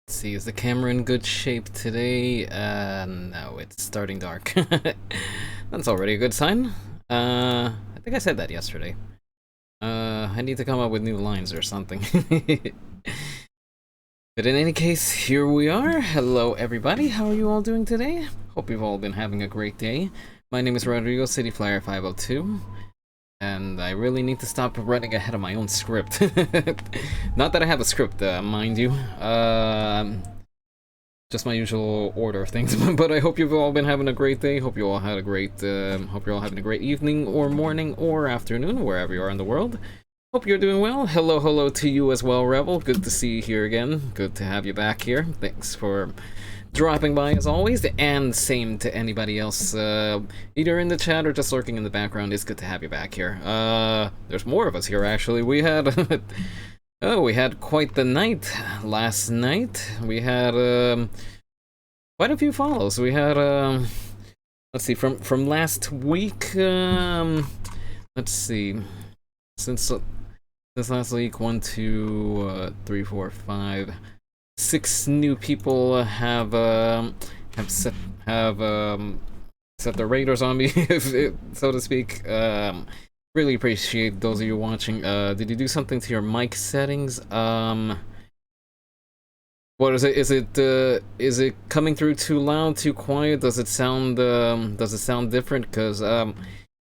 Let's see, is the camera in good shape today? No, it's starting dark. That's already a good sign. I think I said that yesterday. I need to come up with new lines or something. But in any case, here we are. Hello everybody, how are you all doing today? Hope you've all been having a great day. My name is Rodrigo, Cityflyer 502. And I really need to stop running ahead of my own script. Not that I have a script, mind you. Just my usual order of things. But I hope you've all been having a great day. Hope you all had a great, hope you're all having a great evening or morning or afternoon, wherever you are in the world. Hope you're doing well. Hello to you as well, Rebel. Good to see you here again. Good to have you back here. Thanks for dropping by as always, and same to anybody else, either in the chat or just lurking in the background. It's good to have you back here. There's more of us here actually. We had oh, we had quite the night last night. We had quite a few follows. We had let's see, from last week, let's see, since last week, 1, 2, 3, 4, 5, 6 new people have set their radars on me, so to speak. Really appreciate those of you watching. Did you do something to your mic settings? What is it? Is it coming through too loud, too quiet? Does it sound different? Because I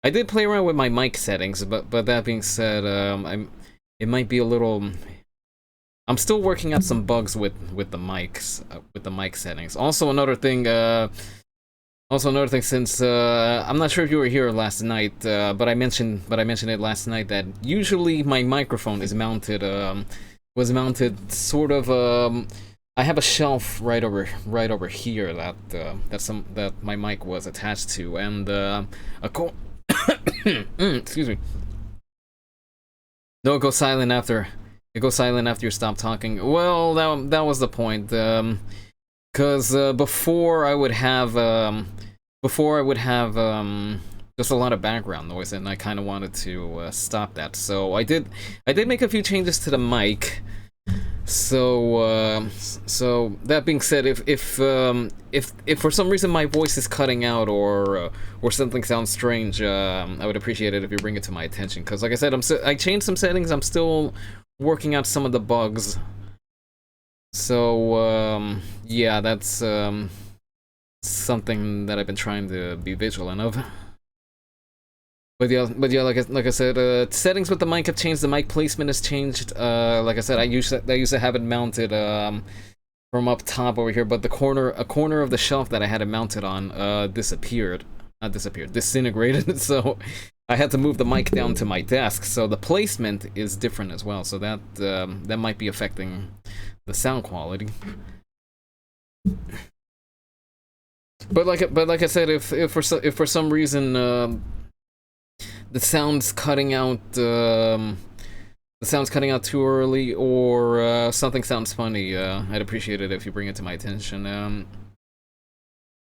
did play around with my mic settings, but that being said, it might be a little. I'm still working out some bugs with the mics, with the mic settings. Also another thing, since I'm not sure if you were here last night, but I mentioned it last night that usually my microphone is mounted, was mounted sort of. I have a shelf right over here that my mic was attached to, and excuse me. No, go silent after. It goes silent after you stop talking. Well, that was the point. Cause before I would have just a lot of background noise, and I kind of wanted to stop that. So I did make a few changes to the mic. So that being said, if for some reason my voice is cutting out or something sounds strange, I would appreciate it if you bring it to my attention. Because like I said, I changed some settings. I'm still working out some of the bugs. So yeah, that's something that I've been trying to be vigilant of. But yeah, like I said, settings with the mic have changed. The mic placement has changed. Like I said, I used to have it mounted from up top over here, but a corner of the shelf that I had it mounted on disintegrated. So I had to move the mic down to my desk. So the placement is different as well. So that might be affecting the sound quality. But like I said, if for some reason the sound's cutting out too early, or something sounds funny, I'd appreciate it if you bring it to my attention.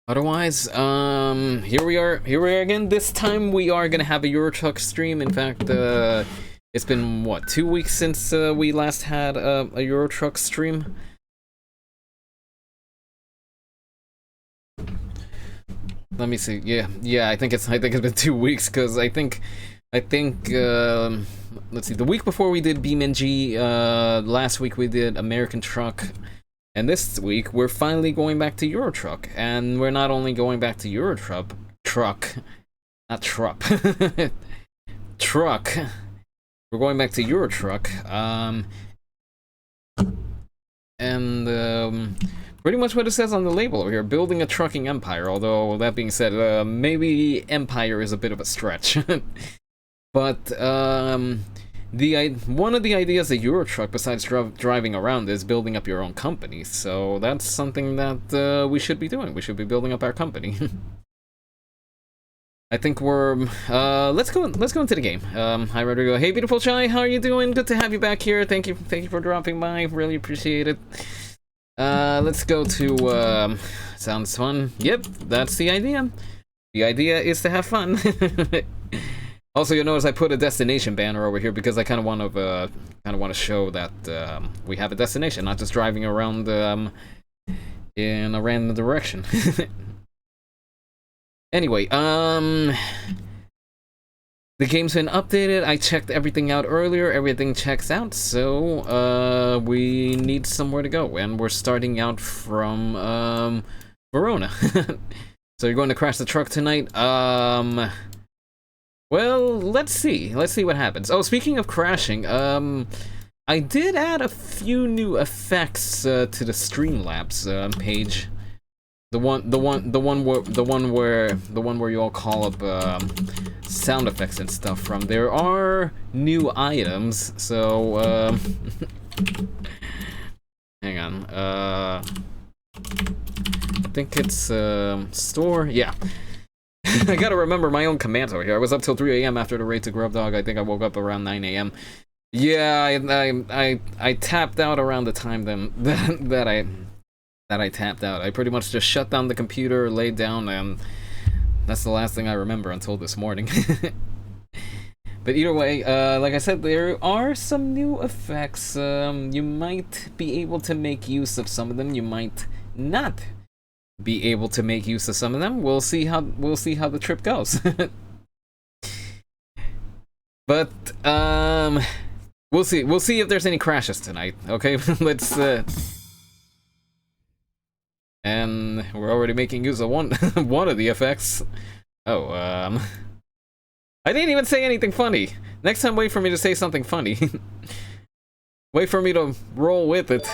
Otherwise, here we are again. This time we are gonna have a Euro Truck stream. In fact, it's been what, 2 weeks since we last had a Euro Truck stream. Let me see. Yeah. I think it's been 2 weeks, because I think let's see. The week before we did BeamNG. Last week we did American Truck, and this week we're finally going back to Euro Truck. And we're not only going back to Euro Truck, not truck, truck. We're going back to Euro Truck. Pretty much what it says on the label over here, building a trucking empire. Although, that being said, maybe empire is a bit of a stretch. But, one of the ideas of Euro Truck, besides driving around, is building up your own company. So that's something that we should be doing. We should be building up our company. I think we're, let's go into the game. Hi Rodrigo. Hey beautiful Chai, how are you doing? Good to have you back here. Thank you for dropping by. Really appreciate it. Let's go to, sounds fun. Yep, that's the idea. The idea is to have fun. Also, you notice I put a destination banner over here because I kind of want to show that we have a destination, not just driving around in a random direction. Anyway, the game's been updated. I checked everything out earlier. Everything checks out, so we need somewhere to go, and we're starting out from Verona. So you're going to crash the truck tonight. Well, let's see. Let's see what happens. Oh, speaking of crashing, I did add a few new effects to the Streamlabs page. The one where you all call up sound effects and stuff from. There are new items, so hang on. I think it's store. Yeah. I gotta remember my own commands over here. I was up till 3 a.m. after the raid to Grub Dog. I think I woke up around 9 a.m. Yeah, I tapped out around the time then that I tapped out. I pretty much just shut down the computer, laid down, and that's the last thing I remember until this morning. But either way, like I said, there are some new effects. You might be able to make use of some of them. You might not be able to make use of some of them. We'll see how the trip goes. But we'll see if there's any crashes tonight. Okay, let's and we're already making use of one of the effects. Oh, I didn't even say anything funny. Next time, wait for me to say something funny. Wait for me to roll with it.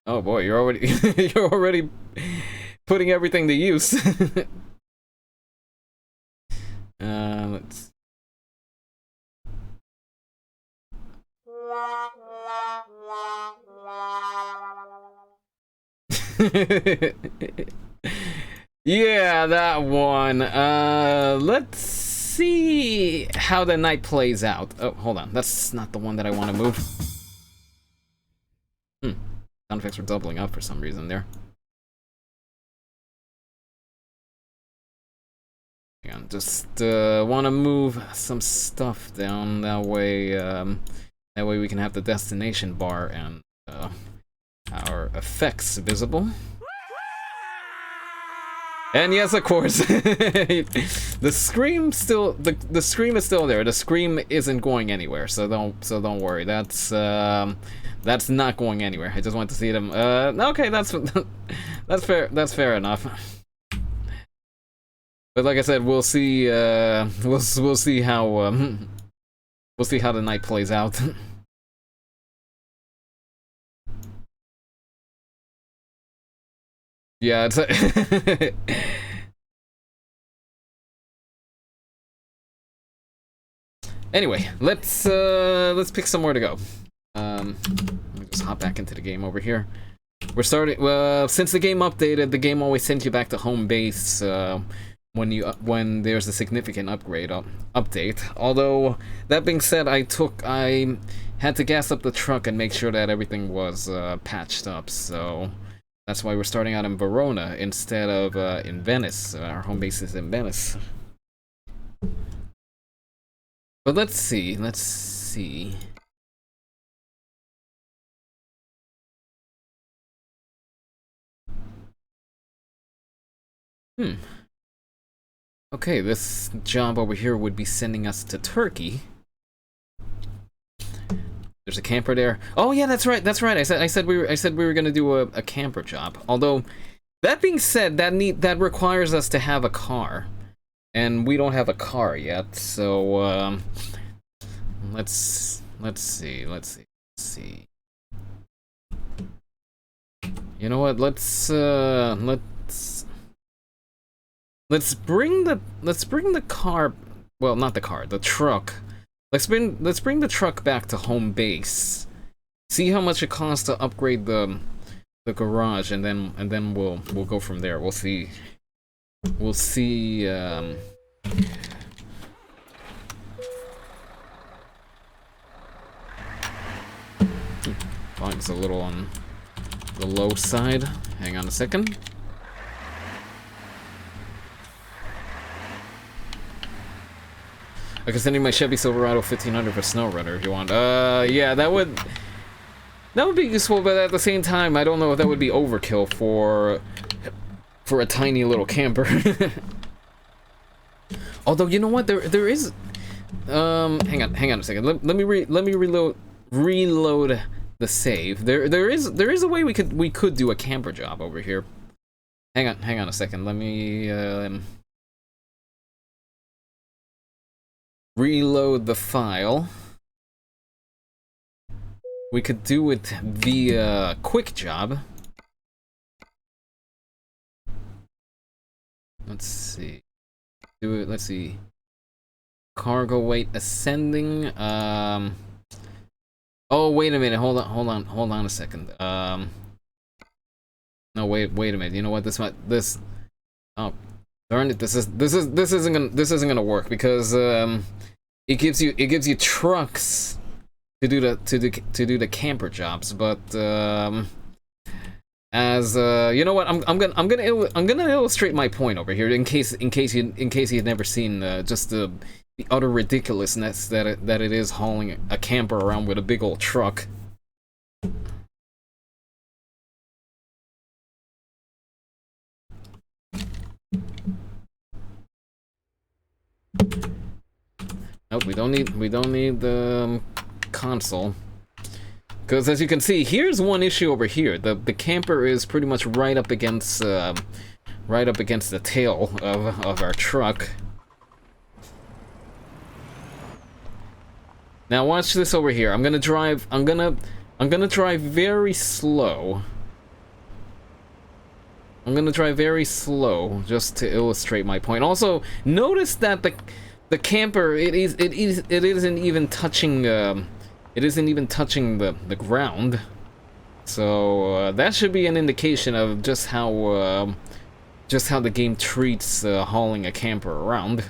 Oh boy, you're already putting everything to use. Let's. Yeah, that one. Let's see how the night plays out. Oh, hold on. That's not the one that I want to move. Sound effects were doubling up for some reason there. Hang on, just want to move some stuff down. That way we can have the destination bar and our effects visible. And yes, of course, the scream still the scream is still there. The scream isn't going anywhere, so don't worry. That's not going anywhere. I just want to see them. Okay, that's fair. That's fair enough. But like I said, we'll see. We'll see how the night plays out. Yeah, it's anyway, let's pick somewhere to go. Let me just hop back into the game over here. We're starting. Well, since the game updated, the game always sends you back to home base when there's a significant upgrade update. Although that being said, I had to gas up the truck and make sure that everything was patched up. So that's why we're starting out in Verona instead of in Venice. Our home base is in Venice. But let's see. Okay, this job over here would be sending us to Turkey. There's a camper there. Oh yeah, that's right. I said we were gonna do a camper job. Although, that being said, that requires us to have a car, and we don't have a car yet. So let's see. You know what? Let's bring the car. Well, not the car. The truck. Let's bring the truck back to home base. See how much it costs to upgrade the garage, and then we'll go from there. We'll see. Volume's a little on the low side. Hang on a second. I can send you my Chevy Silverado 1500 for SnowRunner if you want. Yeah, that would be useful, but at the same time, I don't know if that would be overkill for a tiny little camper. Although, you know what? There is. Hang on a second. Let me reload the save. There is a way we could do a camper job over here. Hang on a second. Let me reload the file. We could do it via quick job. Let's see. Do it. Let's see. Cargo weight ascending. Oh, wait a minute. Hold on a second. No, wait a minute. You know what? Oh, darn it. This isn't gonna work because it gives you trucks to do the camper jobs, but as you know what? I'm gonna illustrate my point over here in case you've never seen just the utter ridiculousness that it is hauling a camper around with a big old truck. Nope, we don't need the console. Because as you can see, here's one issue over here. The camper is pretty much right up against the tail of our truck. Now watch this over here. I'm gonna drive very slow. I'm gonna drive very slow just to illustrate my point. Also, notice that the camper it isn't even touching the ground. So that should be an indication of just how the game treats hauling a camper around.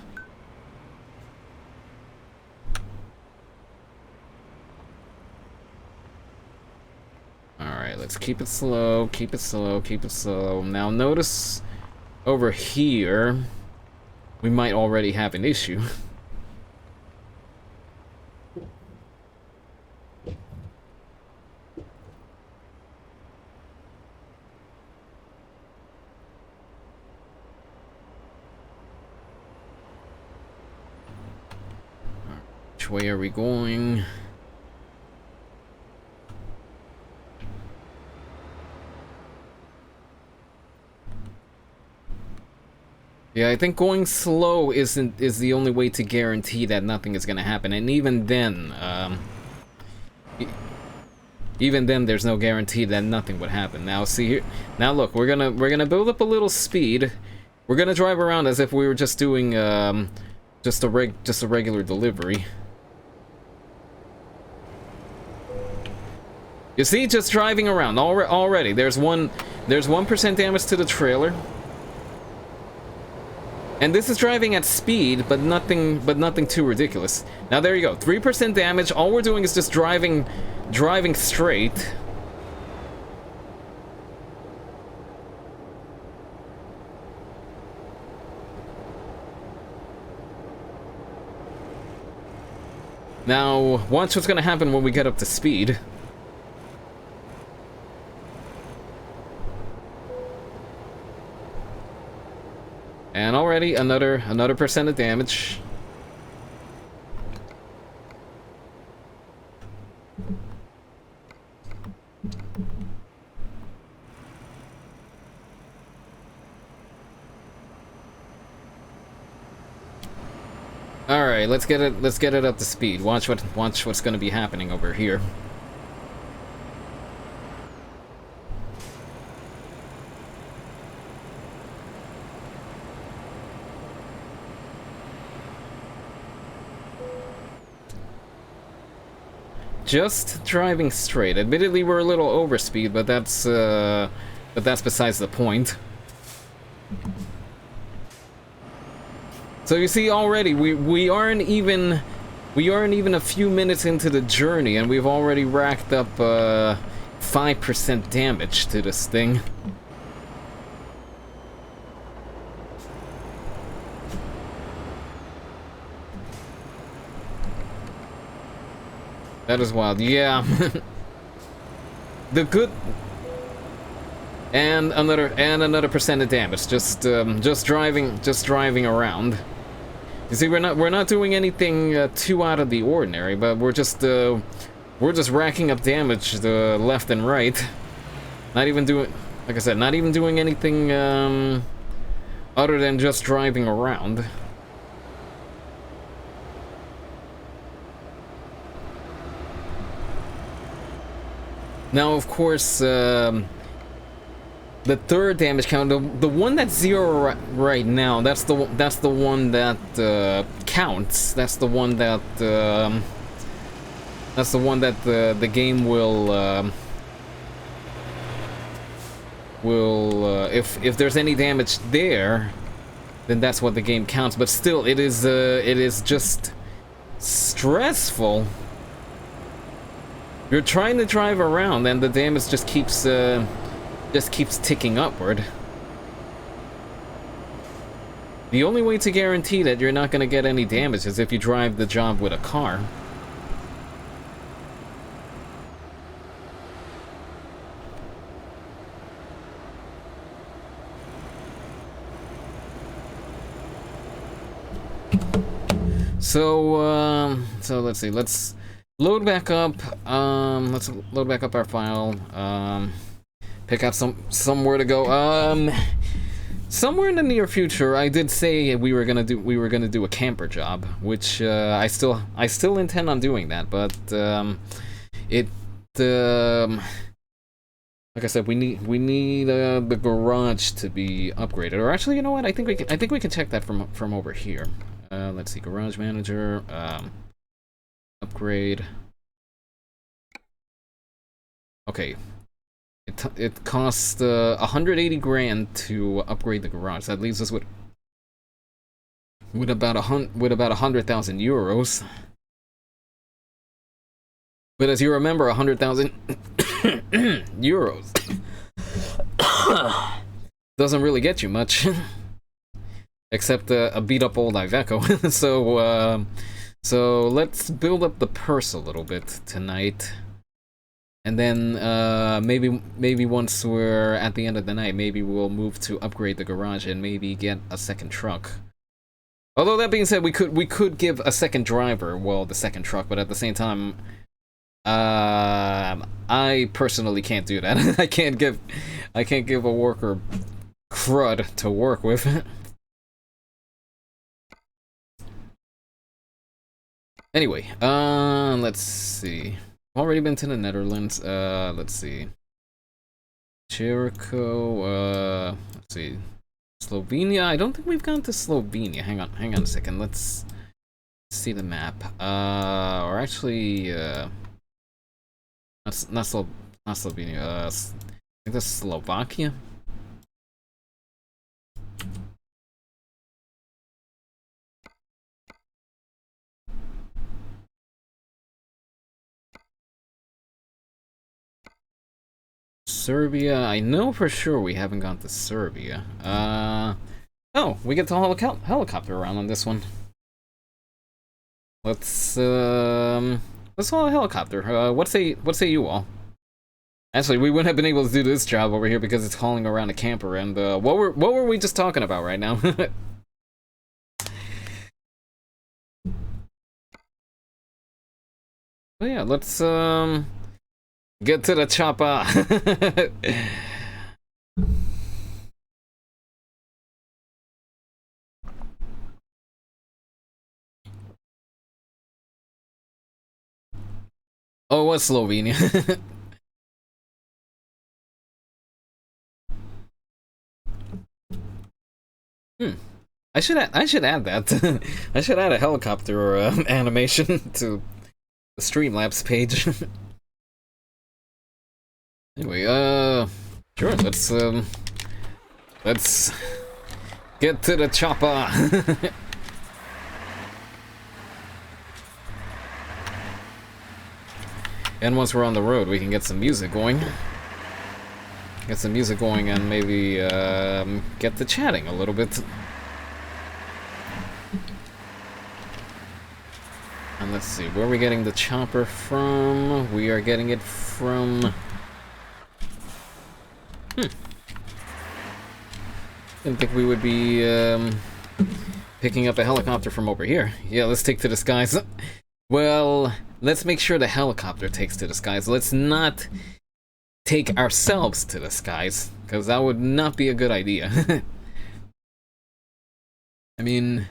Alright, let's keep it slow, keep it slow, keep it slow. Now notice over here, we might already have an issue. Which way are we going? Yeah, I think going slow is the only way to guarantee that nothing is gonna happen, and even then, there's no guarantee that nothing would happen. Now, see here. Now, look, we're gonna build up a little speed. We're gonna drive around as if we were just doing just a regular delivery. You see, just driving around already. There's 1% damage to the trailer. And this is driving at speed, but nothing too ridiculous. Now there you go, 3% damage. All we're doing is just driving straight. Now, watch what's gonna happen when we get up to speed. And already another percent of damage. All right, let's get it up to speed. Watch what's going to be happening over here. Just driving straight. Admittedly, we're a little overspeed, but that's besides the point. So you see, already we aren't even a few minutes into the journey, and we've already racked up 5% damage to this thing. That is wild. Yeah. The good... And another percent of damage. Just driving around. You see, we're not doing anything too out of the ordinary, but we're just racking up damage left and right. Not even doing, like I said, not even doing anything other than just driving around. Now, of course, the third damage count, the one that's 0 right now, that's the one that counts. That's the one that the game will if there's any damage there, then that's what the game counts. But still, it is just stressful. You're trying to drive around, and the damage just keeps ticking upward. The only way to guarantee that you're not going to get any damage is if you drive the job with a car. So let's see. Let's load back up. Let's load back up our file. Pick out somewhere to go. Somewhere in the near future, I did say we were gonna do a camper job, which I still intend on doing that. But like I said, we need the garage to be upgraded. Or actually, you know what? I think we can check that from over here. Let's see, garage manager, upgrade. Okay, it costs 180 grand to upgrade the garage. That leaves us with about 100,000 euros. But as you remember, 100,000 euros doesn't really get you much. Except a beat-up old Iveco. So let's build up the purse a little bit tonight, and then maybe once we're at the end of the night, maybe we'll move to upgrade the garage and maybe get a second truck. Although that being said, we could give a second driver, well, the second truck, but at the same time, I personally can't do that. I can't give a worker crud to work with. Anyway, let's see. Already been to the Netherlands. Let's see. Jericho, let's see. Slovenia. I don't think we've gone to Slovenia. Hang on a second. Let's see the map. Or actually, not Slovenia. I think that's Slovakia. Serbia, I know for sure we haven't gone to Serbia. Oh, we get to helicopter around on this one. Let's haul a helicopter. What say you all? Actually, we wouldn't have been able to do this job over here because it's hauling around a camper. And what were we just talking about right now? Oh yeah, let's get to the chopper. Oh, what's Slovenia? I should add that. I should add a helicopter animation to the Streamlabs page. Anyway, sure, let's get to the chopper. And once we're on the road, we can get some music going. Get some music going and maybe get to chatting a little bit. And let's see, where are we getting the chopper from? We are getting it from... Didn't think we would be picking up a helicopter from over here. Yeah, let's take to the skies. Well, let's make sure the helicopter takes to the skies. Let's not take ourselves to the skies, because that would not be a good idea. I mean,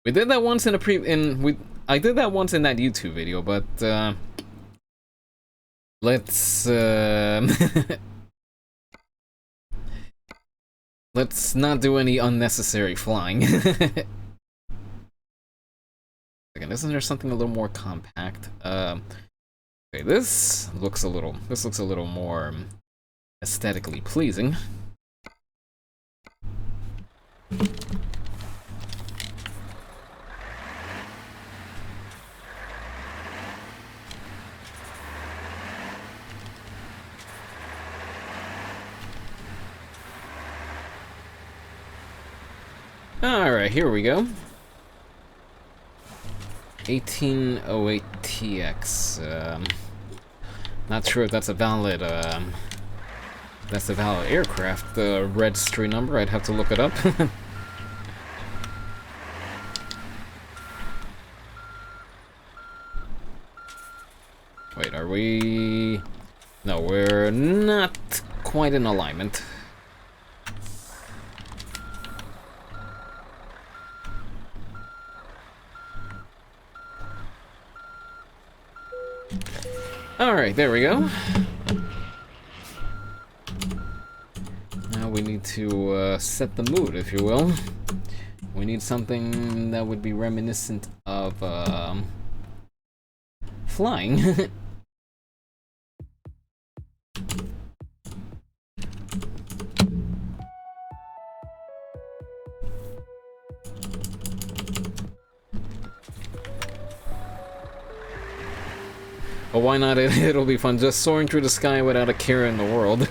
we did that once in a I did that once in that YouTube video, but let's let's not do any unnecessary flying. Again, isn't there something a little more compact? Okay, this looks a little more aesthetically pleasing. Alright, here we go. 1808 TX. Not sure if that's a valid aircraft registry number. I'd have to look it up. Wait, are we... No, we're not quite in alignment. Alright, there we go. Now we need to set the mood, if you will. We need something that would be reminiscent of flying. But why not? It'll be fun. Just soaring through the sky without a care in the world.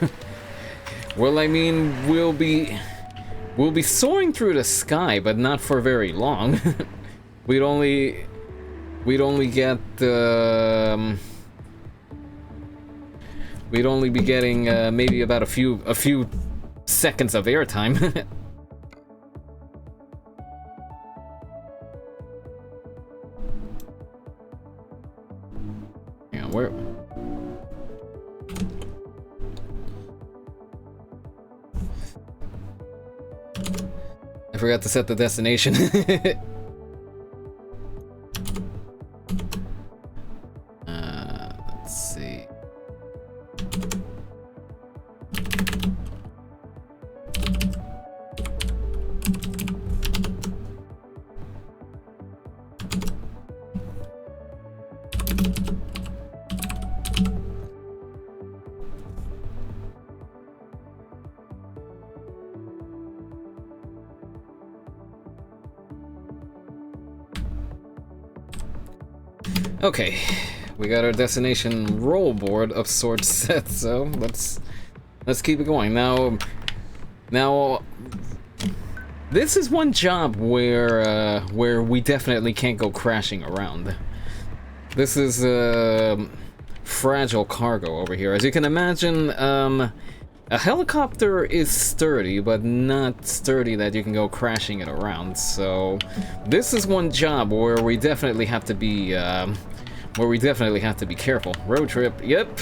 Well, I mean, we'll be soaring through the sky, but not for very long. we'd only get we'd only be getting maybe about a few seconds of airtime. Where? I forgot to set the destination. Let's see. Okay, we got our destination roll board of sorts set, so let's keep it going. Now, this is one job where we definitely can't go crashing around. This is fragile cargo over here. As you can imagine, a helicopter is sturdy, but not sturdy that you can go crashing it around. So this is one job where we definitely have to be careful. Road trip, yep.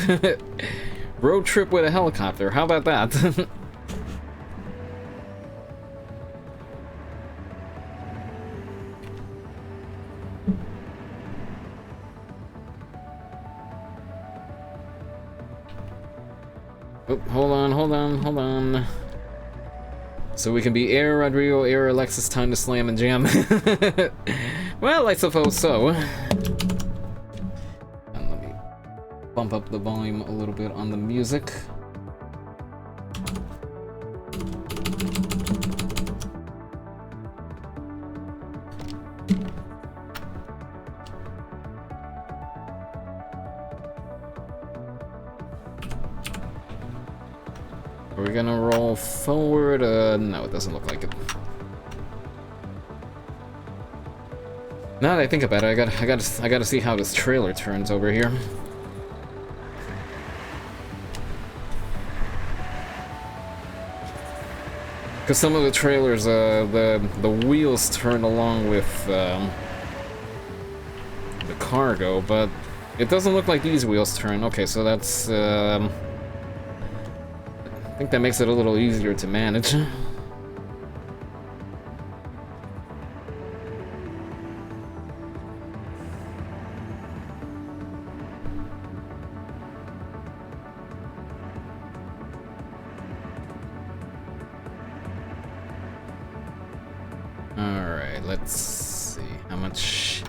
Road trip with a helicopter. How about that? Oh, hold on. So we can be Air Rodrigo, Air Alexis, time to slam and jam. Well, I suppose so. And let me bump up the volume a little bit on the music. Are we gonna roll forward? No, it doesn't look like it. Now that I think about it, I gotta see how this trailer turns over here. Because some of the trailers, the wheels turn along with the cargo, but it doesn't look like these wheels turn. Okay, so that's I think that makes it a little easier to manage. Let's see how much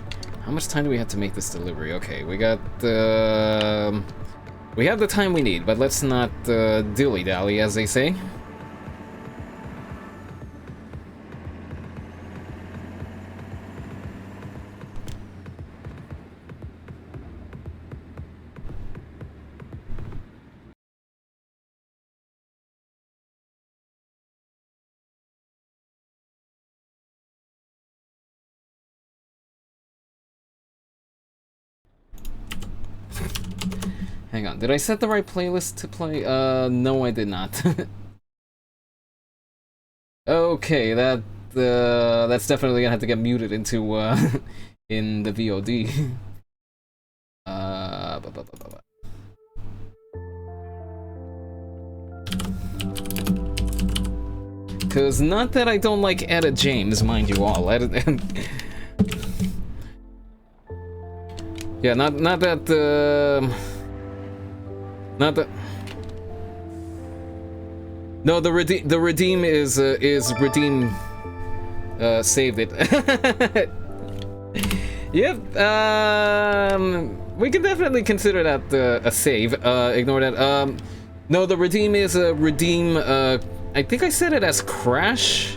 time do we have to make this delivery? Okay, we got we have the time we need, but let's not dilly-dally, as they say. Hang on, did I set the right playlist to play? No, I did not. Okay, that's definitely gonna have to get muted into in the VOD. Cause not that I don't like Etta James, mind you all. Yeah, not that. Not that. No, the redeem is redeem. Saved it. Yep. We can definitely consider that a save. Ignore that. No, the redeem is a redeem. I think I said it as crash.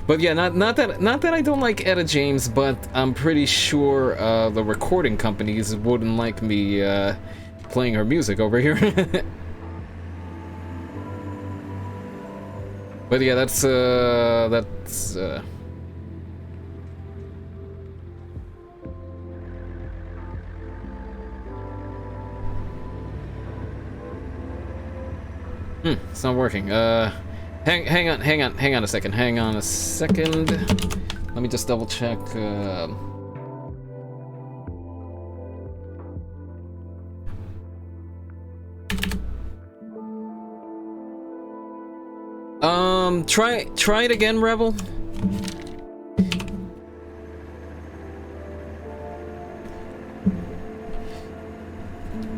But yeah, not that I don't like Etta James, but I'm pretty sure the recording companies wouldn't like me playing her music over here. But yeah, that's it's not working. Hang on a second. Hang on a second. Let me just double check. Try it again, Rebel.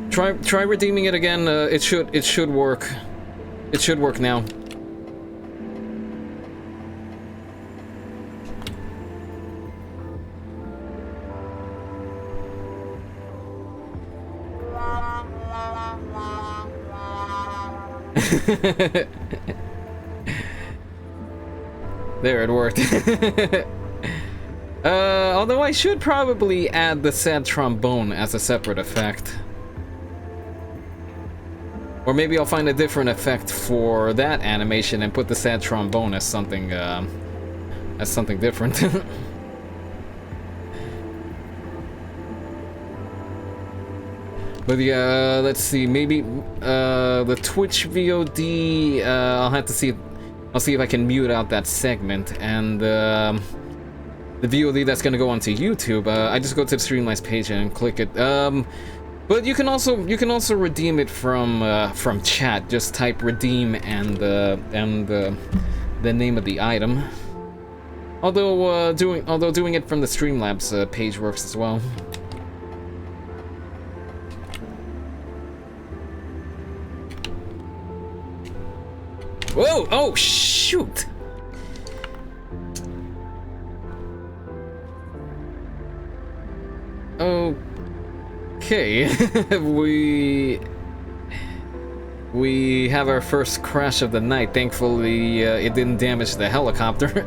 Try redeeming it again. It should work. It should work now. There, it worked. Although I should probably add the sad trombone as a separate effect. Or maybe I'll find a different effect for that animation and put the sad trombone as something different. But yeah, let's see, maybe the Twitch VOD, I'll have to see, I'll see if I can mute out that segment, and the VOD that's gonna go onto YouTube, I just go to the Streamlabs page and click it. But you can also redeem it from chat. Just type redeem and the name of the item. Although doing it from the Streamlabs page works as well. Whoa! Oh, shoot! Okay, we have our first crash of the night. Thankfully, it didn't damage the helicopter.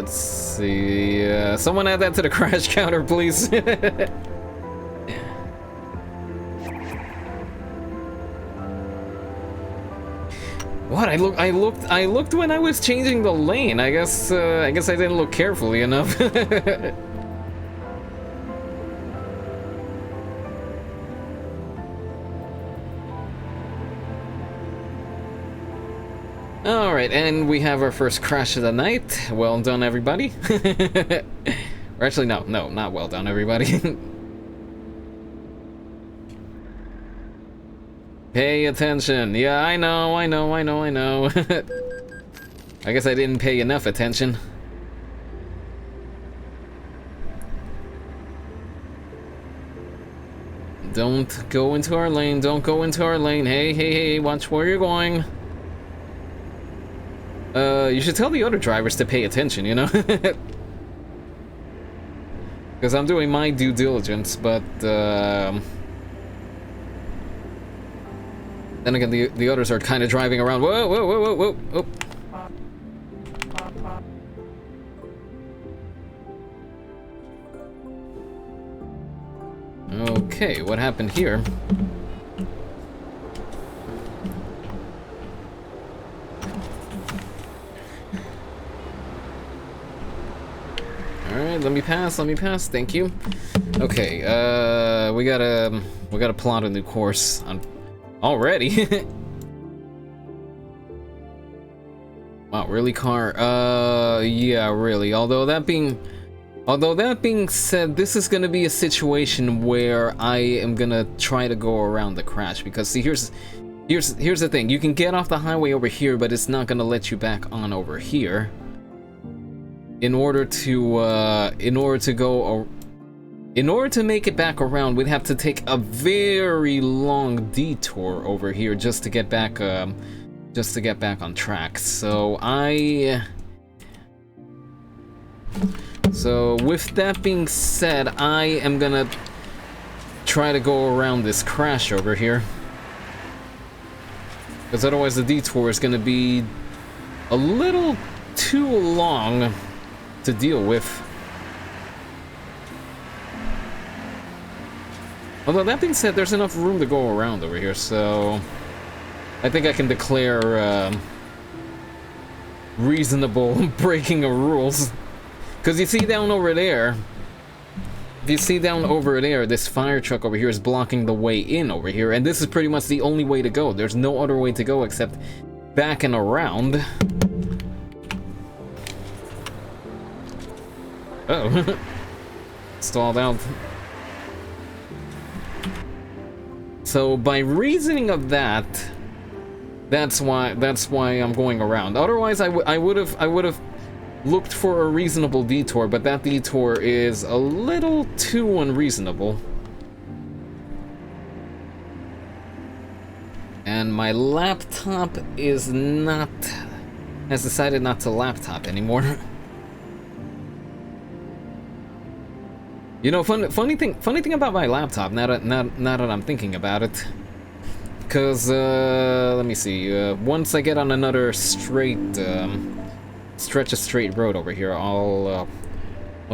Let's see. Someone add that to the crash counter, please. What? I looked when I was changing the lane. I guess I didn't look carefully enough. Alright, and we have our first crash of the night. Well done, everybody. Or actually, no, not well done, everybody. Pay attention. Yeah, I know. I guess I didn't pay enough attention. Don't go into our lane. Don't go into our lane. Hey, watch where you're going. You should tell the other drivers to pay attention, you know? Because I'm doing my due diligence, but, then again, the others are kind of driving around. Whoa. Okay, what happened here? Alright, let me pass, thank you. Okay, we gotta plot a new course on already. Wow, really, car? Yeah, really. Although that being said, this is gonna be a situation where I am gonna try to go around the crash, because see, here's the thing. You can get off the highway over here, but it's not gonna let you back on over here. In order to make it back around, we'd have to take a very long detour over here just to get back on track. So with that being said, I am gonna try to go around this crash over here, because otherwise the detour is gonna be a little too long to deal with. Although that being said, there's enough room to go around over here, so I think I can declare reasonable breaking of rules. Because you see down over there, this fire truck over here is blocking the way in over here, and this is pretty much the only way to go. There's no other way to go except back and around. Oh, stalled out. So by reasoning of that, that's why I'm going around. Otherwise, I would have looked for a reasonable detour, but that detour is a little too unreasonable. And my laptop has decided not to laptop anymore. You know, funny thing about my laptop, now that I'm thinking about it, because let me see. Once I get on another stretch of straight road over here, I'll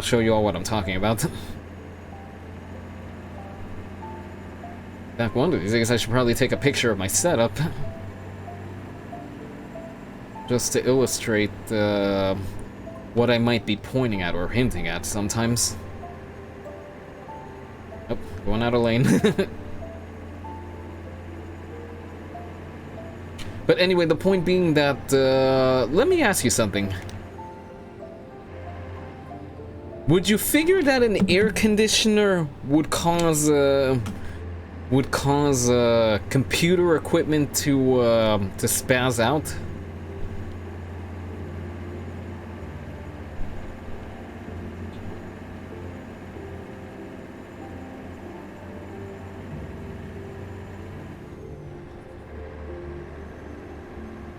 show you all what I'm talking about. Back one of these days, I should probably take a picture of my setup, just to illustrate what I might be pointing at or hinting at sometimes. Oh, going out of lane. But anyway, the point being that, let me ask you something. Would you figure that an air conditioner would cause computer equipment to spaz out?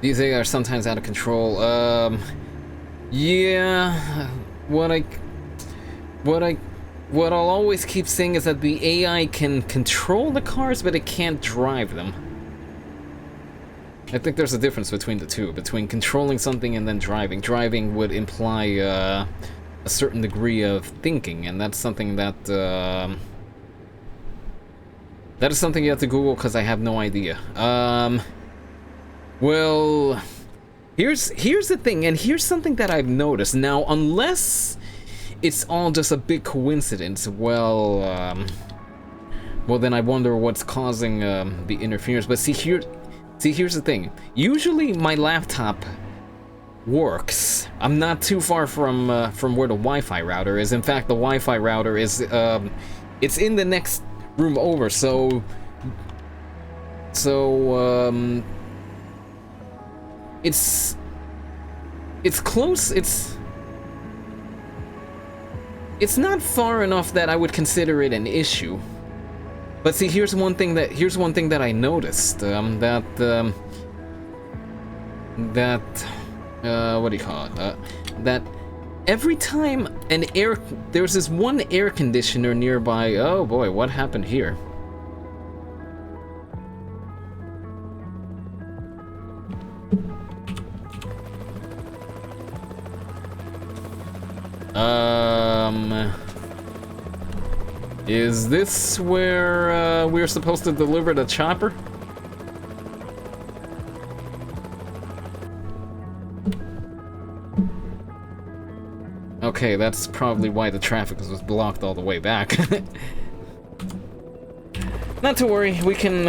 These AI are sometimes out of control. Yeah. What I'll always keep saying is that the AI can control the cars, but it can't drive them. I think there's a difference between the two, between controlling something and then driving. Driving would imply a certain degree of thinking, and that's something that that is something you have to Google because I have no idea. Well, here's the thing, and here's something that I've noticed. Now, unless it's all just a big coincidence, well, well then I wonder what's causing the interference. But see, here's the thing. Usually my laptop works. I'm not too far from where the Wi-Fi router is. In fact, the Wi-Fi router is it's in the next room over. So it's close. It's not far enough that I would consider it an issue. But see, here's one thing that I noticed. What do you call it? That every time there's this one air conditioner nearby. Oh boy, what happened here? Is this where we're supposed to deliver the chopper? Okay, that's probably why the traffic was blocked all the way back. Not to worry, we can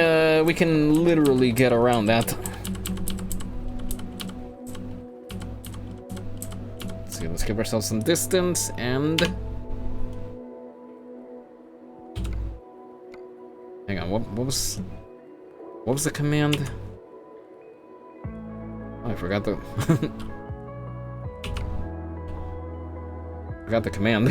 literally get around that. Let's see, let's give ourselves some distance and hang on, what was the command? Oh, I forgot the forgot the command.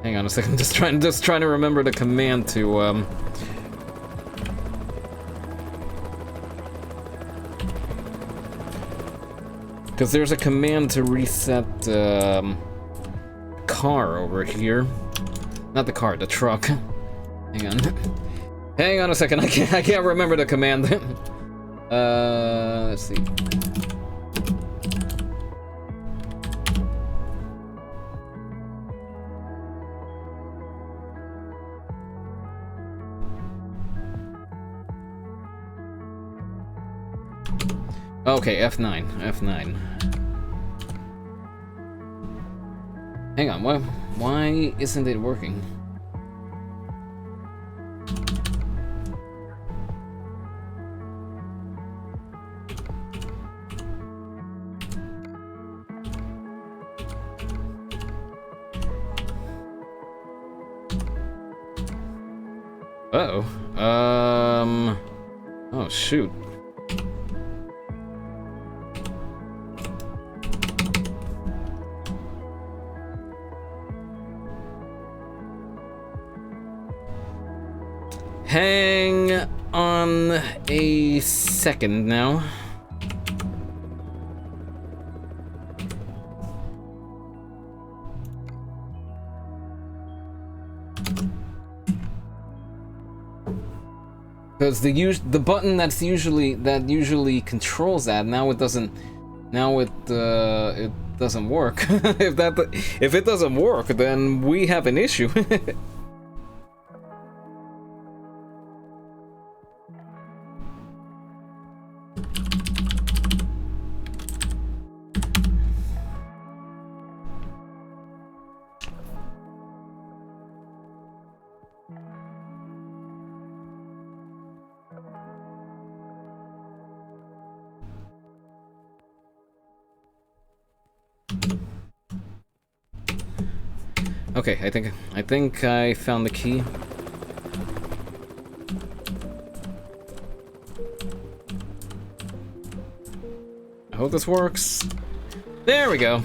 Hang on a second, just trying to remember the command to because there's a command to reset car over here. Not the car, the truck. Hang on. Hang on a second, I can't remember the command. Let's see. Okay, F9. Hang on, why isn't it working? Uh-oh. Oh, shoot. Hang on a second now. Because the button that usually controls that, now it doesn't work. If it doesn't work, then we have an issue. Okay, I think I found the key. I hope this works. There we go.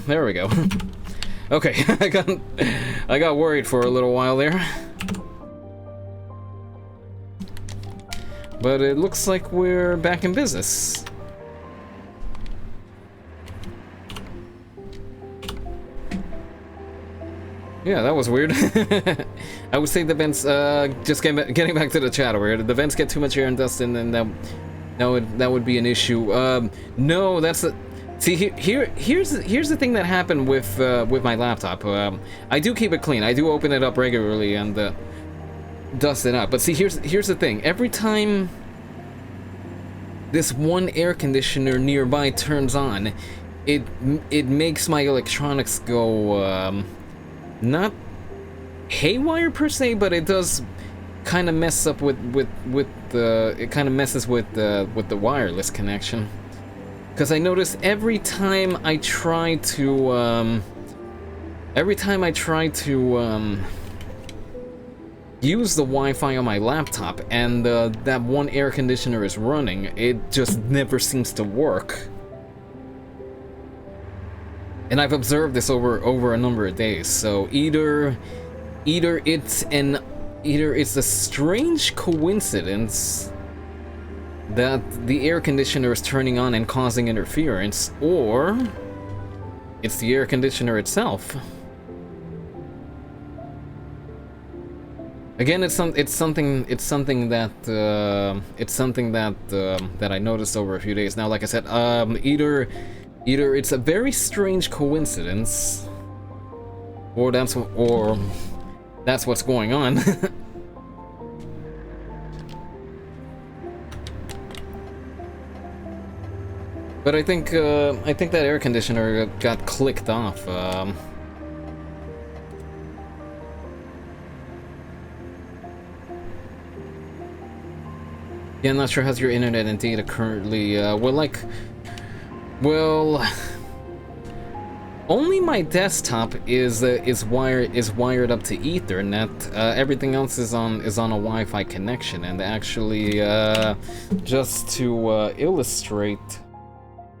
Okay, I got worried for a little while there. But it looks like we're back in business. Yeah, that was weird. I would say the vents, just getting back to the chat, where the vents get too much air and dust in, and that would be an issue. No, that's a... See, here's the thing that happened with my laptop. I do keep it clean. I do open it up regularly and dust it up. But see, here's the thing. Every time this one air conditioner nearby turns on, it makes my electronics go not haywire per se, but it does kind of mess up with the... It kind of messes with the wireless connection. Because I notice every time I try to use the Wi-Fi on my laptop and that one air conditioner is running, it just never seems to work. And I've observed this over a number of days. So either it's a strange coincidence that the air conditioner is turning on and causing interference, or it's the air conditioner itself. Again, it's something that I noticed over a few days now. Like I said, either it's a very strange coincidence, or that's what's going on. But I think that air conditioner got clicked off. Yeah, I'm not sure how's your internet and data currently. Only my desktop is wired up to Ethernet. Everything else is on a Wi-Fi connection, and actually, just to illustrate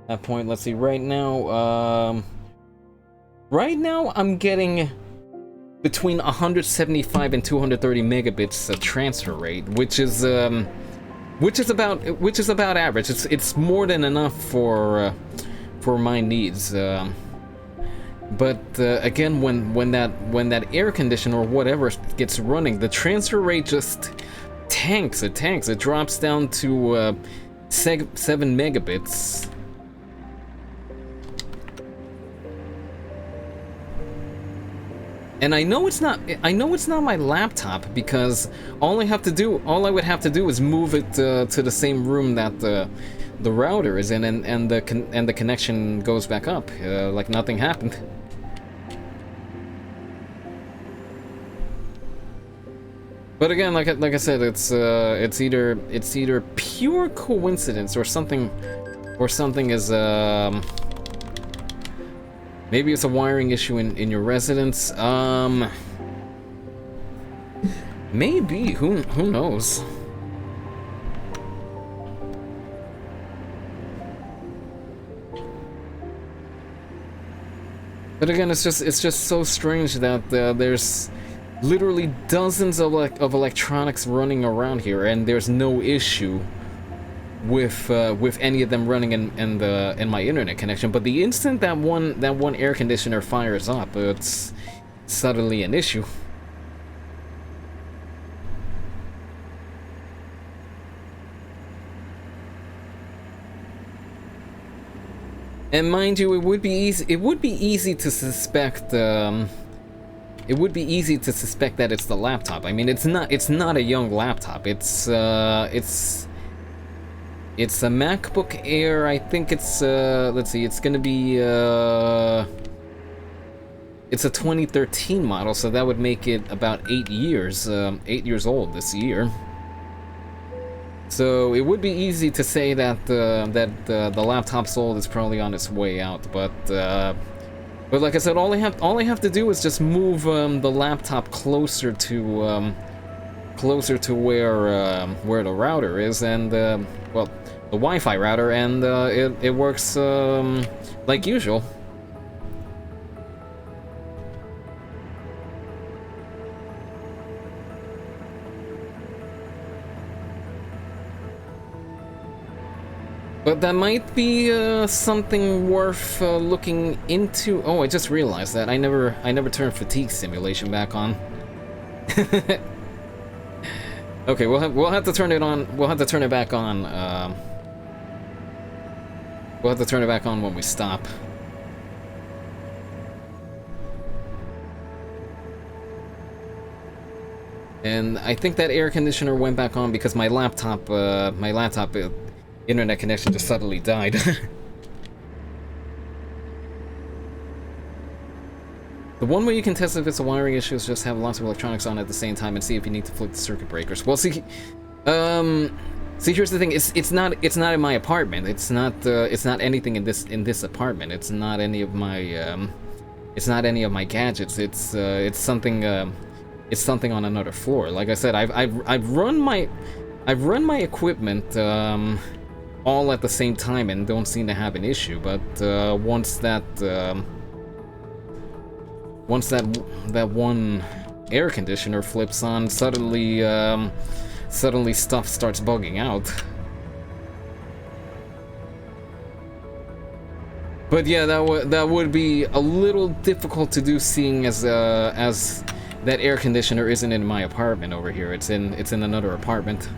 that point, let's see. Right now I'm getting between 175 and 230 megabits transfer rate, which is about average. It's more than enough for my needs. But again, when that air conditioner or whatever gets running, the transfer rate just tanks. It drops down to 7 megabits. And I know it's not my laptop, because all I would have to do is move it to the same room that the router is in, and the connection goes back up like nothing happened. But again, like I said, it's either pure coincidence or something is maybe it's a wiring issue in your residence. Maybe, who knows? But again, it's just so strange that there's literally dozens of electronics running around here, and there's no issue with any of them running in my internet connection. But the instant that one air conditioner fires up, it's suddenly an issue. And mind you, it would be easy to suspect. It would be easy to suspect that it's the laptop. I mean, it's not a young laptop. It's a MacBook Air. I think it's let's see, it's gonna be it's a 2013 model, so that would make it about 8 years old this year. So it would be easy to say that the laptop sold is probably on its way out, but like I said, all I have to do is just move the laptop closer to where the router is, and well, the Wi-Fi router, and it works like usual. But that might be something worth looking into. Oh, I just realized that I never turned fatigue simulation back on. Okay, we'll have to turn it on. We'll have to turn it back on. We'll have to turn it back on when we stop. And I think that air conditioner went back on because my laptop internet connection just suddenly died. The one way you can test if it's a wiring issue is just have lots of electronics on at the same time and see if you need to flip the circuit breakers. Well, see, here's the thing. It's not in my apartment. It's not anything in this apartment. It's not any of my gadgets. It's something on another floor. Like I said, I've run my equipment all at the same time and don't seem to have an issue. But once that one air conditioner flips on, suddenly stuff starts bugging out. But yeah, that would be a little difficult to do, seeing as that air conditioner isn't in my apartment over here. It's in another apartment.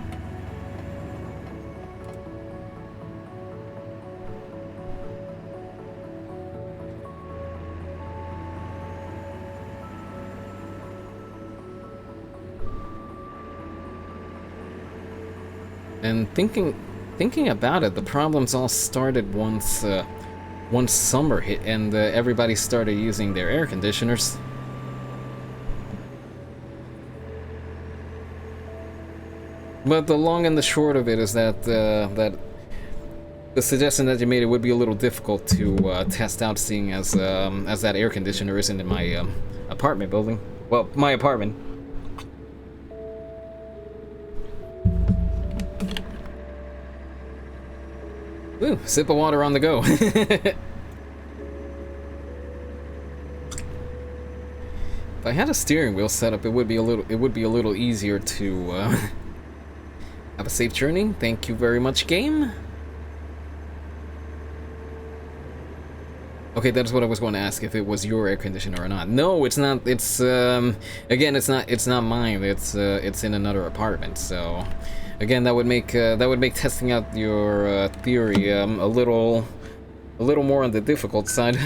And thinking about it, the problems all started once summer hit and everybody started using their air conditioners. But the long and the short of it is that the suggestion that you made, it would be a little difficult to test out, seeing as that air conditioner isn't in my apartment building. Well, my apartment. Ooh, sip of water on the go. If I had a steering wheel set up, it would be a little easier to have a safe journey. Thank you very much, game. Okay, that's what I was going to ask, if it was your air conditioner or not. No, it's not. It's again, it's not mine. It's in another apartment. So again, that would make testing out your theory a little more on the difficult side.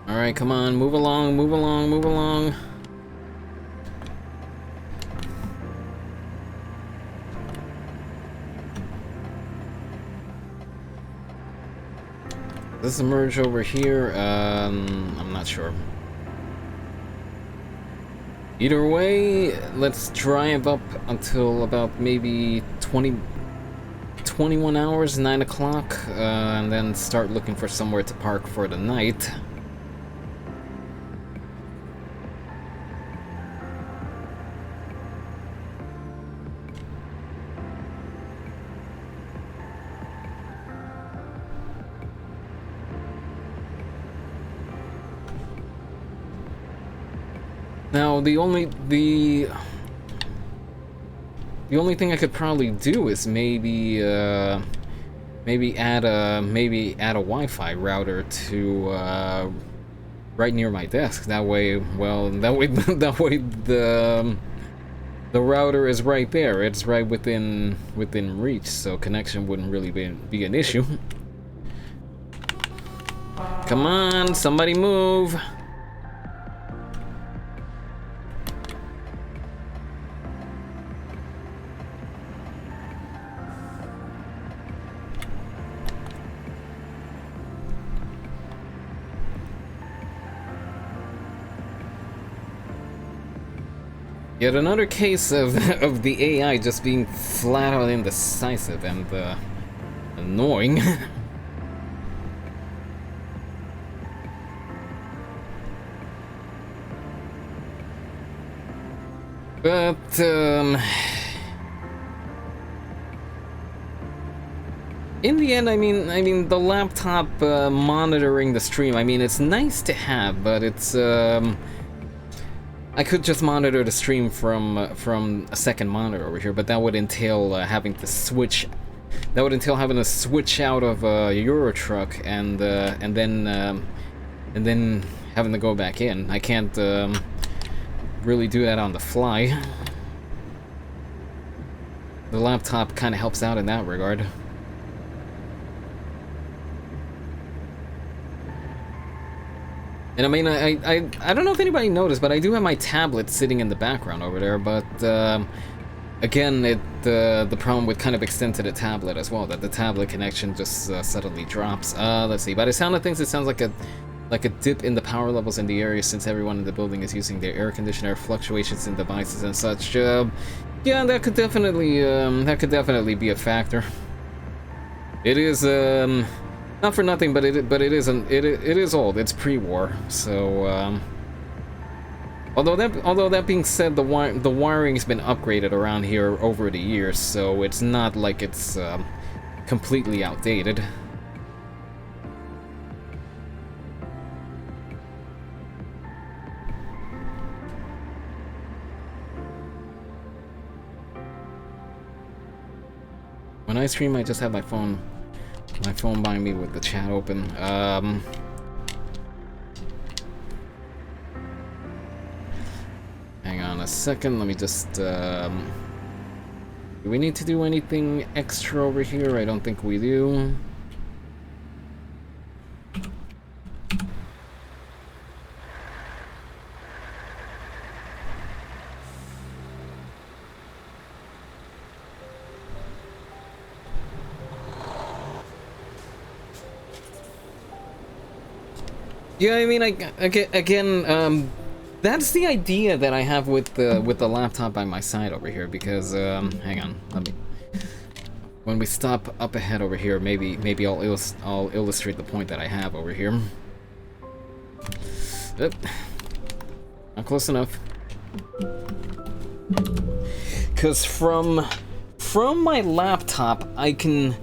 Alright, come on, move along, move along, move along. Does this emerge over here? I'm not sure. Either way, let's drive up until about maybe 21 hours, 9 o'clock, and then start looking for somewhere to park for the night. Now, the only thing I could probably do is maybe add a Wi-Fi router to right near my desk. That way, well, that way the router is right there. It's right within reach, so connection wouldn't really be an issue. Come on, somebody move. Yet another case of the AI just being flat out indecisive and annoying. But in the end, I mean, the laptop monitoring the stream. I mean, it's nice to have, but it's I could just monitor the stream from a second monitor over here, but that would entail having to switch. That would entail having to switch out of Euro Truck and then having to go back in. I can't really do that on the fly. The laptop kind of helps out in that regard. And I mean, I don't know if anybody noticed, but I do have my tablet sitting in the background over there, but again, the problem would kind of extend to the tablet as well, that the tablet connection just suddenly drops. Let's see, by the sound of things, it sounds like a dip in the power levels in the area since everyone in the building is using their air conditioner, fluctuations in devices and such. Yeah, that could definitely be a factor. It is not for nothing, but it is old. It's pre-war, so although that being said, the wiring's been upgraded around here over the years, so it's not like it's completely outdated. When I stream, I just have my phone by me with the chat open. Hang on a second, let me just, do we need to do anything extra over here? I don't think we do. Yeah, I mean, again, that's the idea that I have with the laptop by my side over here. Because hang on, when we stop up ahead over here, maybe I'll illustrate the point that I have over here. Yep. Not close enough. Because from my laptop, I can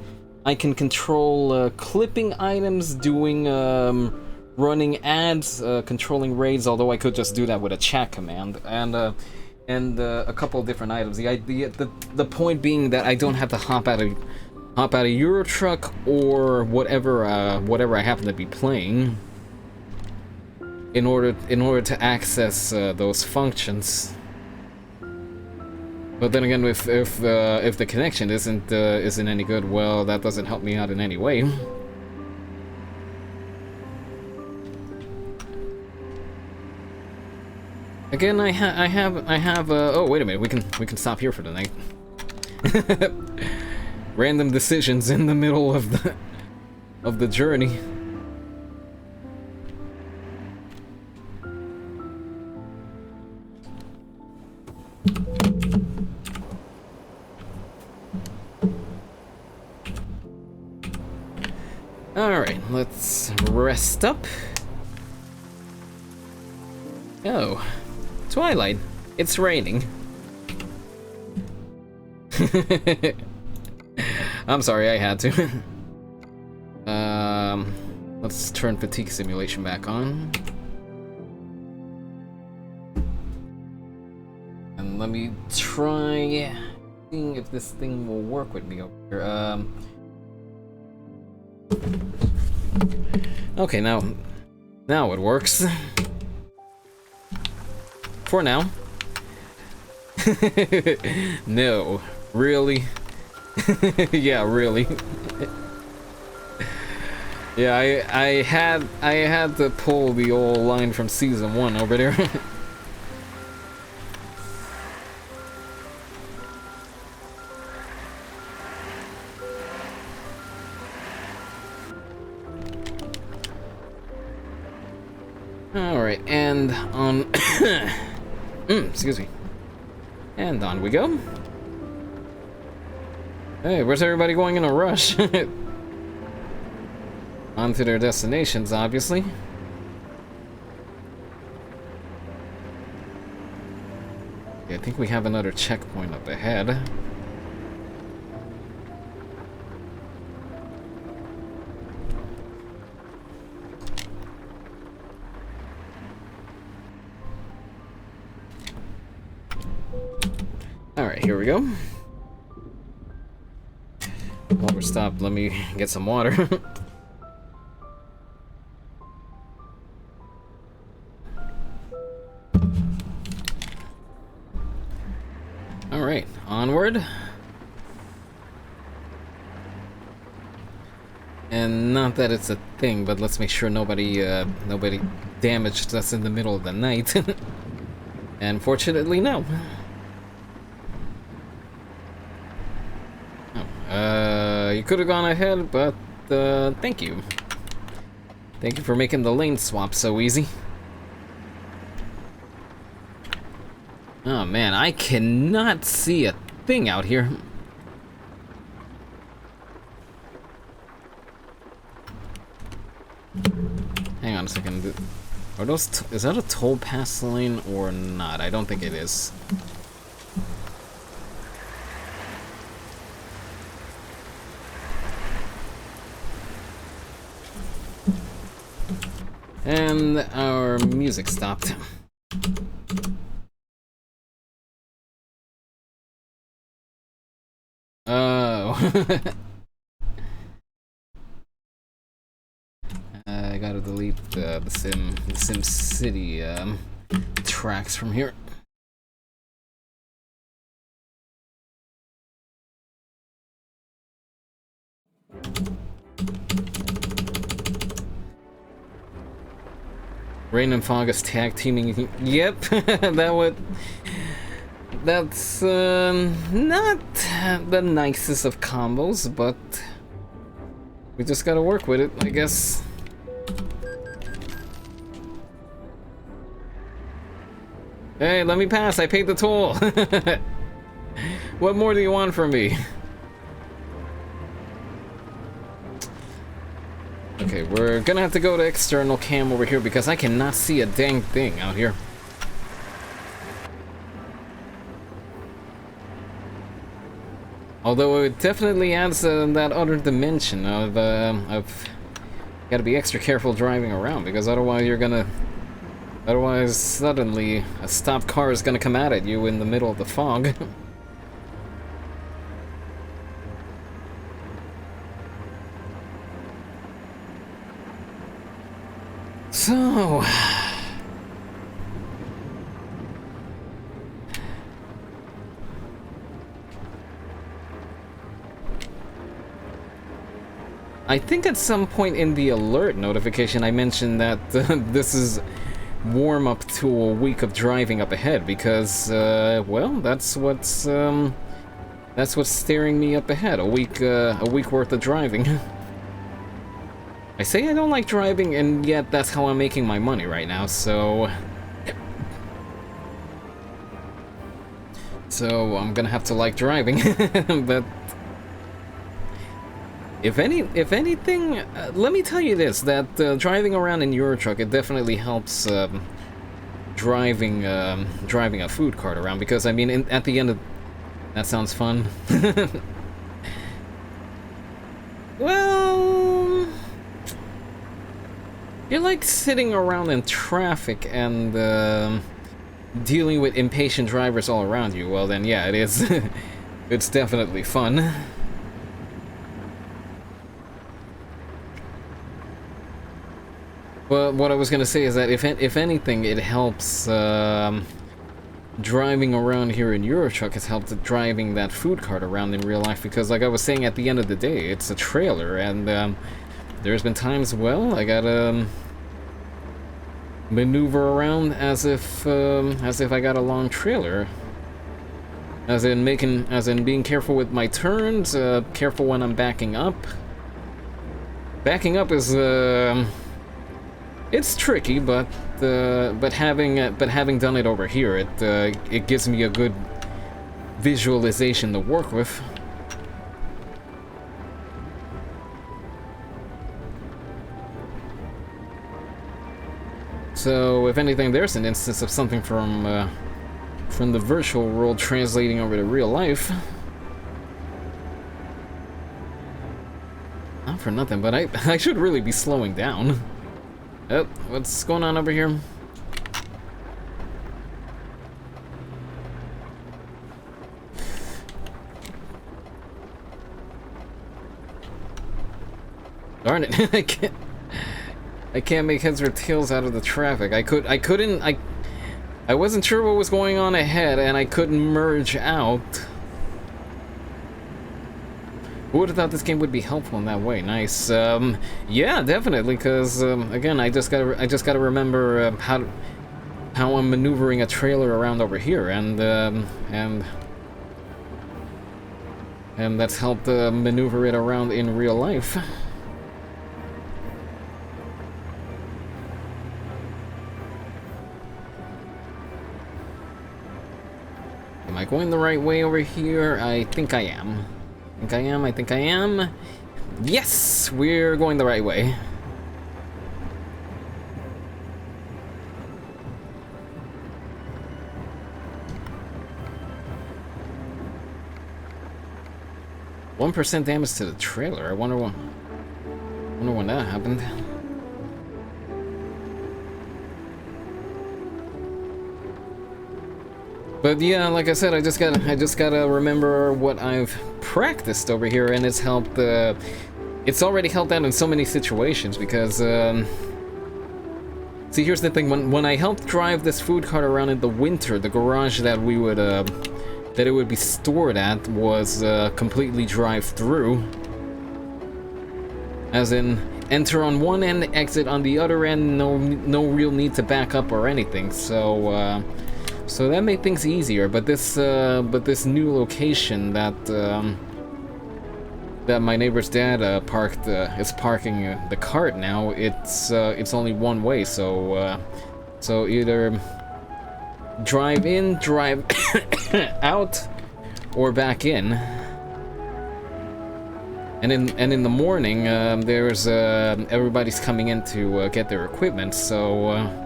control clipping items, doing running ads, controlling raids, although I could just do that with a chat command, and a couple of different items. The point being that I don't have to hop out of Euro Truck or whatever I happen to be playing in order to access those functions. But then again, if the connection isn't any good, well, that doesn't help me out in any way. Again, I have. Oh, wait a minute. We can stop here for the night. Random decisions in the middle of the journey. All right, let's rest up. Oh. Twilight. It's raining. I'm sorry, I had to. Let's turn fatigue simulation back on. And let me try seeing if this thing will work with me over here. Okay, now it works. For now. No, really? Yeah, really. Yeah, I had to pull the old line from season 1 over there. All right, and on. Excuse me. And on we go. Hey, where's everybody going in a rush? On to their destinations, obviously. Okay, I think we have another checkpoint up ahead. Alright, here we go. While we're stopped, let me get some water. Alright, onward. And not that it's a thing, but let's make sure nobody damaged us in the middle of the night. And fortunately, no. Oh, you could have gone ahead, but thank you. Thank you for making the lane swap so easy. Oh man, I cannot see a thing out here. Hang on a second. Are those is that a toll pass lane or not? I don't think it is. And our music stopped. Oh. I gotta delete the Sim City tracks from here. Rain and Fog is tag teaming. Yep, that's not the nicest of combos, but we just gotta work with it, I guess. Hey, let me pass, I paid the toll. What more do you want from me? Okay, we're gonna have to go to external cam over here because I cannot see a dang thing out here. Although it definitely adds that other dimension of gotta be extra careful driving around, because otherwise suddenly a stopped car is gonna come out at you in the middle of the fog. So I think at some point in the alert notification I mentioned that this is warm up to a week of driving up ahead, because well, that's what's staring me up ahead, a week worth of driving. I say I don't like driving, and yet that's how I'm making my money right now, so I'm gonna have to like driving. But if anything, let me tell you this, that driving around in your truck, it definitely helps driving a food cart around, because I mean, at the end of that sounds fun. Well, you're like sitting around in traffic and dealing with impatient drivers all around you. Well, then yeah, it is. It's definitely fun. But what I was gonna say is that if anything, it helps driving around here in your truck has helped driving that food cart around in real life, because like I was saying, at the end of the day, it's a trailer, and there's been times, well, I gotta maneuver around as if I got a long trailer. As in being careful with my turns, careful when I'm backing up. Backing up is it's tricky, but having done it over here, it gives me a good visualization to work with. So, if anything, there's an instance of something from the virtual world translating over to real life. Not for nothing, but I should really be slowing down. Oh, what's going on over here? Darn it! I can't make heads or tails out of the traffic. I wasn't sure what was going on ahead, and I couldn't merge out. Who would have thought this game would be helpful in that way? Nice. Yeah, definitely. Because again, I just gotta remember how I'm maneuvering a trailer around over here, and that's helped maneuver it around in real life. Am I going the right way over here? I think I am. I think I am. Yes! We're going the right way. %1 damage to the trailer. I wonder when that happened. But yeah, like I said, I just gotta remember what I've practiced over here, and it's helped. It's already helped out in so many situations because. See, here's the thing: when I helped drive this food cart around in the winter, the garage that we would that it would be stored at was completely drive-through, as in enter on one end, exit on the other end. No real need to back up or anything. So that made things easier, but this new location that my neighbor's dad is parking the cart now. It's only one way, so either drive in, drive out, or back in. And in the morning, there's everybody's coming in to get their equipment, so.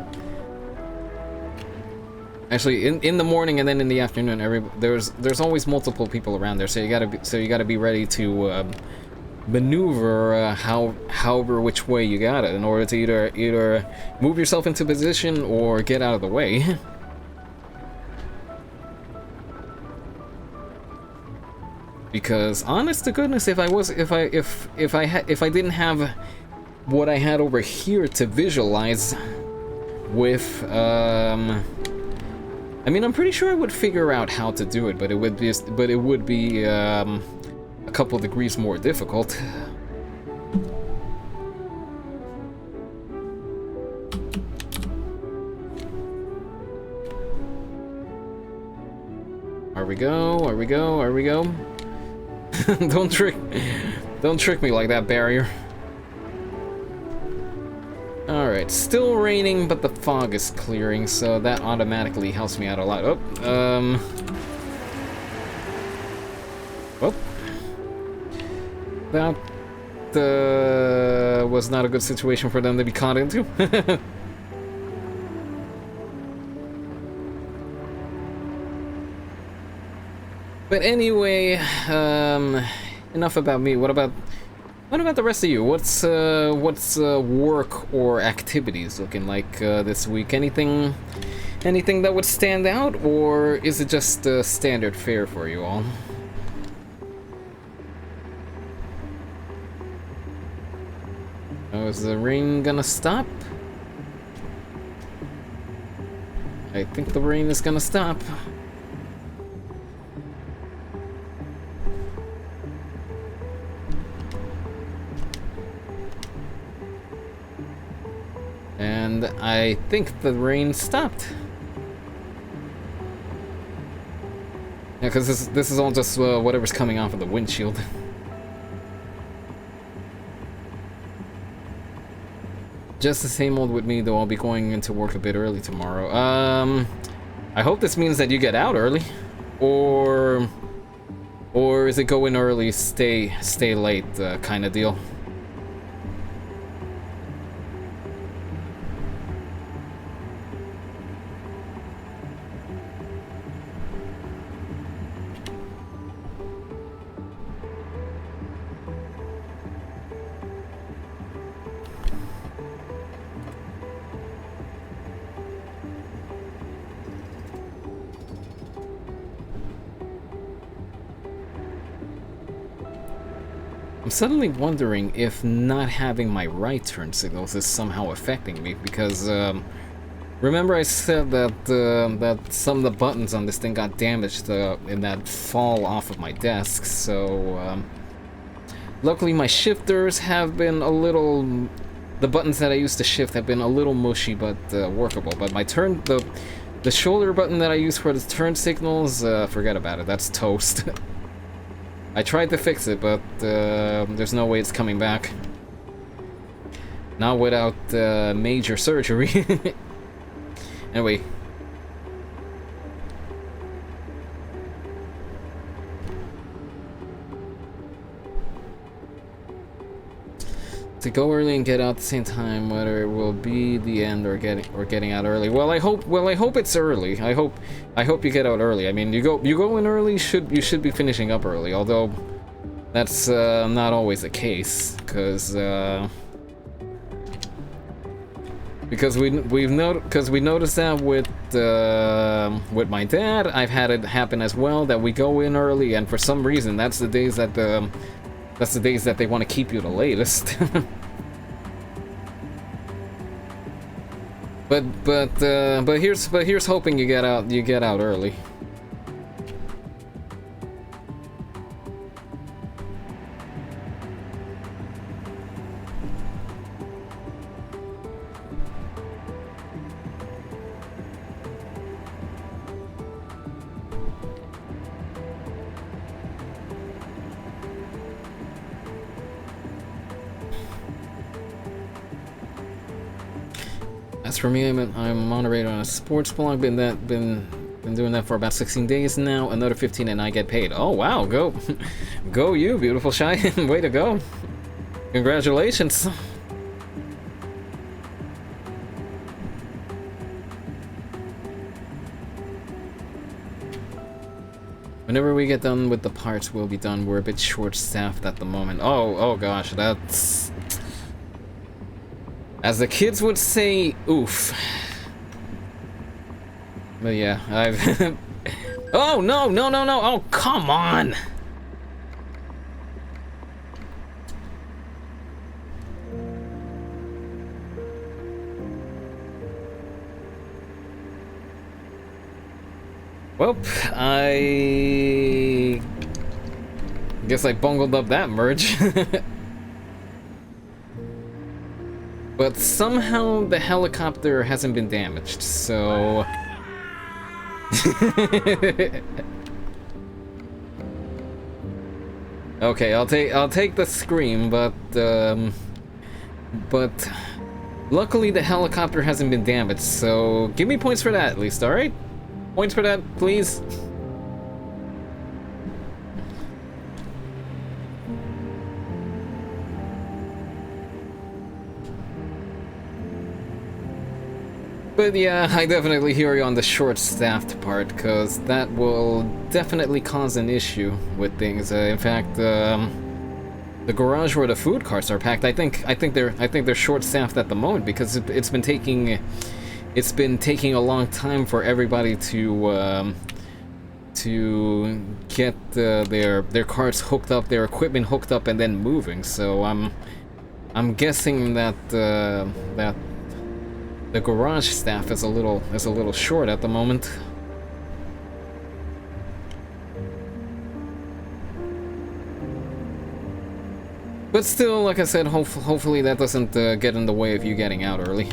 Actually, in the morning and then in the afternoon, there's always multiple people around there, so you gotta be ready to maneuver however which way you got it in order to either move yourself into position or get out of the way. Because honest to goodness, if I didn't have what I had over here to visualize with I mean, I'm pretty sure I would figure out how to do it, but it would be a couple degrees more difficult. Are we go? Don't trick me like that, barrier. Alright, still raining, but the fog is clearing, so that automatically helps me out a lot. Well, that was not a good situation for them to be caught into. But anyway, enough about me. What about the rest of you? What's work or activities looking like this week? Anything that would stand out, or is it just standard fare for you all? Oh, is the rain gonna stop? I think the rain is gonna stop. And I think the rain stopped. Yeah, because this is all just whatever's coming off of the windshield. Just the same old with me, though. I'll be going into work a bit early tomorrow. I hope this means that you get out early, or is it go in early, stay late kind of deal? I'm suddenly wondering if not having my right turn signals is somehow affecting me, because remember I said that that some of the buttons on this thing got damaged in that fall off of my desk, so luckily my shifters have been a little... The buttons that I used to shift have been a little mushy, but workable. But my turn... The shoulder button that I use for the turn signals, forget about it, that's toast. I tried to fix it, but there's no way it's coming back. Not without major surgery. Anyway. To go early and get out at the same time, whether it will be the end or getting out early. Well, I hope it's early. I hope you get out early. I mean, you go in early, you should be finishing up early. Although that's not always the case, because we noticed that with my dad. I've had it happen as well, that we go in early, and for some reason that's the days that they want to keep you the latest. but here's hoping you get out early. As for me, I'm a moderator on a sports blog. Been doing that for about 16 days now. Another 15 and I get paid. Oh wow, go you, beautiful shy. Way to go. Congratulations. Whenever we get done with the parts, we'll be done. We're a bit short-staffed at the moment. Oh gosh, that's... As the kids would say, oof. But yeah, I've... Oh, no! Oh, come on! Well, I guess I bungled up that merge. But somehow the helicopter hasn't been damaged, so... Okay, I'll take the scream, but luckily the helicopter hasn't been damaged, so give me points for that at least, alright? Points for that, please. But yeah, I definitely hear you on the short-staffed part, because that will definitely cause an issue with things. In fact, the garage where the food carts are packed, I think they're short-staffed at the moment, because it's been taking a long time for everybody to get their carts hooked up, their equipment hooked up, and then moving. So I'm guessing that that the garage staff is a little short at the moment. But still, like I said, hopefully that doesn't get in the way of you getting out early.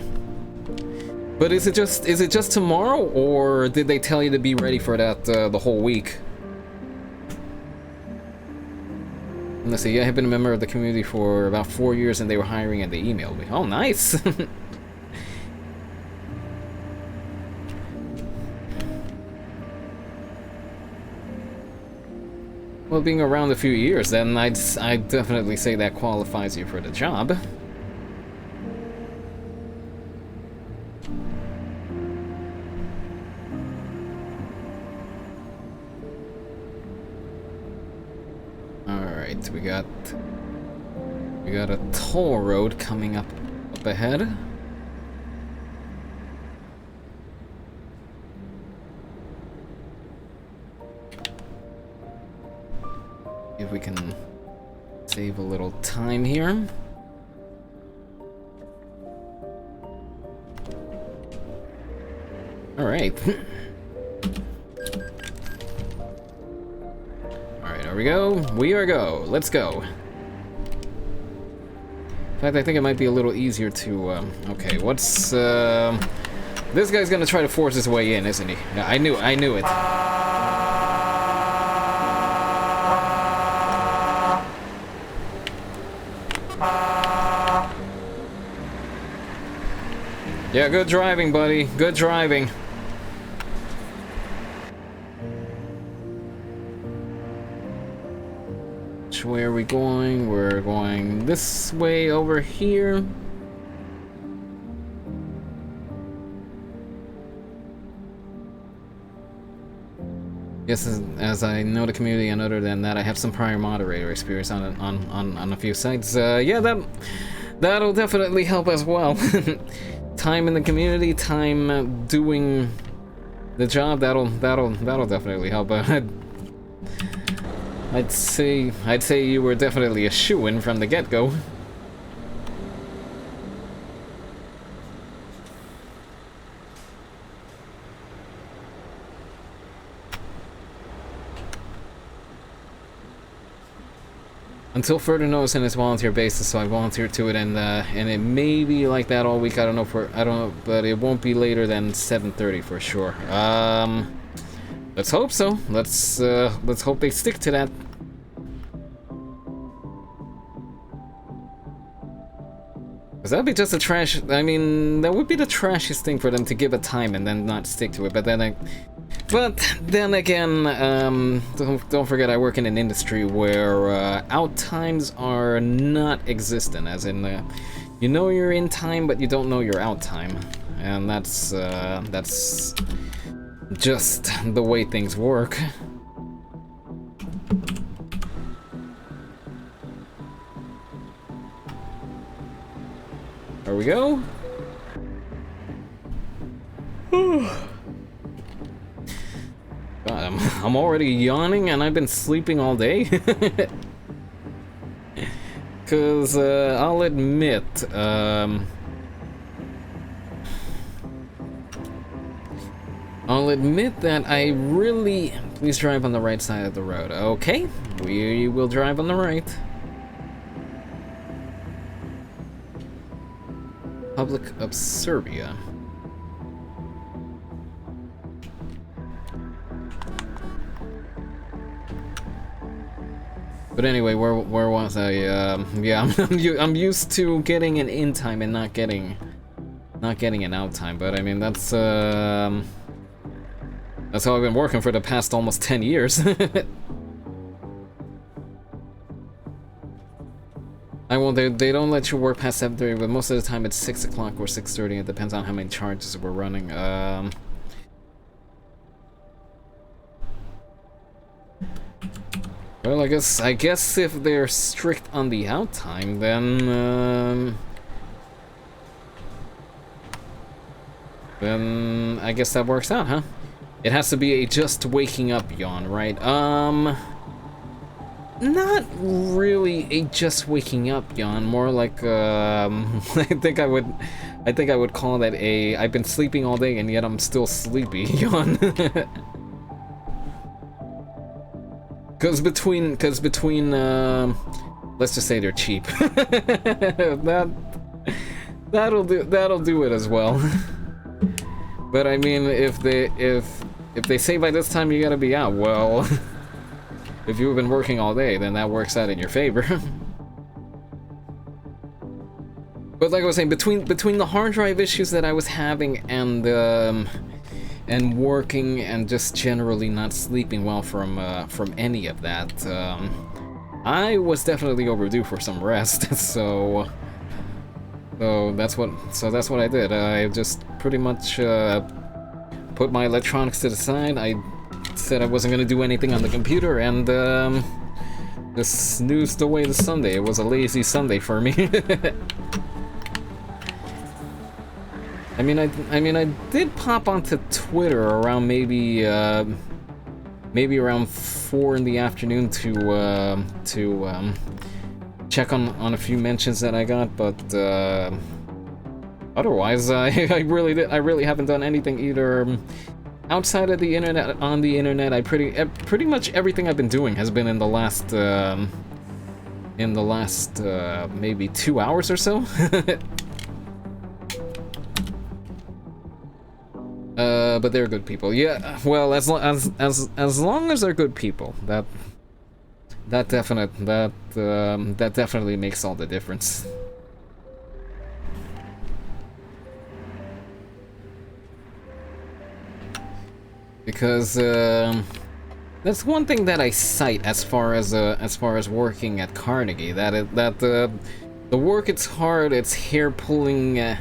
But is it just tomorrow, or did they tell you to be ready for that the whole week? Let's see, I have been a member of the community for about 4 years, and they were hiring and they emailed me. Oh, nice! Well, being around a few years, then I'd definitely say that qualifies you for the job. Alright, we got a toll road coming up ahead. If we can Save a little time here. Alright. Alright, there we go. We are go. Let's go. In fact, I think it might be a little easier to, okay, what's, this guy's gonna try to force his way in, isn't he? Yeah, I knew it. Yeah, good driving, buddy. Good driving. Which way are we going? We're going this way over here. Yes, as I know the community, and other than that, I have some prior moderator experience on a few sites. Yeah, that'll definitely help as well. Time in the community, time doing the job. That'll definitely help. I'd say you were definitely a shoo-in from the get-go. Until further notice, and it's volunteer basis, so I volunteered to it, and it may be like that all week. I don't know, but it won't be later than 7:30 for sure. Let's hope so. Let's hope they stick to that. Cause that'd be just a trash. I mean, that would be the trashiest thing for them to give a time and then not stick to it. But then again, don't forget I work in an industry where out times are not existent, as in you know you're in time, but you don't know you're out time, and that's just the way things work. There we go. God, I'm already yawning, and I've been sleeping all day. Cause I'll admit, that I really... Please drive on the right side of the road. Okay, we will drive on the right. Republic of Serbia. But anyway, where was I? Yeah, I'm used to getting an in time and not getting an out time. But I mean, that's how I've been working for the past almost 10 years. They don't let you work past 7:30, but most of the time it's 6 o'clock or 6:30. It depends on how many charges we're running. Well, I guess if they're strict on the out time, then I guess that works out, huh? It has to be a just waking up yawn, right? Not really a just waking up yawn, more like I think I would call that a I've been sleeping all day and yet I'm still sleepy yawn. Cause between let's just say they're cheap. that'll do it as well. But I mean, if they say by this time you gotta be out, well, if you've been working all day, then that works out in your favor. But like I was saying, between the hard drive issues that I was having and working and just generally not sleeping well from any of that, I was definitely overdue for some rest. So that's what I did. I just pretty much put my electronics to the side. I said I wasn't gonna do anything on the computer, and just snoozed away the Sunday. It was a lazy Sunday for me. I mean, I did pop onto Twitter around maybe around 4 in the afternoon to check on a few mentions that I got, but otherwise, I really haven't done anything either outside of the internet. On the internet, pretty much everything I've been doing has been in the last maybe 2 hours or so. But they're good people. Yeah, well, as long as they're good people, that definitely makes all the difference. Because that's one thing that I cite as far as working at Carnegie. The work, it's hard, it's hair pulling.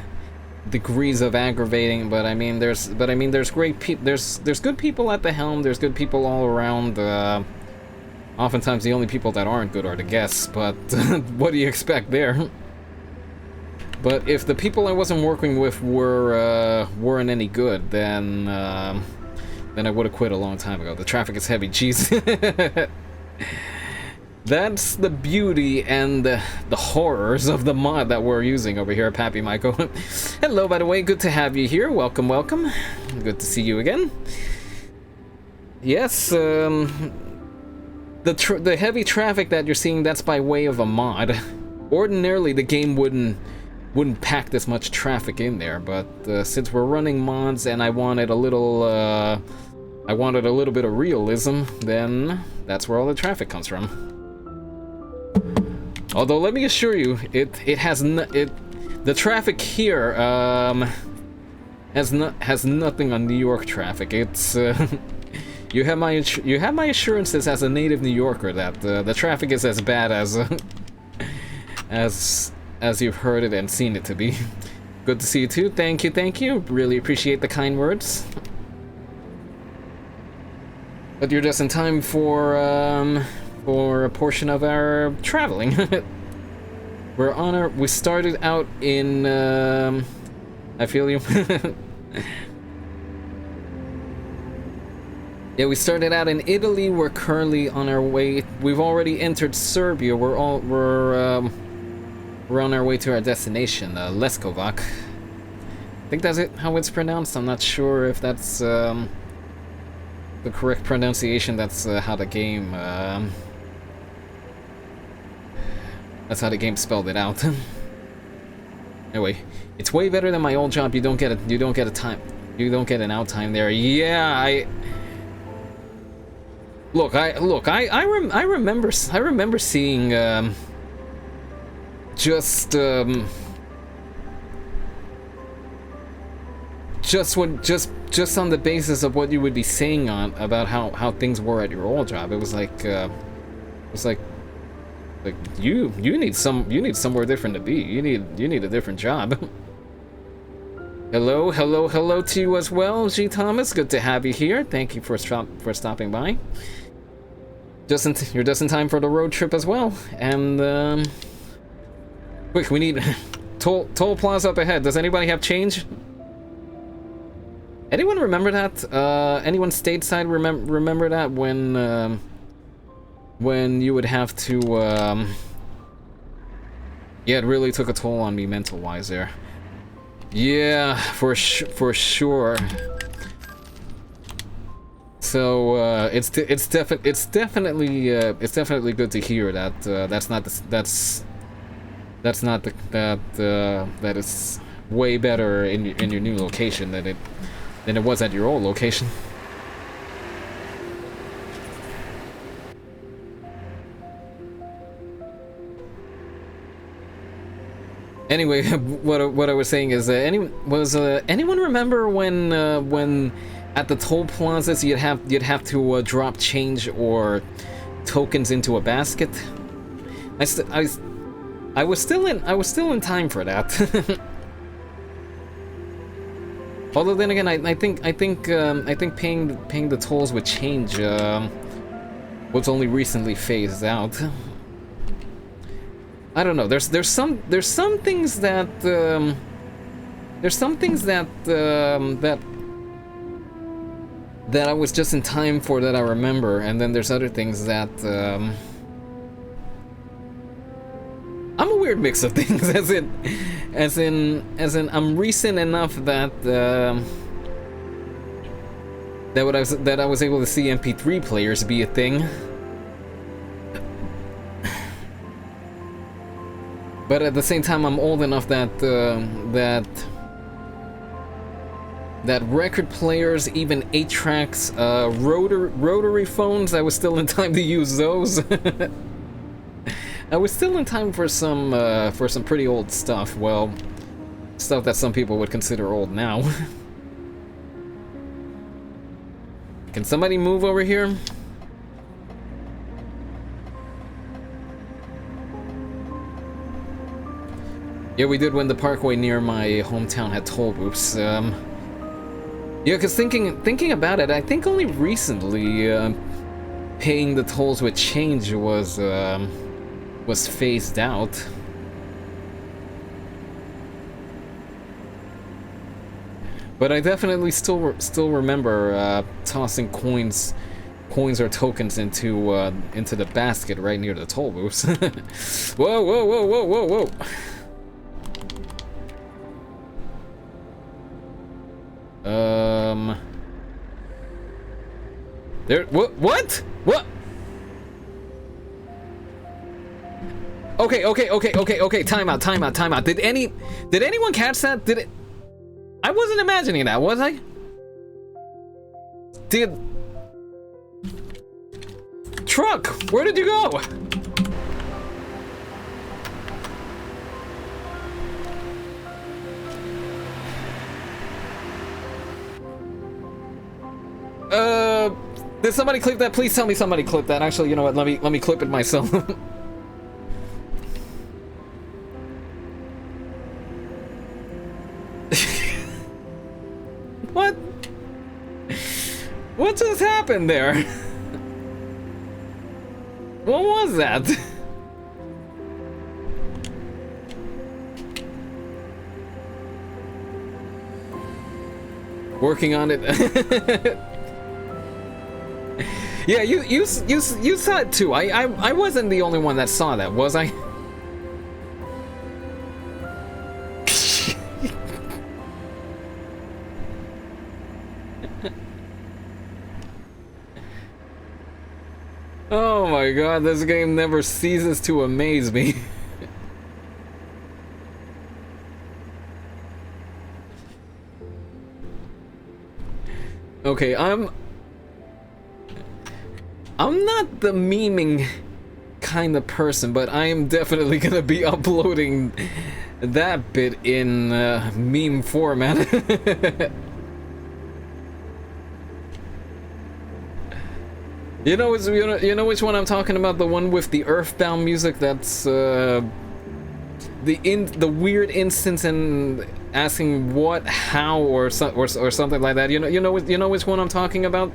Degrees of aggravating, but I mean there's great people, there's good people at the helm, there's good people all around. Oftentimes the only people that aren't good are the guests, but what do you expect there? But if the people I wasn't working with weren't any good, then I would have quit a long time ago. The traffic is heavy, jeez. That's the beauty and the horrors of the mod that we're using over here at Pappy Michael. Hello, by the way, good to have you here. Welcome, welcome. Good to see you again. Yes, the heavy traffic that you're seeing, that's by way of a mod. Ordinarily, the game wouldn't pack this much traffic in there, but since we're running mods and I wanted a little bit of realism, then that's where all the traffic comes from. Although, let me assure you, the traffic here has nothing on New York traffic. It's you have my assurances as a native New Yorker that the traffic is as bad as you've heard it and seen it to be. Good to see you too. Thank you. Really appreciate the kind words. But you're just in time for a portion of our traveling. We started out in, I feel you. Yeah, we started out in Italy. We're currently on our way. We've already entered Serbia. We're on our way to our destination, Leskovac. I think that's how it's pronounced. I'm not sure if that's the correct pronunciation. That's how the game. That's how the game spelled it out. Anyway, it's way better than my old job. You don't get an out time there. Yeah, I remember seeing just on the basis of what you would be saying about how things were at your old job. It was like you need somewhere different to be. You need a different job. Hello to you as well, G Thomas. Good to have you here. Thank you for stopping by. You're just in time for the road trip as well. And quick, we need toll plaza up ahead. Does anybody have change? Anyone remember that? Anyone stateside remember that when you would have to, yeah, it really took a toll on me mental-wise there. Yeah, for sure. So it's definitely good to hear that that is way better in your new location than it was at your old location. Anyway, what I was saying is, anyone remember when at the toll plazas you'd have to drop change or tokens into a basket? I was still in time for that. Although then again, I think paying the tolls with change was only recently phased out. I don't know. There's some things that that I was just in time for that I remember, and then there's other things that weird mix of things, as in I'm recent enough that that I was able to see MP3 players be a thing. But at the same time, I'm old enough that that record players, even 8-tracks, rotary phones, I was still in time to use those. I was still in time for some pretty old stuff. Well, stuff that some people would consider old now. Can somebody move over here? Yeah, we did when the parkway near my hometown had toll booths. Yeah, because thinking about it, I think only recently paying the tolls with change was phased out. But I definitely still remember tossing coins or tokens into the basket right near the toll booths. Whoa, whoa, whoa, whoa, whoa, whoa. There. What? Okay. Time out. Did anyone catch that? Did it? I wasn't imagining that, was I? Truck, where did you go? Did somebody clip that? Please tell me somebody clipped that. Actually, you know what? Let me clip it myself. What? What just happened there? What was that? Working on it. Yeah, you saw it too. I wasn't the only one that saw that, was I? Oh my god, this game never ceases to amaze me. Okay, I'm not the memeing kind of person, but I am definitely gonna be uploading that bit in meme format. You know which one I'm talking about? The one with the Earthbound music. That's the weird instance and asking what, how, or something like that. You know which one I'm talking about?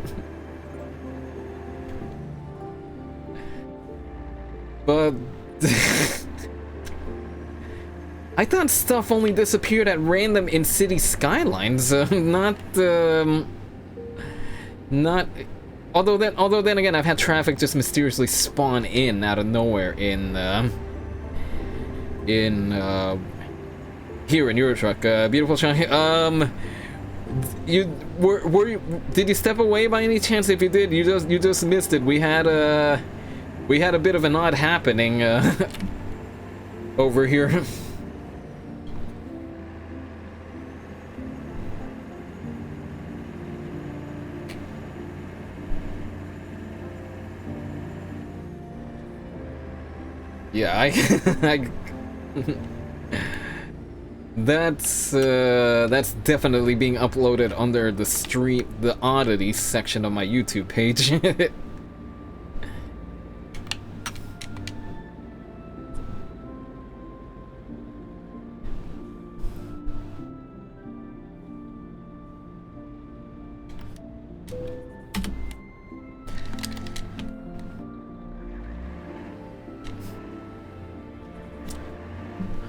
But I thought stuff only disappeared at random in city skylines, not. Although then again, I've had traffic just mysteriously spawn in out of nowhere in here in your truck. Beautiful Sean. Did you step away by any chance? If you did, you just missed it. We had a bit of an odd happening over here. Yeah, that's definitely being uploaded under the oddities section of my YouTube page.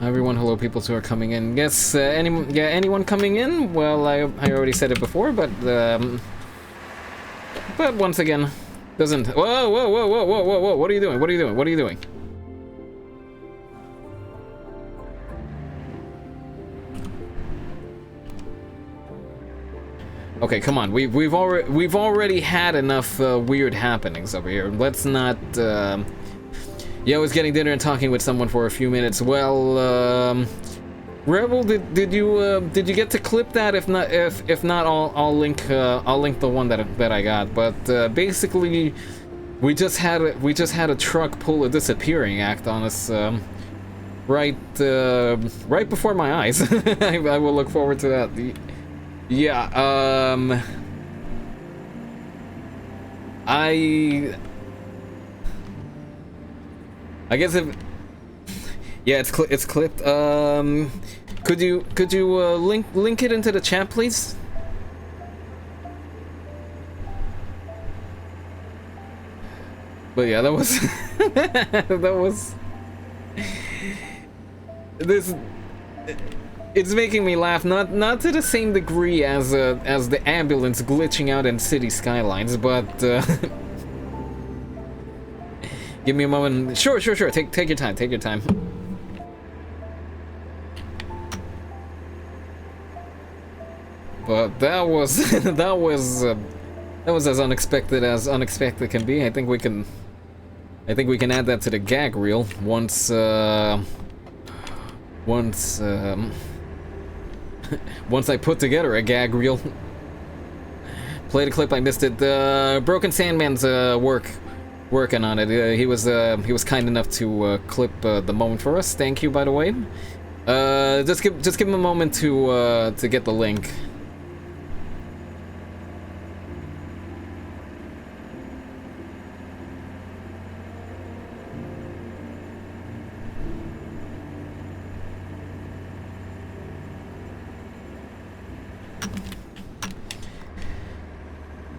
Everyone, hello, people who are coming in. Yes, anyone coming in? Well, I already said it before, but once again, doesn't. Whoa! What are you doing? Okay, come on. We've already had enough weird happenings over here. Let's not. Yeah, I was getting dinner and talking with someone for a few minutes. Well, Rebel, did you get to clip that? If not, I'll link the one that I got. But basically, we just had a truck pull a disappearing act on us. Right before my eyes. I will look forward to that. Yeah, I guess if yeah, it's clipped. Could you link it into the chat, please? But yeah, that was that was this. It's making me laugh, not to the same degree as the ambulance glitching out in city skylines, but give me a moment. Sure. Take your time. Take your time. But that was that was as unexpected can be. I think we can add that to the gag reel once once I put together a gag reel. Played a clip, I missed it. Broken Sandman's working on it. He was kind enough to clip the moment for us. Thank you, by the way. Just give him a moment to get the link.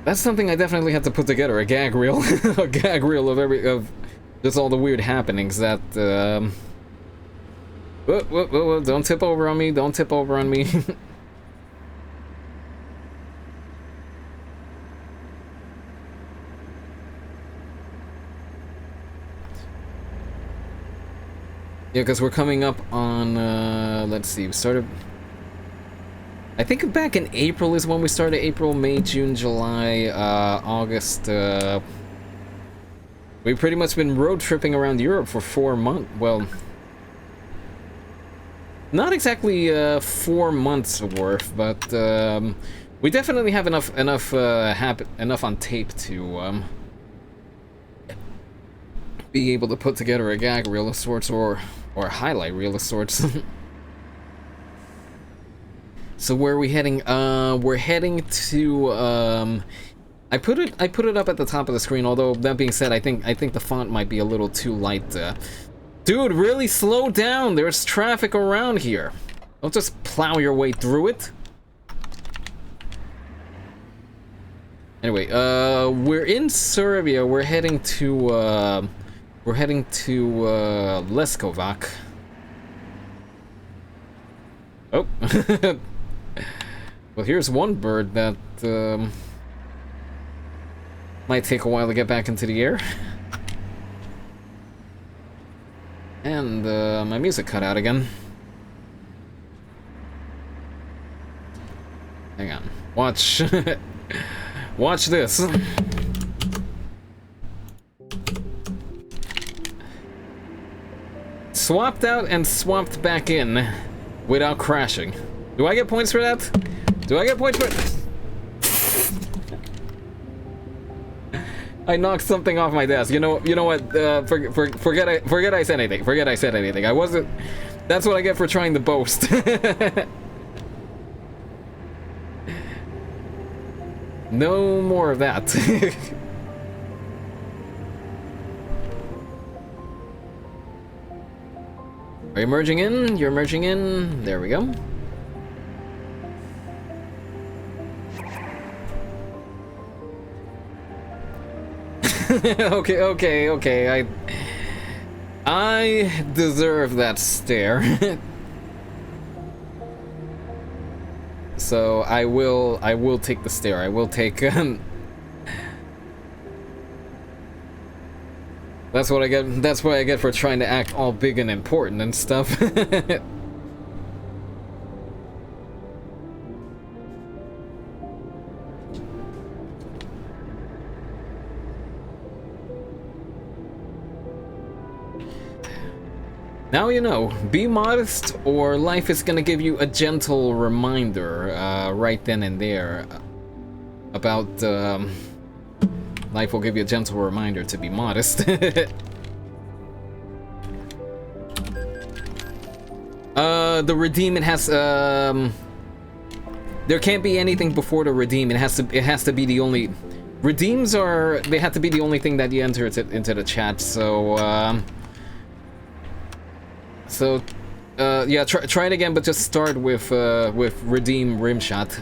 That's something I definitely had to put together, a gag reel. A gag reel of just all the weird happenings that, whoa, don't tip over on me, don't tip over on me. Yeah, because we're coming up on, let's see, we started... I think back in April is when we started. April, May, June, July, August. We've pretty much been road tripping around Europe for 4 months. Well, not exactly 4 months worth, but we definitely have enough on tape to be able to put together a gag reel of sorts or a highlight reel of sorts. So where are we heading? We're heading to I put it up at the top of the screen, although that being said, I think the font might be a little too light. Dude, really slow down. There's traffic around here. Don't just plow your way through it. Anyway, we're in Serbia. We're heading to Leskovac. Oh. Well, here's one bird that might take a while to get back into the air. And my music cut out again. Hang on. Watch. Watch this. Swapped out and swapped back in without crashing. Do I get points for that? Do I get points for it? I knocked something off my desk. You know what? Forget I said anything. Forget I said anything. I wasn't. That's what I get for trying to boast. No more of that. Are you merging in? You're merging in. There we go. Okay. I deserve that stare. So I will take the stare. I will take That's what I get. That's what I get for trying to act all big and important and stuff. Now you know, be modest or life is gonna give you a gentle reminder right then and there about life will give you a gentle reminder to be modest. The redeem, it has there can't be anything before the redeem. It has to be the only redeems they have to be the only thing that you enter into the chat. So yeah, try it again, but just start with redeem rimshot.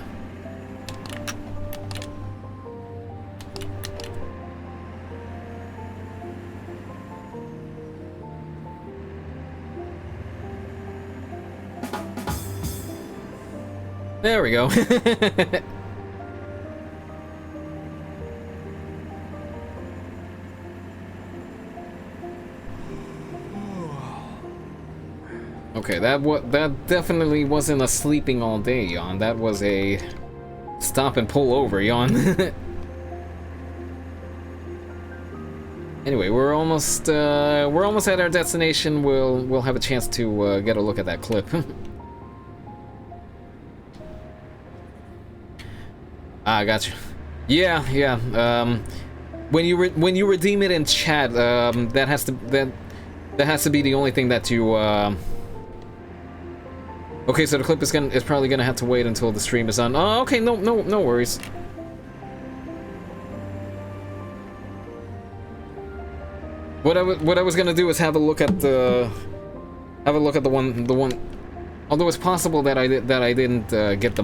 There we go. Okay, that definitely wasn't a sleeping all day yawn. That was a stop and pull over yawn. Anyway, we're almost at our destination. We'll have a chance to get a look at that clip. Ah, gotcha. Yeah. When you redeem it in chat, that has to be the only thing that you. Okay, so the clip is probably gonna have to wait until the stream is on. Oh, okay, no worries. What I was gonna do is have a look at the one. Although it's possible that I didn't get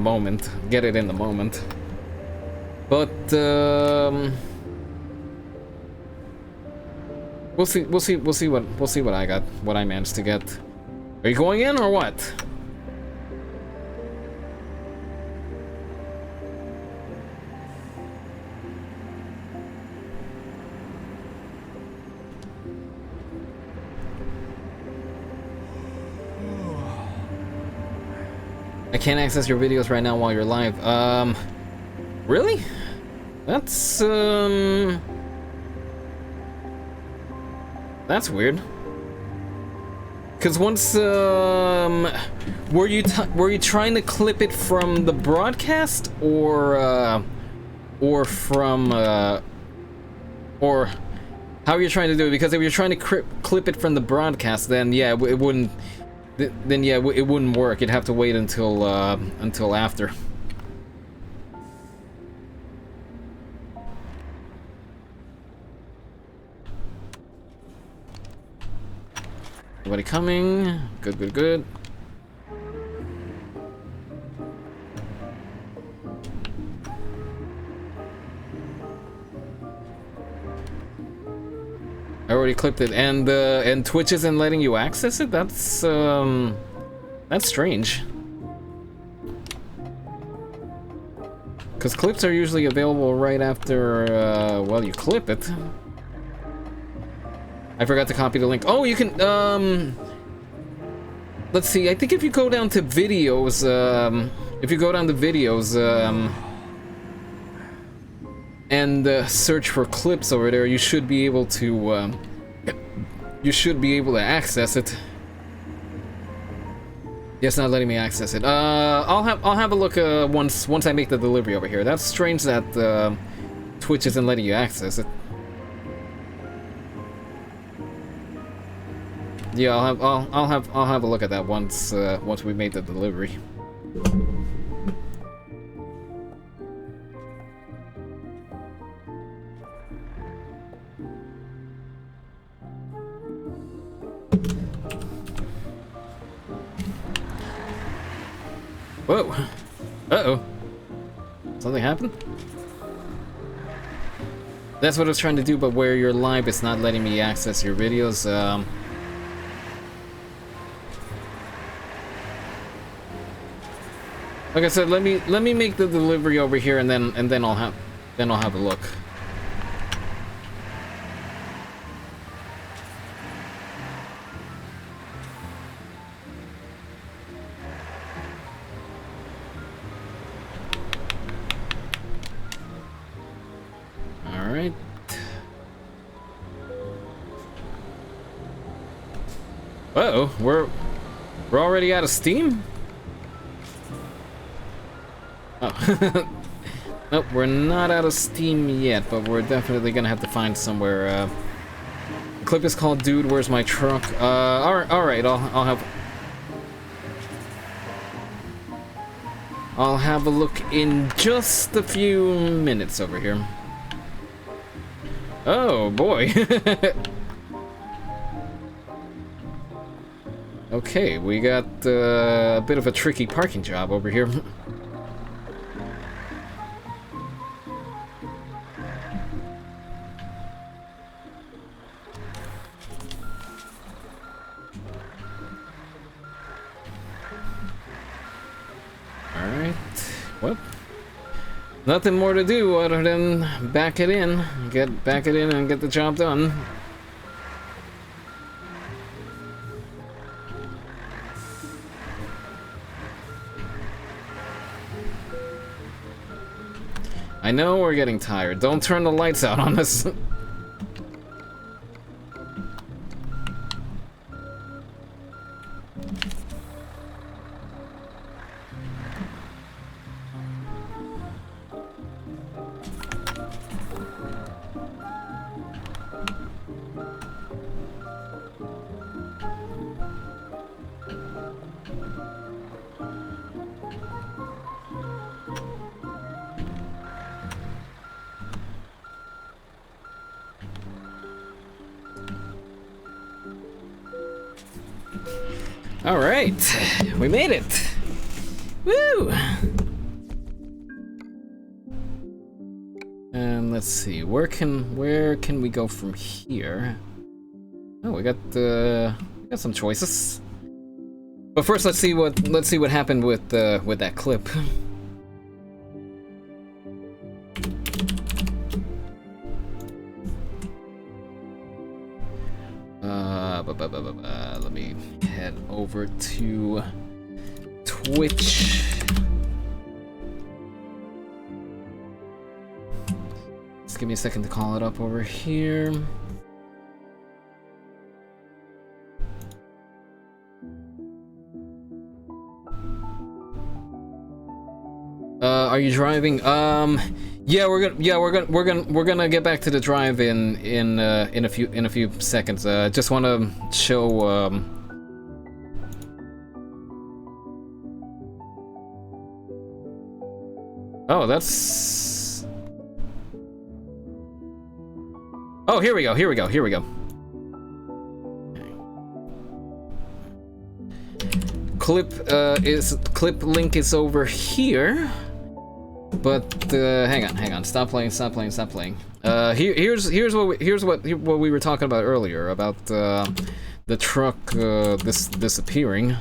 it in the moment. But we'll see what I managed to get. Are you going in or what? I can't access your videos right now while you're live. Really? That's weird. Cause once were you trying to clip it from the broadcast or from or how are you trying to do it? Because if you're trying to clip it from the broadcast, then yeah, it wouldn't. Then yeah, it wouldn't work. You'd have to wait until after. Nobody coming. Good. I already clipped it, and Twitch isn't letting you access it. That's strange. Because clips are usually available right after well, you clip it. I forgot to copy the link. Oh, you can, let's see, I think if you go down to videos, and search for clips over there, you should be able to, access it. Yeah, it's not letting me access it. I'll have a look, once I make the delivery over here. That's strange that, Twitch isn't letting you access it. Yeah, I'll have a look at that once we made the delivery. Whoa! Uh-oh. Something happened? That's what I was trying to do, but where you're live, it's not letting me access your videos. Like I said, let me make the delivery over here, and then I'll have a look. All right. Uh-oh, we're already out of steam? Oh. Nope, we're not out of steam yet, but we're definitely gonna have to find somewhere. The clip is called Dude, Where's My Truck? Alright, I'll have a look in just a few minutes over here. Oh boy. Okay, we got a bit of a tricky parking job over here. Alright, well, nothing more to do other than back it in and get the job done. I know we're getting tired. Don't turn the lights out on us. All right, we made it. Woo! And let's see, where can we go from here? Oh, we got some choices. But first, let's see what happened with that clip. Let me head over to Twitch. Just give me a second to call it up over here. Are you driving? Yeah, we're gonna get back to the drive in a few seconds. Just want to show. Oh, that's. Oh, here we go. Clip link is over here. But hang on, stop playing. Here's what we were talking about earlier about the truck disappearing.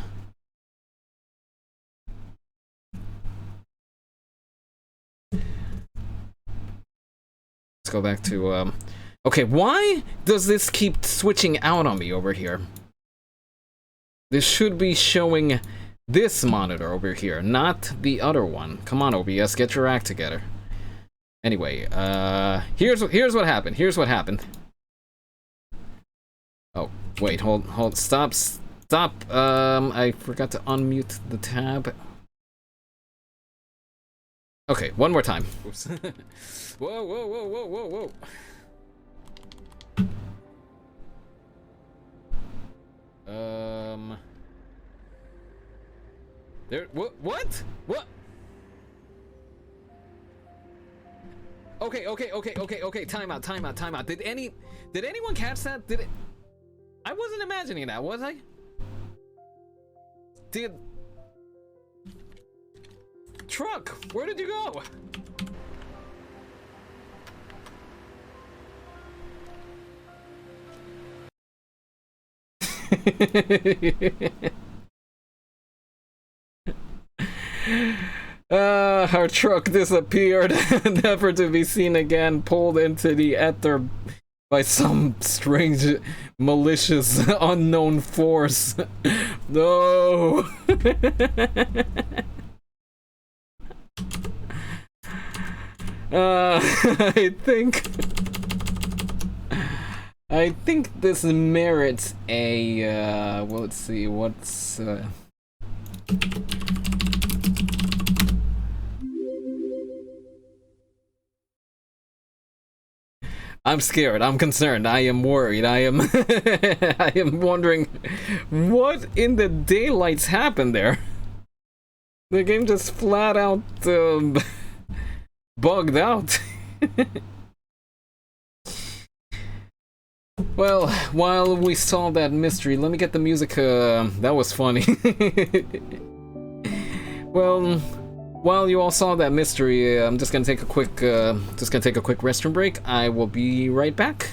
Let's go back to okay, why does this keep switching out on me over here? This should be showing this monitor over here, not the other one. Come on, OBS, get your act together. Anyway, here's what happened. Oh, wait, hold, stop. I forgot to unmute the tab. Okay, one more time. Oops. Whoa. There, what? Okay, time out. Did anyone catch that? I wasn't imagining that, was I? Truck, where did you go? Our truck disappeared, never to be seen again, pulled into the ether by some strange, malicious, unknown force. No! I think this merits a, well, let's see, what's, I'm scared, I'm concerned, I am worried, I am, I am wondering what in the daylights happened there. The game just flat out, bugged out. Well, while we solve that mystery, let me get the music, that was funny. Well, while you all solve that mystery, I'm just gonna take a quick, restroom break. I will be right back.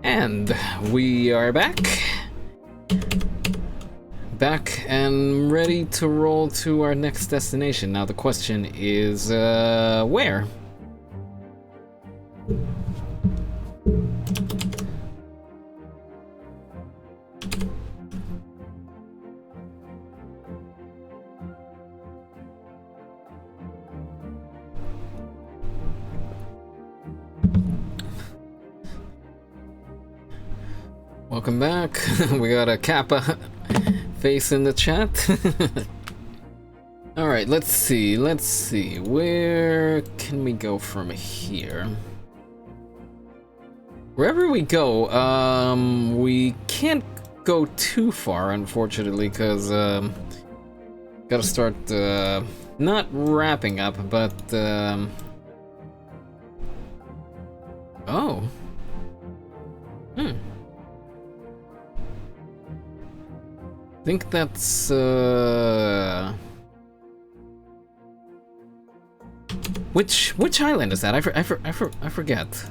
And we are back. Back and ready to roll to our next destination. Now the question is, where? Welcome back. We got a Kappa face in the chat. Alright, let's see. Where can we go from here? Wherever we go, we can't go too far, unfortunately, because, gotta start, not wrapping up, but, oh. I think that's, which island is that? I forget.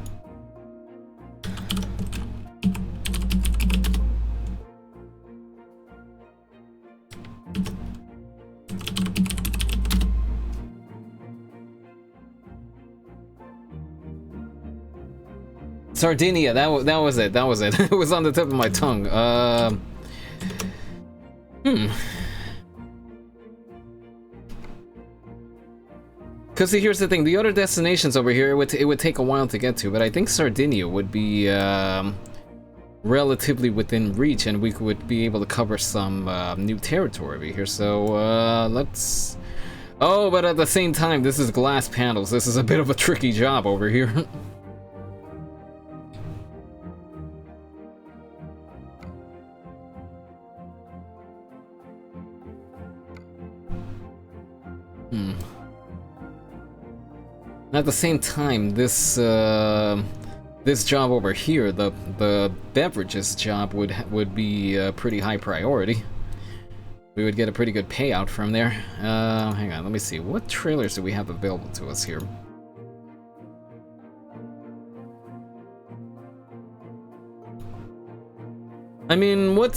Sardinia, that was it. It was on the tip of my tongue. Because here's the thing, the other destinations over here, it would take a while to get to, but I think Sardinia would be relatively within reach, and we would be able to cover some new territory over here. So let's... Oh, but at the same time, this is glass panels. This is a bit of a tricky job over here. At the same time, this this job over here, the beverages job would be a pretty high priority. We would get a pretty good payout from there. Hang on, let me see. What trailers do we have available to us here? I mean, what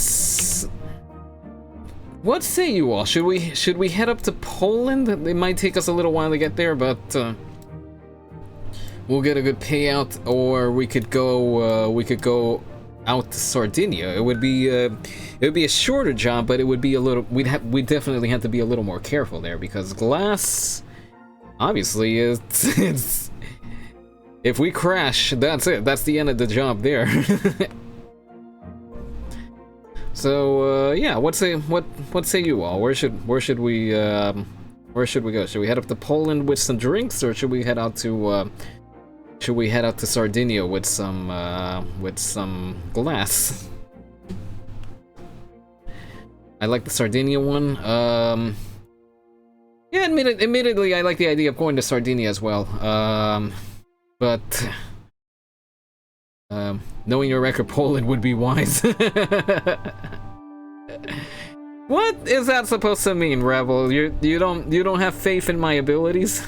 say you all? Should we head up to Poland? It might take us a little while to get there, but we'll get a good payout, or we could go out to Sardinia. It would be a shorter job, but it would be a little. We'd definitely have to be a little more careful there, because glass, obviously, it's if we crash, that's it. That's the end of the job there. So yeah, what say you all? Where should we go? Should we head up to Poland with some drinks, or should we head out to Sardinia with some glass? I like the Sardinia one. Yeah, admittedly, I like the idea of going to Sardinia as well. But knowing your record, Poland would be wise. What is that supposed to mean, Rebel? You don't have faith in my abilities?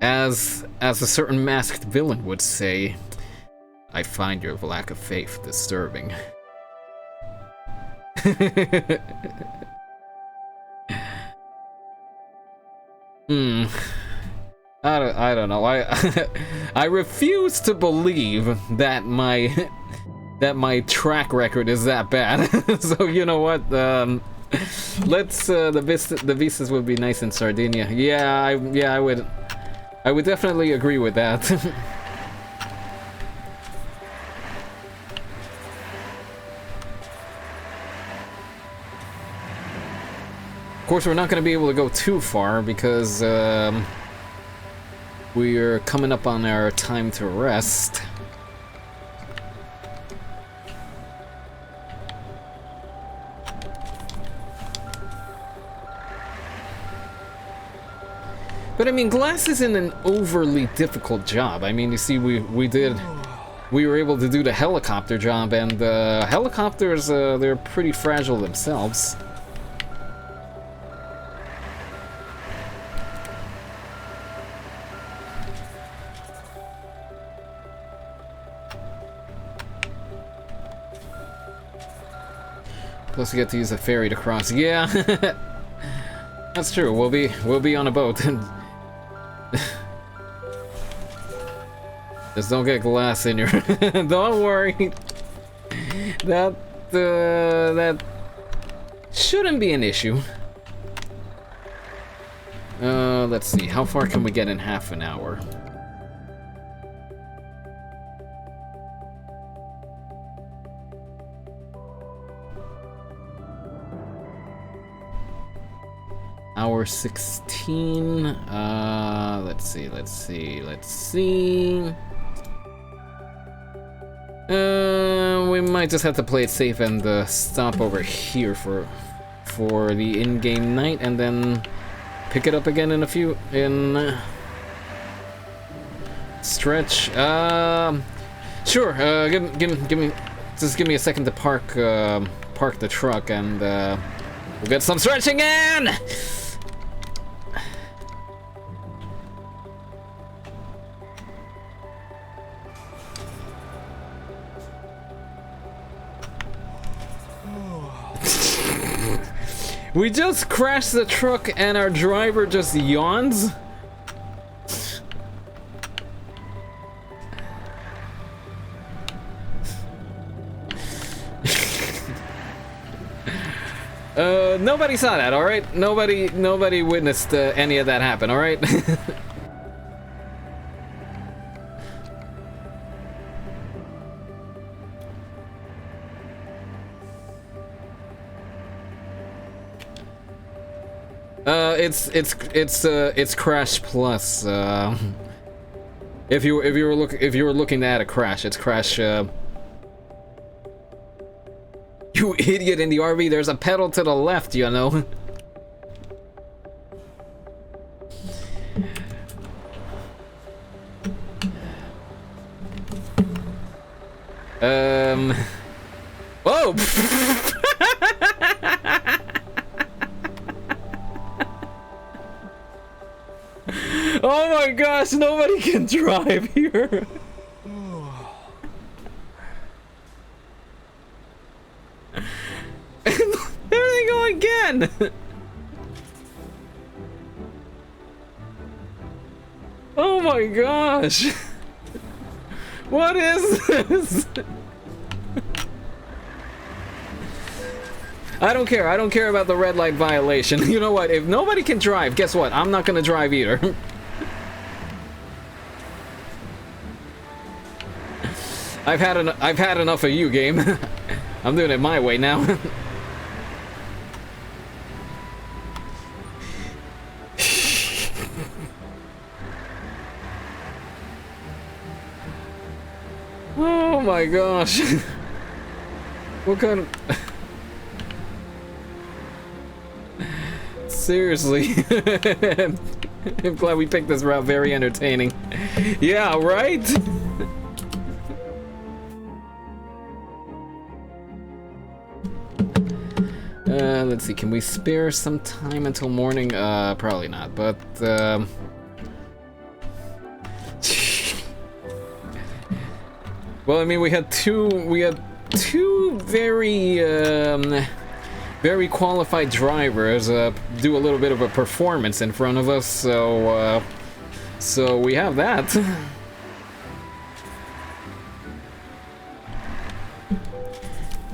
As a certain masked villain would say, I find your lack of faith disturbing. I don't know. I refuse to believe that my track record is that bad. So you know what? Let's the visas would be nice in Sardinia. Yeah, I would definitely agree with that. Of course, we're not going to be able to go too far because we're coming up on our time to rest. But I mean, glass isn't an overly difficult job. I mean, you see, we were able to do the helicopter job, and helicopters, they're pretty fragile themselves. Plus, you get to use a ferry to cross. Yeah, that's true. We'll be on a boat. Just don't get glass in your. Don't worry. That shouldn't be an issue. Let's see. How far can we get in half an hour? hour 16. Let's see. We might just have to play it safe and stop over here for the in-game night, and then pick it up again in stretch. Sure. Give me a second to park the truck, and we'll get some stretching in. We just crashed the truck and our driver just yawns. Nobody saw that, all right? Nobody witnessed any of that happen, all right? It's Crash Plus. If you were looking at a crash, it's Crash. You idiot in the RV, there's a pedal to the left, you know. Whoa! Oh my gosh, nobody can drive here. There they go again. Oh my gosh. What is this? I don't care. I don't care about the red light violation. You know what? If nobody can drive, guess what? I'm not gonna drive either. I've had enough of you, game. I'm doing it my way now. Oh my gosh. What kind of... Seriously. I'm glad we picked this route. Very entertaining. Yeah, right? Let's see, can we spare some time until morning? Probably not, but, well, I mean, we had two very qualified drivers, do a little bit of a performance in front of us, so we have that.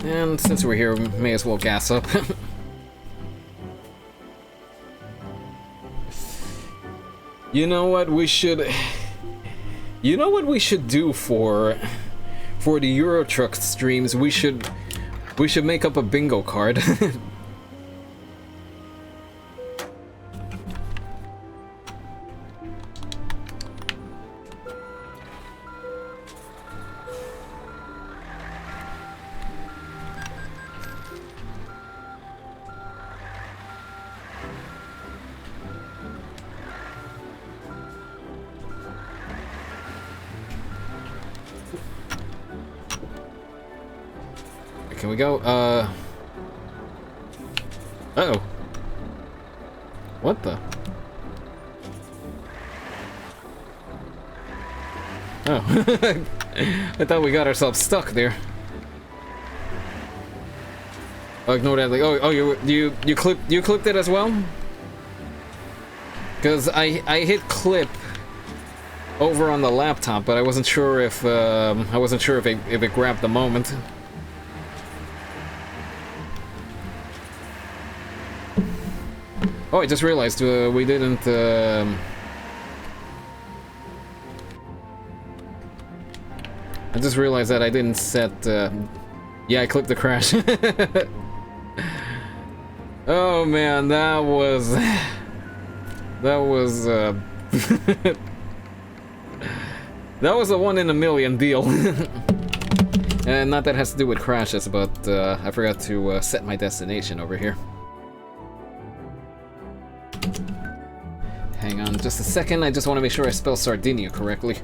And since we're here, we may as well gas up. You know what we should... You know what we should do for the Euro Truck streams? We should make up a bingo card. Can we go? Uh-oh. What the? Oh. I thought we got ourselves stuck there. Oh, ignore that. Like, oh, you clipped it as well? Because I hit clip over on the laptop, but I wasn't sure if it grabbed the moment. Oh, I just realized we didn't. I just realized that I didn't set. Yeah, I clipped the crash. Oh man, that was that was that was a 1 in a million deal. And not that it has to do with crashes, but I forgot to set my destination over here. Hang on just a second, I just want to make sure I spell Sardinia correctly.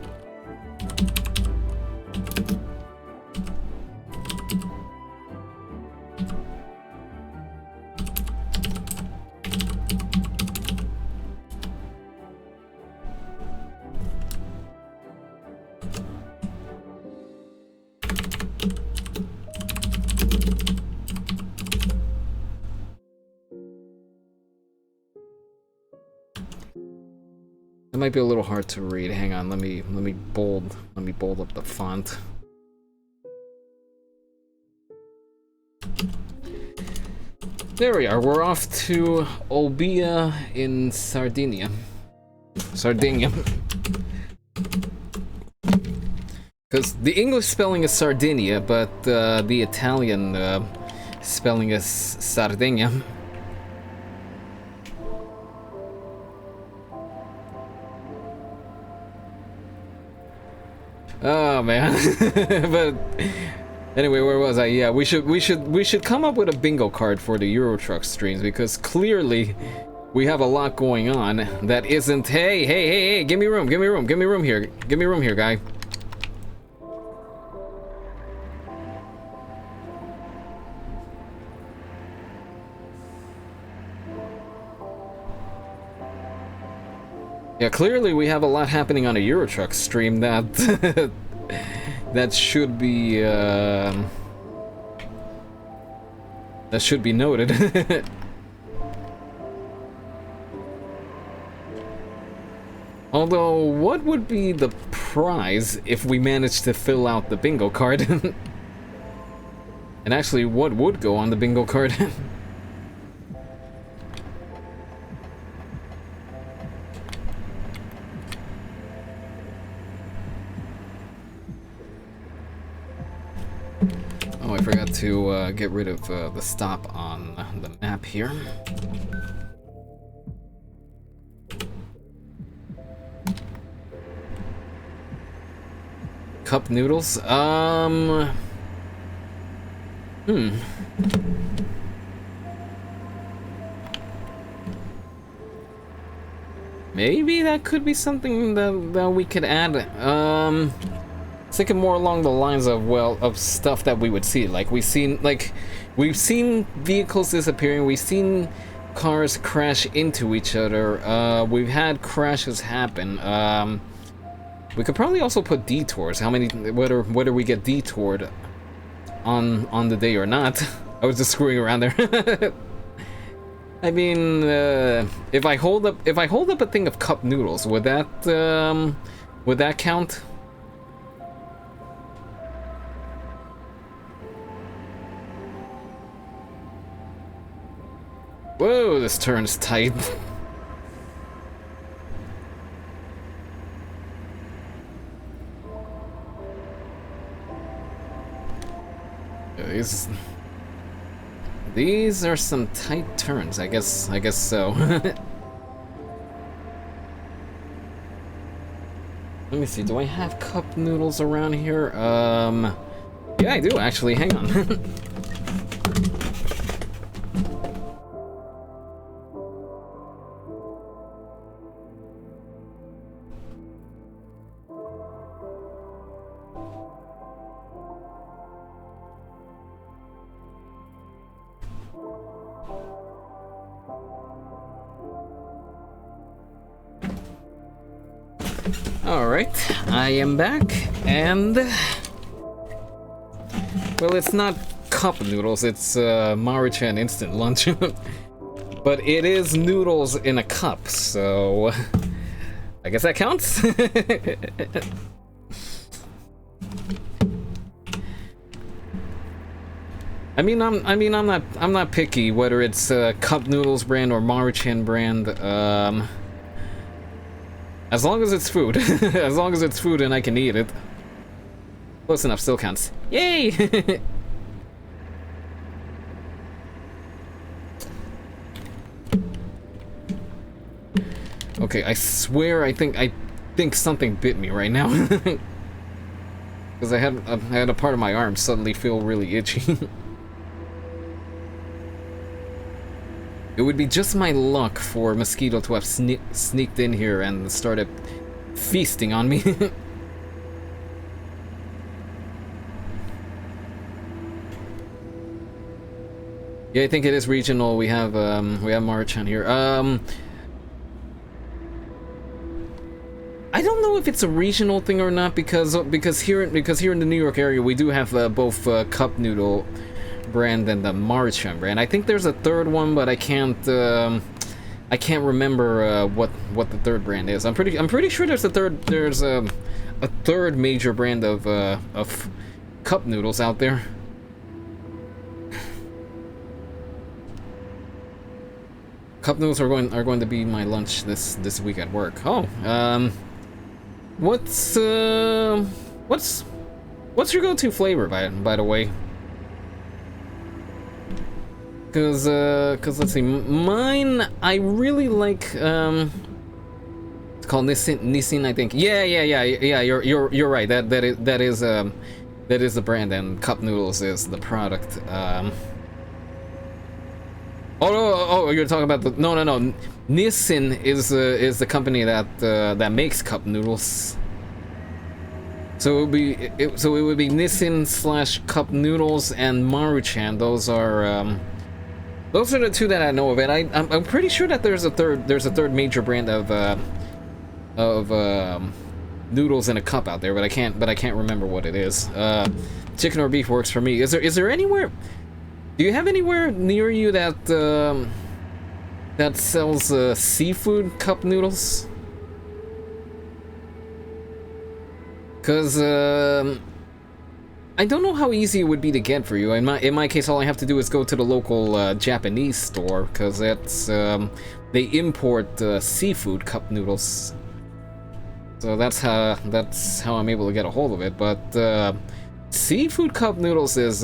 It might be a little hard to read. Hang on, let me bold up the font. There we are. We're off to Olbia in Sardinia. Sardinia. Because the English spelling is Sardinia, but the Italian spelling is Sardinia. Oh man. But anyway, where was I? Yeah, we should come up with a bingo card for the Euro Truck streams, because clearly we have a lot going on that isn't, hey, give me room here, guy. Yeah, clearly we have a lot happening on a Euro Truck stream that that should be noted. Although, what would be the prize if we managed to fill out the bingo card? And actually, what would go on the bingo card? Oh, I forgot to get rid of the stop on the map here. Cup noodles? Maybe that could be something that we could add. Thinking more along the lines of, well, of stuff that we would see. Like, we've seen vehicles disappearing, we've seen cars crash into each other, we've had crashes happen. We could probably also put detours. How many, whether we get detoured on the day or not. I was just screwing around there. I mean, if I hold up a thing of cup noodles, would that count? Whoa, this turn's tight. These are some tight turns, I guess so. Let me see, do I have cup noodles around here? Yeah, I do actually, hang on. Alright, I am back, and... well, it's not cup noodles, it's Maruchan instant lunch. But it is noodles in a cup, so... I guess that counts? I'm not picky whether it's Cup Noodles brand or Maruchan brand. As long as it's food. As long as it's food and I can eat it. Close enough, still counts. Yay! Okay, I swear I think something bit me right now. Because I had a part of my arm suddenly feel really itchy. It would be just my luck for a mosquito to have sneaked in here and started feasting on me. Yeah, I think it is regional. We have March on here. I don't know if it's a regional thing or not because here in the New York area we do have both cup noodle brand and the Marchand brand. I think there's a third one, but I can't remember what the third brand is. I'm pretty sure there's a third major brand of cup noodles out there. Cup noodles are going to be my lunch this week at work. Oh, what's your go-to flavor by the way? Cause let's see, mine, I really like it's called Nissin, I think. Yeah. You're right. That is the brand, and cup noodles is the product. Oh, you're talking about the no. Nissin is the company that makes cup noodles. So it would be Nissin / cup noodles and Maruchan. Those are the two that I know of, and I'm pretty sure that there's a third major brand of noodles in a cup out there, but I can't remember what it is. Chicken or beef works for me. Is there anywhere? Do you have anywhere near you that sells seafood cup noodles? Cause I don't know how easy it would be to get for you. In my case, all I have to do is go to the local Japanese store, cause that's they import seafood cup noodles. So that's how I'm able to get a hold of it. But seafood cup noodles is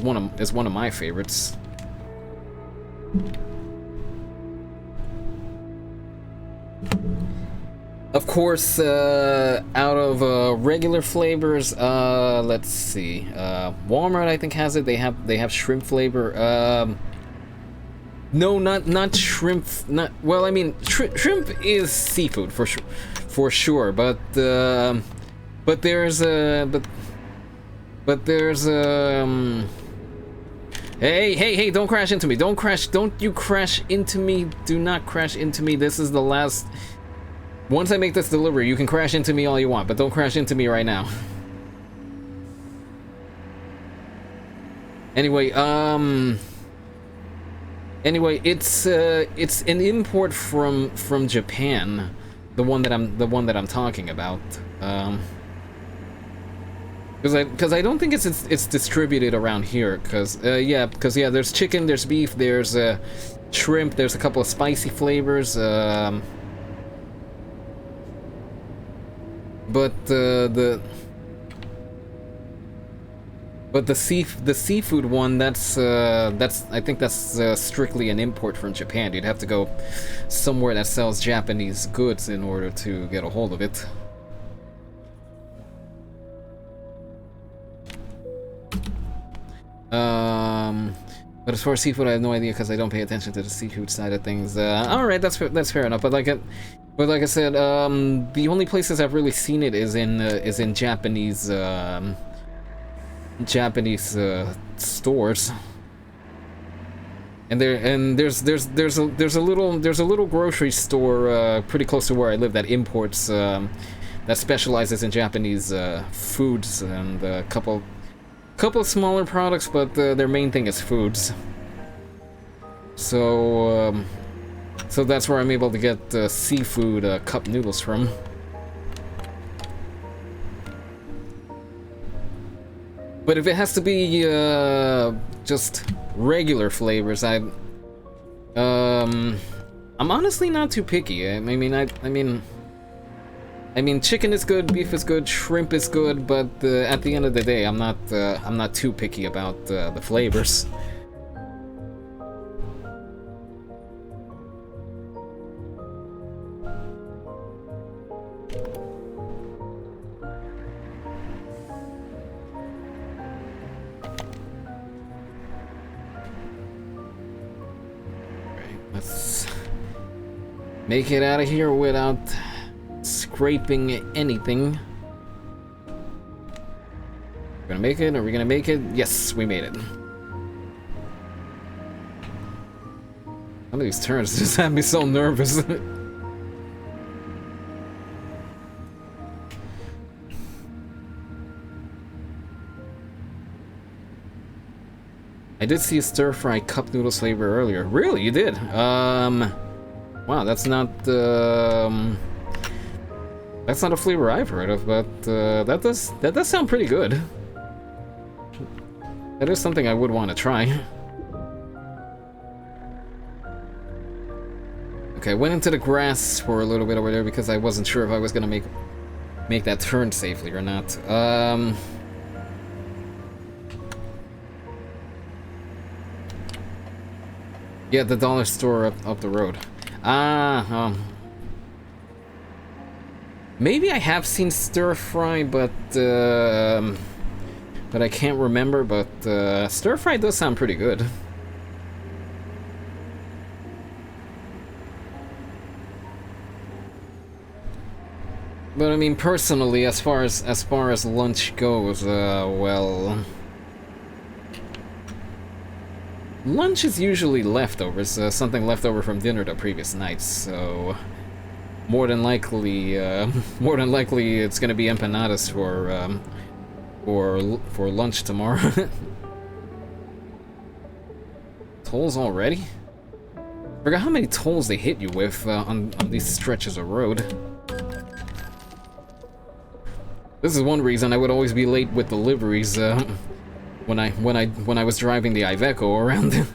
one of my favorites. Of course, out of regular flavors, let's see. Walmart, I think, has it. They have shrimp flavor. No, not shrimp. Not well. I mean, shrimp is seafood for sure. But there's Hey, don't crash into me. Don't you crash into me. Do not crash into me. This is the last. Once I make this delivery, you can crash into me all you want, but don't crash into me right now. Anyway, it's an import from Japan, the one that I'm talking about. Because I don't think it's distributed around here. Because there's chicken, there's beef, there's shrimp, there's a couple of spicy flavors. But the seafood one, that's I think that's strictly an import from Japan. You'd have to go somewhere that sells Japanese goods in order to get a hold of it. But as far as seafood, I have no idea because I don't pay attention to the seafood side of things. All right, that's fair enough. But like I said, the only places I've really seen it is in Japanese stores. And there's a little grocery store pretty close to where I live that imports that specializes in Japanese foods and a couple of smaller products, but their main thing is foods. So that's where I'm able to get seafood cup noodles from. But if it has to be just regular flavors, I'm honestly not too picky. I mean, chicken is good, beef is good, shrimp is good, but at the end of the day, I'm not too picky about the flavors. Let's make it out of here without scraping anything. We're gonna make it? Are we gonna make it? Yes, we made it. Some of these turns just have me so nervous. I did see a stir-fry cup noodles flavor earlier. Really? You did? Wow, that's not a flavor I've heard of, but that does sound pretty good. That is something I would want to try. Okay, I went into the grass for a little bit over there because I wasn't sure if I was gonna make that turn safely or not. Yeah, the dollar store up the road. Maybe I have seen stir fry, but I can't remember. But stir fry does sound pretty good. But I mean, personally, as far as lunch goes, well. Lunch is usually leftovers, something left over from dinner the previous night, so more than likely it's gonna be empanadas for lunch tomorrow. Tolls already? Forgot how many tolls they hit you with on these stretches of road. This is one reason I would always be late with deliveries. When I was driving the Iveco around.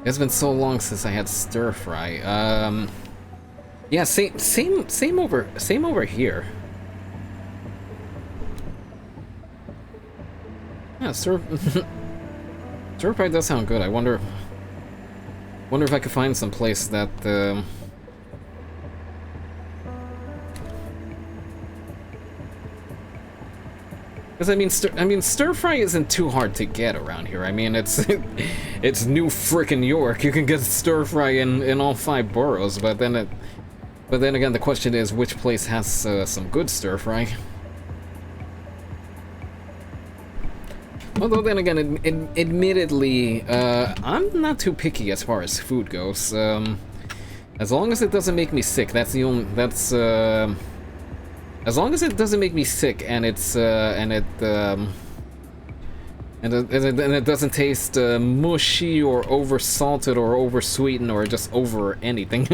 It's been so long since I had stir fry. Yeah, same over here. Yeah, stir fry does sound good. I wonder if I could find some place that because I mean, stir fry isn't too hard to get around here. I mean, it's it's New frickin' York. You can get stir fry in all 5 boroughs, but then again, the question is which place has some good stir fry. Although then again, admittedly, I'm not too picky as far as food goes. As long as it doesn't make me sick, that's the only. As long as it doesn't make me sick and it doesn't taste mushy or over salted or over sweetened or just over anything.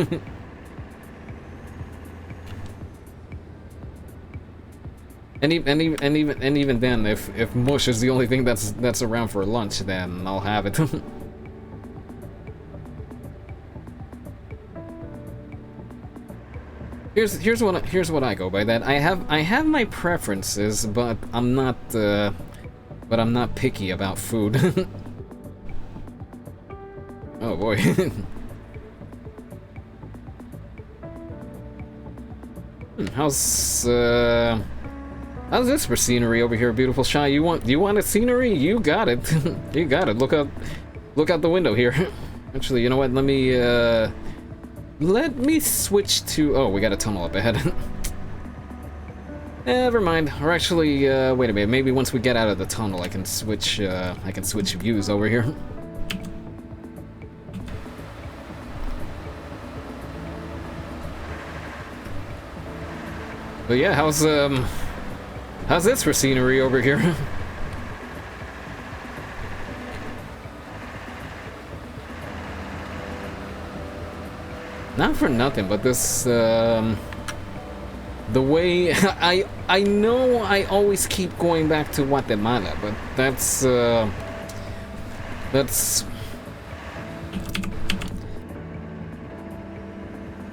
and even then, if mush is the only thing that's around for lunch, then I'll have it. Here's what I go by. That I have my preferences, but I'm not picky about food. Oh boy. How's this for scenery over here, beautiful Shy? You want a scenery? You got it. You got it. Look out the window here. Actually, you know what? Let me switch to... Oh, we got a tunnel up ahead. Never mind. Or actually, wait a minute. Maybe once we get out of the tunnel, I can switch views over here. But yeah, how's this for scenery over here? Not for nothing, but this, the way, I know I always keep going back to Guatemala, but that's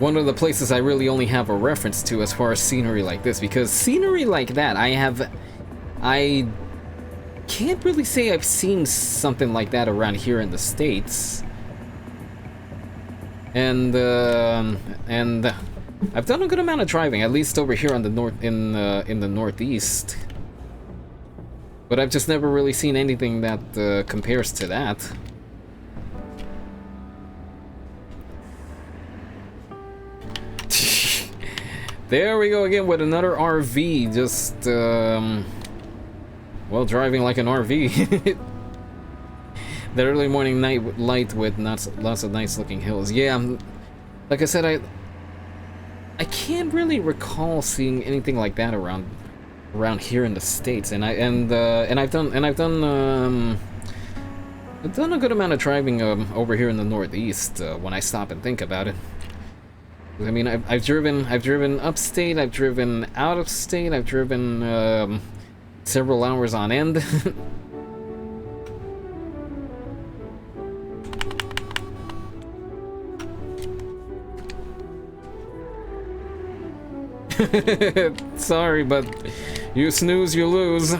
one of the places I really only have a reference to as far as scenery like this, because scenery like that, I can't really say I've seen something like that around here in the States. And I've done a good amount of driving, at least over here on the north in the Northeast. But I've just never really seen anything that compares to that. There we go again with another RV, just, well, driving like an RV. The early morning night light with lots of nice looking hills. Yeah, like I said, I can't really recall seeing anything like that around here in the States, and I've done a good amount of driving over here in the Northeast when I stop and think about it. I mean, I've driven upstate, I've driven out of state, I've driven several hours on end. Sorry, but you snooze, you lose.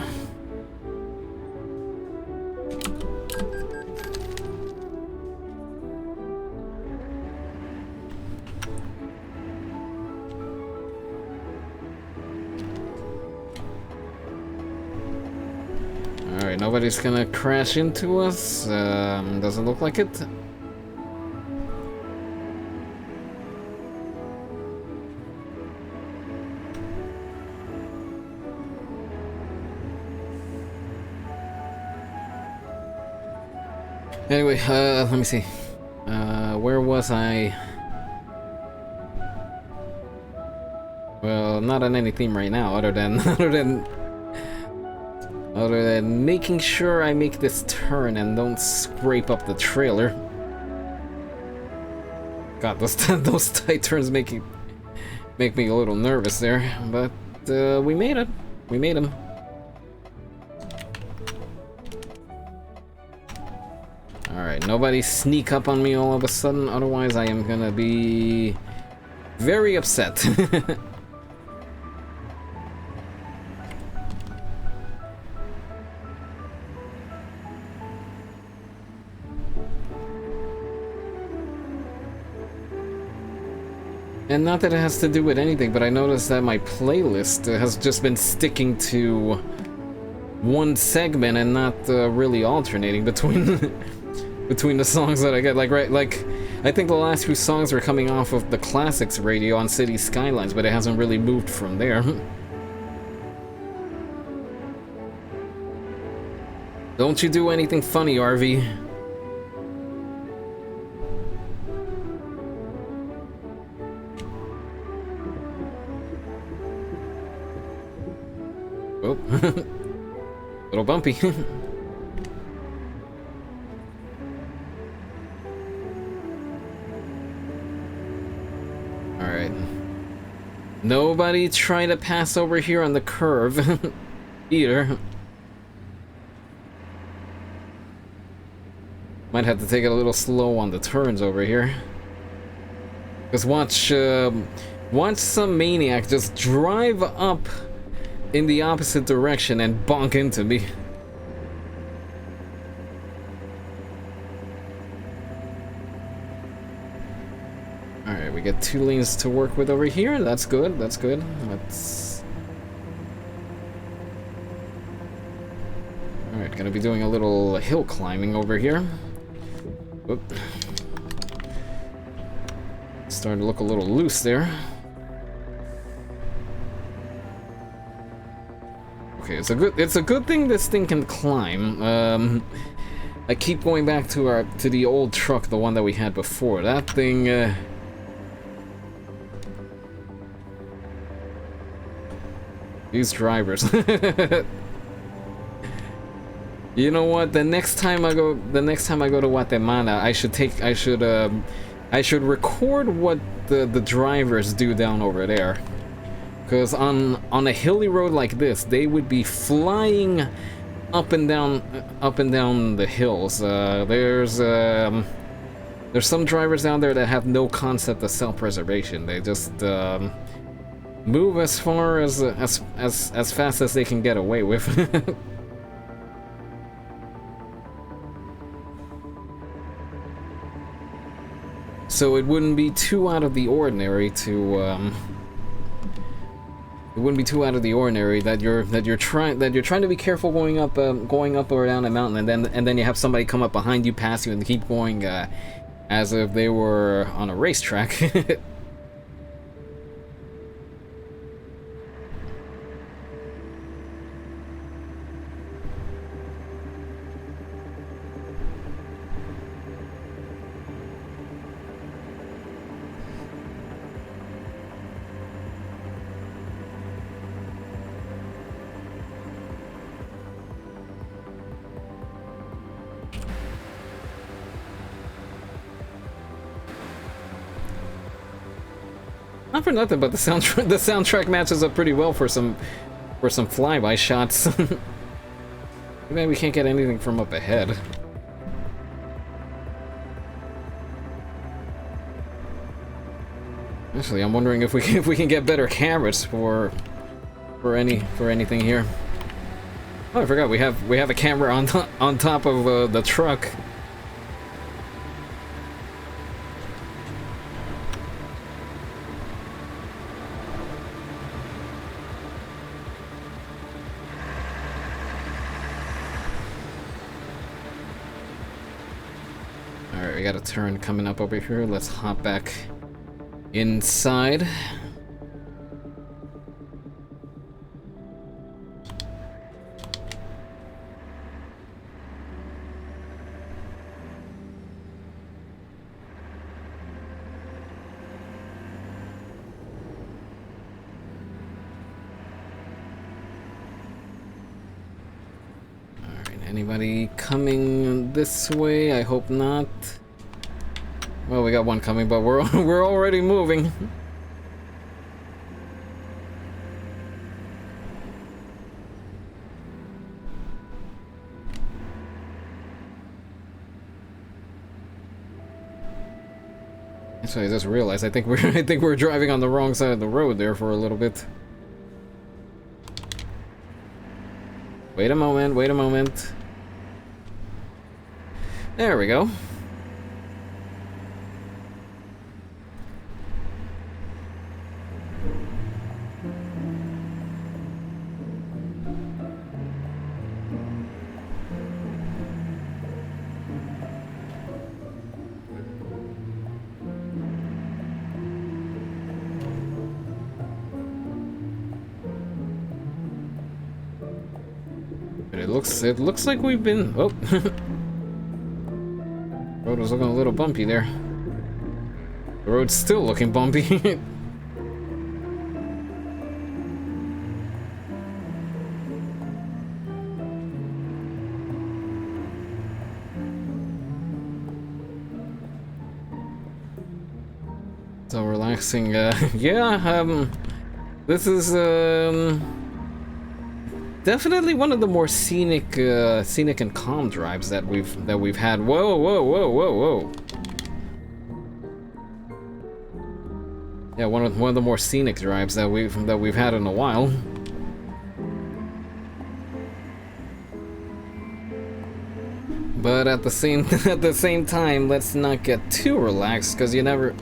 Alright, nobody's gonna crash into us. Doesn't look like it. Anyway, let me see. Where was I? Well, not on any theme right now, other than making sure I make this turn and don't scrape up the trailer. God, those tight turns make me a little nervous there, but we made it. We made them. Alright, nobody sneak up on me all of a sudden, otherwise I am gonna be very upset. And not that it has to do with anything, but I noticed that my playlist has just been sticking to one segment and not really alternating between between the songs that I get. Like, right, like, I think the last few songs were coming off of the classics radio on City Skylines, but it hasn't really moved from there. Don't you do anything funny, RV. Oh, little bumpy. Alright. Nobody try to pass over here on the curve. Either. Might have to take it a little slow on the turns over here. Because watch some maniac just drive up in the opposite direction and bonk into me. Alright, we get 2 lanes to work with over here. That's good, that's good. Let's... Alright, gonna be doing a little hill climbing over here. Whoop. Starting to look a little loose there. Okay, it's a good thing this thing can climb. I keep going back to the old truck, the one that we had before. That thing these drivers. You know what? The next time I go to Guatemala, I should record what the drivers do down over there. Because on a hilly road like this, they would be flying up and down the hills. There's some drivers down there that have no concept of self-preservation. They just move as far as fast as they can get away with. So it wouldn't be too out of the ordinary to it wouldn't be too out of the ordinary that you're trying to be careful going up or down a mountain, and then you have somebody come up behind you, pass you, and keep going as if they were on a racetrack. Not for nothing, but the soundtrack matches up pretty well for some flyby shots. Maybe we can't get anything from up ahead. Actually, I'm wondering if we can get better cameras for anything here. Oh, I forgot we have a camera on top of the truck. Alright, we got a turn coming up over here. Let's hop back inside. Anybody coming this way? I hope not. Well, we got one coming, but we're already moving. So I just realized I think we're driving on the wrong side of the road there for a little bit. Wait a moment, wait a moment. There we go. It looks like we've been... Oh. Road was looking a little bumpy there. The road's still looking bumpy. So relaxing, yeah, this is, definitely one of the more scenic and calm drives that we've had. Whoa, whoa, whoa, whoa, whoa. Yeah, one of the more scenic drives that we've had in a while. But at the same time, let's not get too relaxed, because you never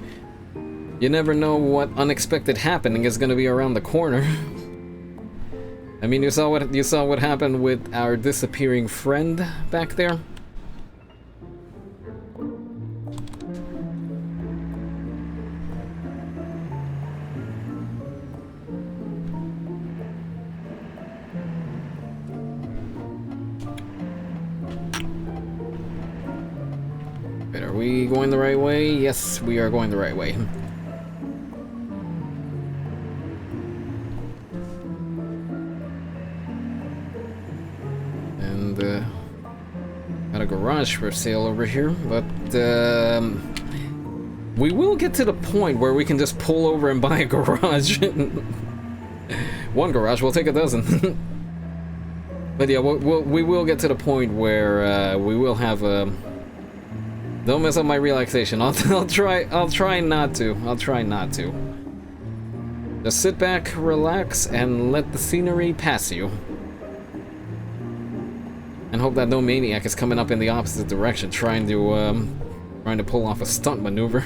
know what unexpected happening is gonna be around the corner. I mean, you saw what happened with our disappearing friend back there. Wait, are we going the right way? Yes, we are going the right way. Got a garage for sale over here, but we will get to the point where we can just pull over and buy a garage. One garage, we'll take a dozen. But yeah, we will get to the point where we will have don't mess up my relaxation. I'll try not to. I'll try not to. Just sit back, relax, and let the scenery pass you. And hope that no maniac is coming up in the opposite direction, trying to pull off a stunt maneuver.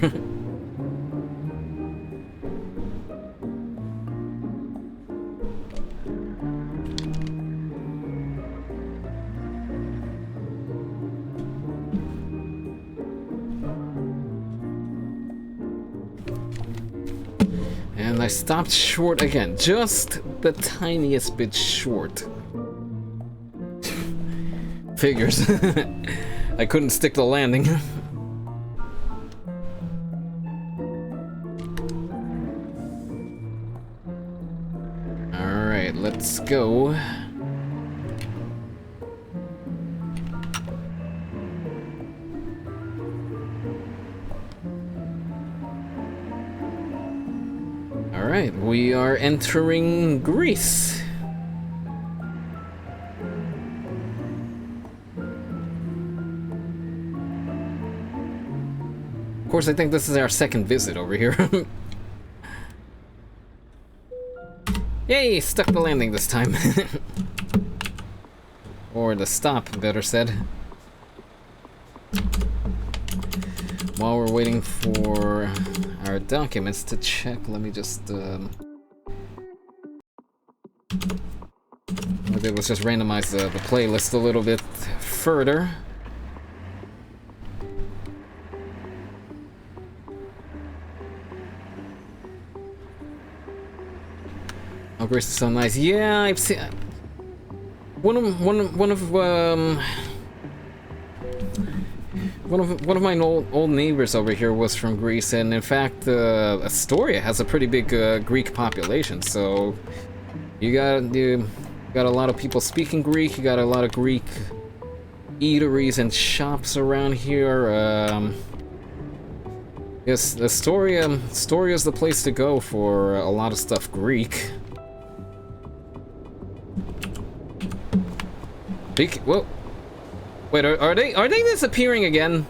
I stopped short again, just the tiniest bit short. Figures. I couldn't stick the landing. Alright, let's go. Alright, we are entering Greece. Of course, I think this is our second visit over here. Yay, stuck the landing this time. Or the stop, better said. While we're waiting for our documents to check, let me just, what I did was just randomize the playlist a little bit further. Oh, Greece is so nice. Yeah, I've seen one of my old neighbors over here was from Greece, and in fact, Astoria has a pretty big Greek population. So you got a lot of people speaking Greek. You got a lot of Greek eateries and shops around here. Yes, Astoria is the place to go for a lot of stuff Greek. Whoa. Wait, are they disappearing again?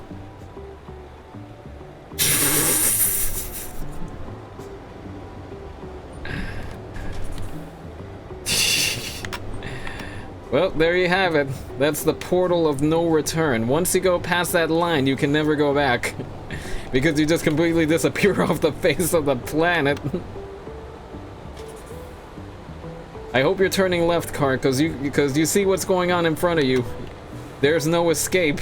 Well, there you have it. That's the portal of no return. Once you go past that line, you can never go back. Because you just completely disappear off the face of the planet. I hope you're turning left, car, because you see what's going on in front of you. There's no escape.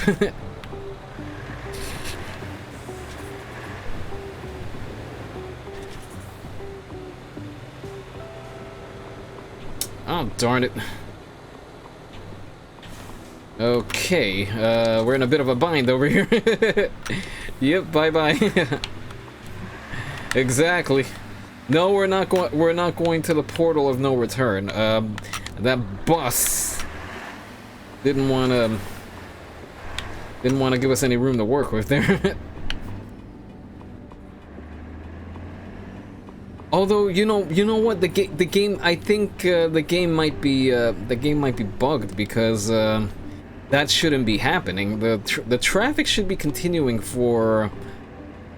Oh, darn it. Okay, we're in a bit of a bind over here. Yep, bye-bye. Exactly. No, we're not going to the portal of no return. That bus didn't want to give us any room to work with there. Although you know what, the game I think the game might be bugged, because that shouldn't be happening. The traffic should be continuing for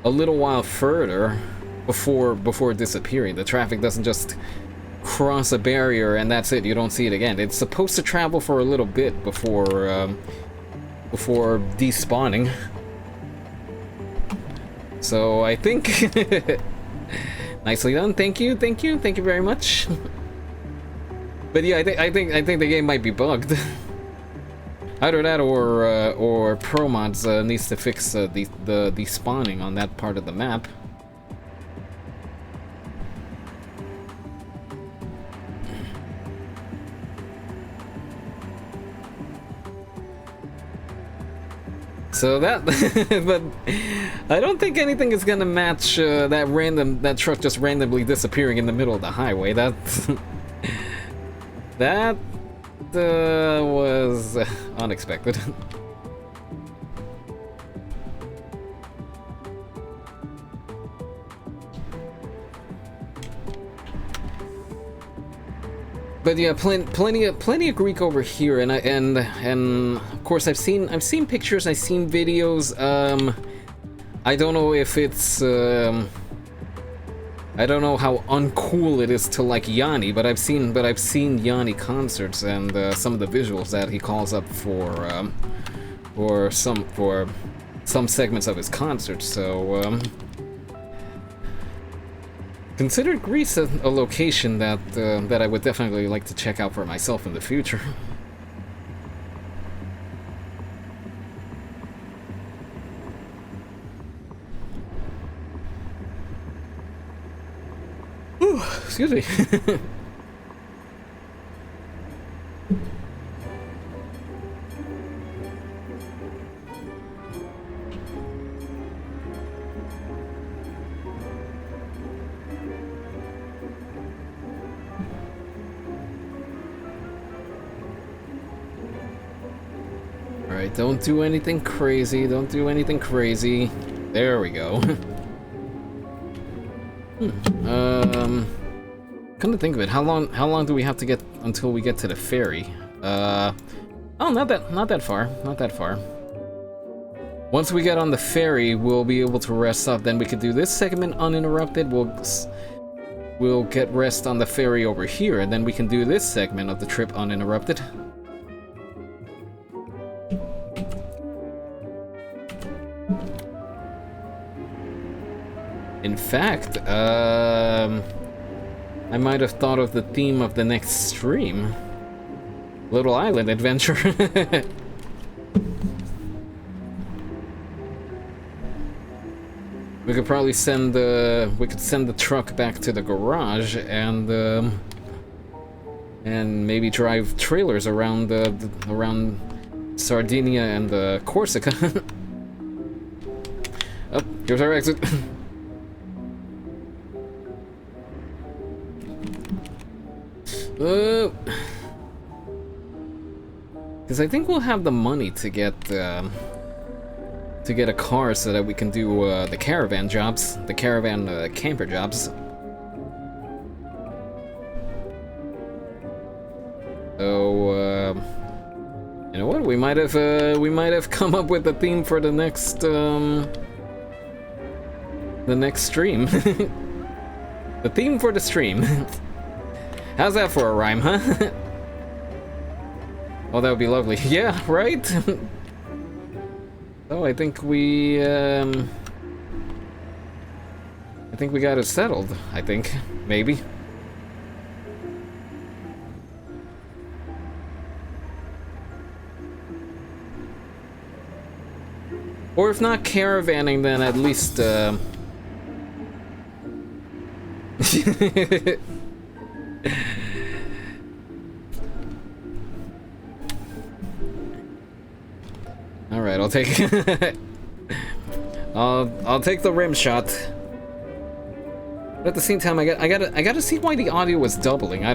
a little while further before disappearing. The traffic doesn't just cross a barrier and that's it. You don't see it again. It's supposed to travel for a little bit before despawning. So I think nicely done. Thank you very much. But yeah, I think the game might be bugged. Either that or ProMods needs to fix the despawning on that part of the map. So that, but I don't think anything is gonna match that truck just randomly disappearing in the middle of the highway. That was unexpected. But yeah, plenty of Greek over here, and of course I've seen pictures, I've seen videos. I don't know if it's I don't know how uncool it is to like Yanni, but I've seen Yanni concerts and some of the visuals that he calls up for some segments of his concerts. So consider Greece a location that I would definitely like to check out for myself in the future. Excuse me. Alright, don't do anything crazy. Don't do anything crazy. There we go. Come to think of it, how long do we have to get until we get to the ferry? Oh, not that far. Not that far. Once we get on the ferry, we'll be able to rest up. Then we could do this segment uninterrupted. We'll get rest on the ferry over here, and then we can do this segment of the trip uninterrupted. In fact, I might have thought of the theme of the next stream. Little Island Adventure. We could probably send the truck back to the garage and maybe drive trailers around around Sardinia and Corsica. Oh, here's our exit. Because I think we'll have the money to get a car so that we can do the caravan jobs, the caravan camper jobs. So you know what? We might have come up with a theme for the next stream. The theme for the stream. How's that for a rhyme, huh? Oh, that would be lovely. Yeah, right? Oh, I think we got it settled, I think. Maybe. Or if not caravanning, then at least, all right, I'll take I'll take the rim shot. But at the same time, I gotta see why the audio was doubling.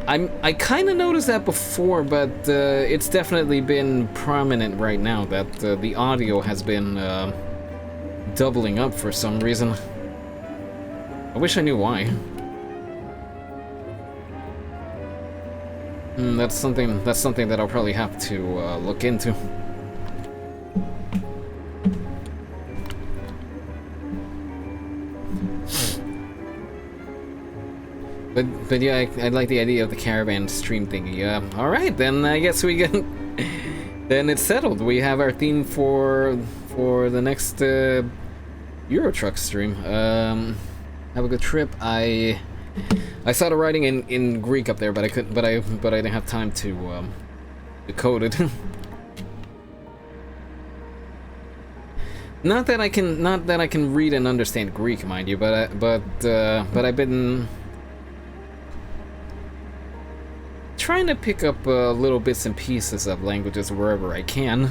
I kind of noticed that before, but it's definitely been prominent right now that the audio has been doubling up for some reason. I wish I knew why. That's something that I'll probably have to look into. But yeah, I like the idea of the caravan stream thingy. All right, then I guess we get. Then it's settled. We have our theme for the next Euro Truck stream. Have a good trip. I saw the writing in Greek up there, but I couldn't. But I didn't have time to decode it. Not that I can read and understand Greek, mind you. But I've been trying to pick up little bits and pieces of languages wherever I can.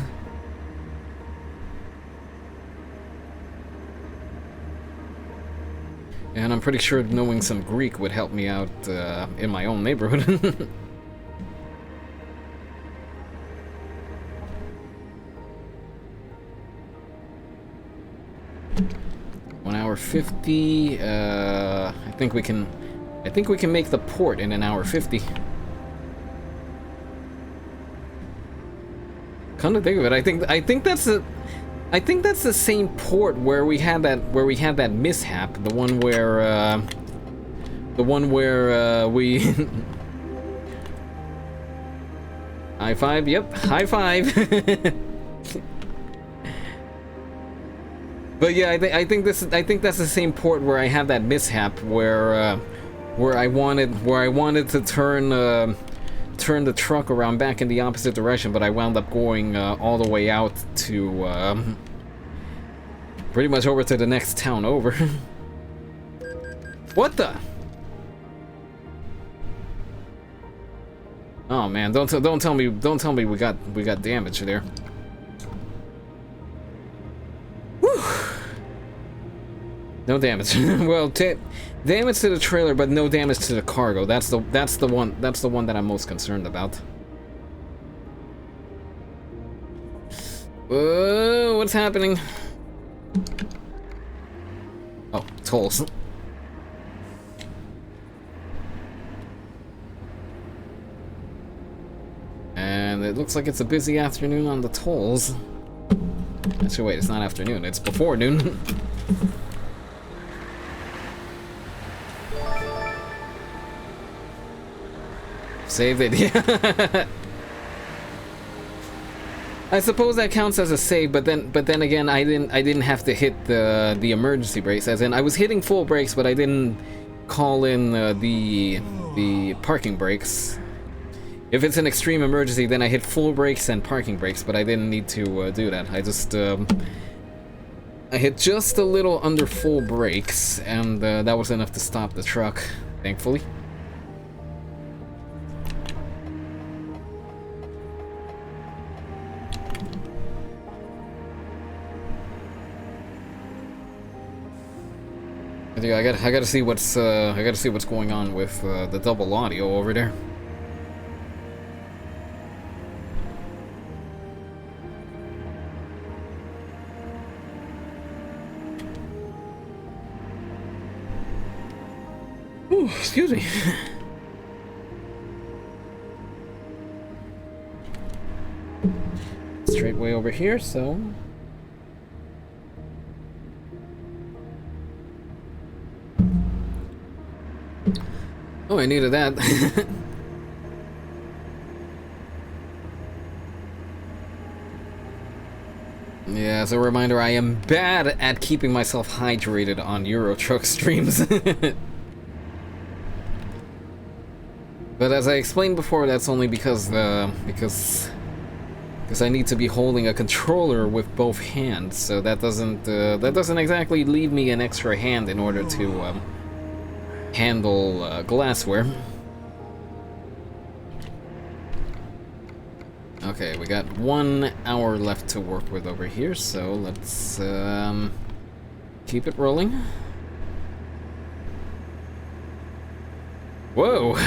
And I'm pretty sure knowing some Greek would help me out in my own neighborhood. 1 hour 50. I think we can make the port in 1 hour 50. Come to think of it, I think that's the same port where we had that mishap, the one where we high five, yep, high five. But yeah, I think that's the same port where I had that mishap where I wanted to turn the truck around back in the opposite direction, but I wound up going all the way out to pretty much over to the next town over. What the? Oh man, don't tell me we got damage there. Whew. No damage. Well, damage to the trailer, but no damage to the cargo. That's the one that I'm most concerned about. Whoa, what's happening? Oh, tolls. And it looks like it's a busy afternoon on the tolls. Actually, wait, it's not afternoon, it's before noon. Saved it, yeah. I suppose that counts as a save, but then again, I didn't have to hit the emergency brakes. As in, I was hitting full brakes, but I didn't call in the parking brakes. If it's an extreme emergency, then I hit full brakes and parking brakes, but I didn't need to do that. I just I hit just a little under full brakes, and that was enough to stop the truck, thankfully. Yeah, I gotta see what's going on with the double audio over there. Ooh, excuse me. Straight way over here, so. Oh, I needed that. Yeah, as a reminder, I am bad at keeping myself hydrated on Euro Truck streams. But as I explained before, that's only because I need to be holding a controller with both hands, so that doesn't exactly leave me an extra hand in order to handle glassware. Okay, we got 1 hour left to work with over here, so let's keep it rolling. Whoa!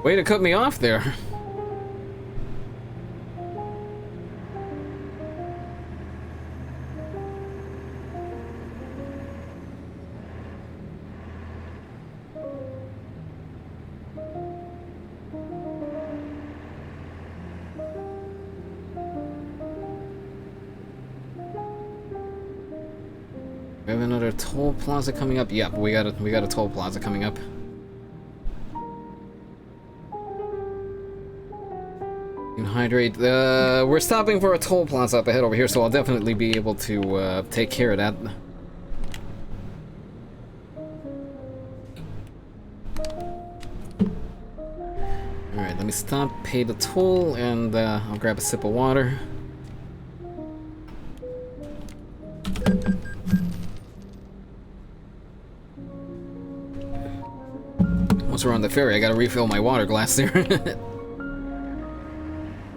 Way to cut me off there. We have another toll plaza coming up. Yep, we got a toll plaza coming up. Hydrate. We're stopping for a toll plaza up ahead over here, so I'll definitely be able to take care of that. Alright, let me stop, pay the toll, and I'll grab a sip of water. Once we're on the ferry, I gotta refill my water glass there.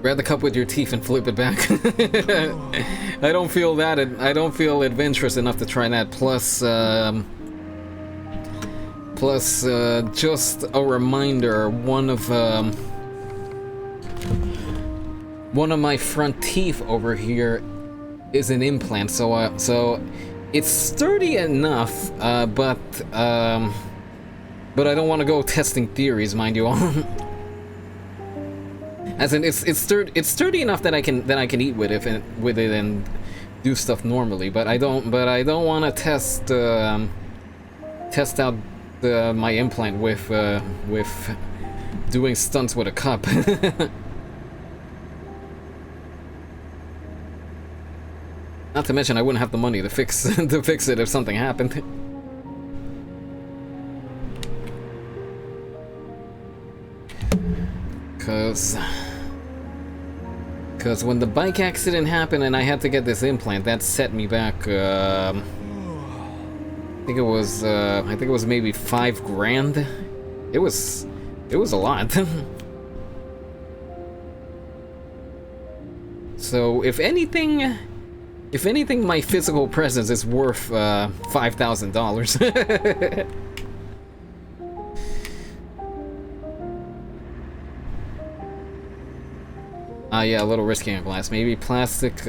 Grab the cup with your teeth and flip it back. I don't feel adventurous enough to try that. Plus, just a reminder, one of my front teeth over here is an implant, so it's sturdy enough, but I don't want to go testing theories, mind you all. As in, it's sturdy enough that I can eat with it and do stuff normally, but I don't want to test out my implant with doing stunts with a cup. Not to mention, I wouldn't have the money to fix it if something happened. Cause when the bike accident happened and I had to get this implant, that set me back I think it was maybe 5 grand. It was a lot. So if anything, my physical presence is worth $5,000. Yeah, a little risky on glass. Maybe plastic.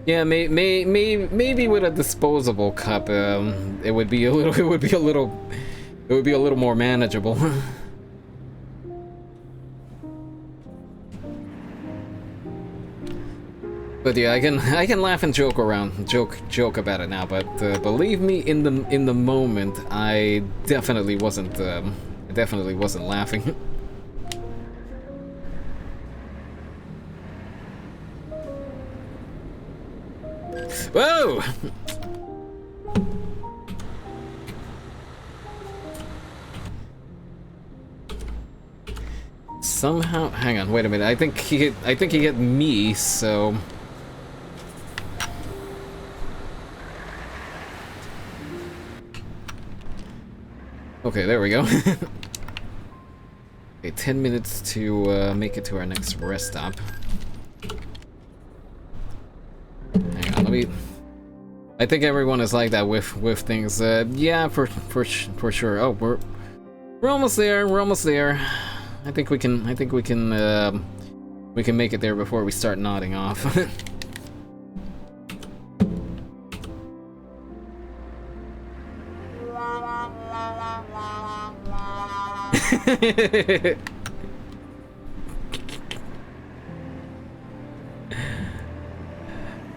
Yeah, maybe with a disposable cup, it would be a little more manageable. But yeah, I can laugh and joke around, joke about it now. But believe me, in the moment, I definitely wasn't laughing. Whoa! Somehow, hang on, wait a minute. I think he hit me, so. Okay, there we go. Okay, 10 minutes to make it to our next rest stop. Hang on, let me. I think everyone is like that with things. Yeah, for sure. Oh, we're almost there. We're almost there. I think we can make it there before we start nodding off.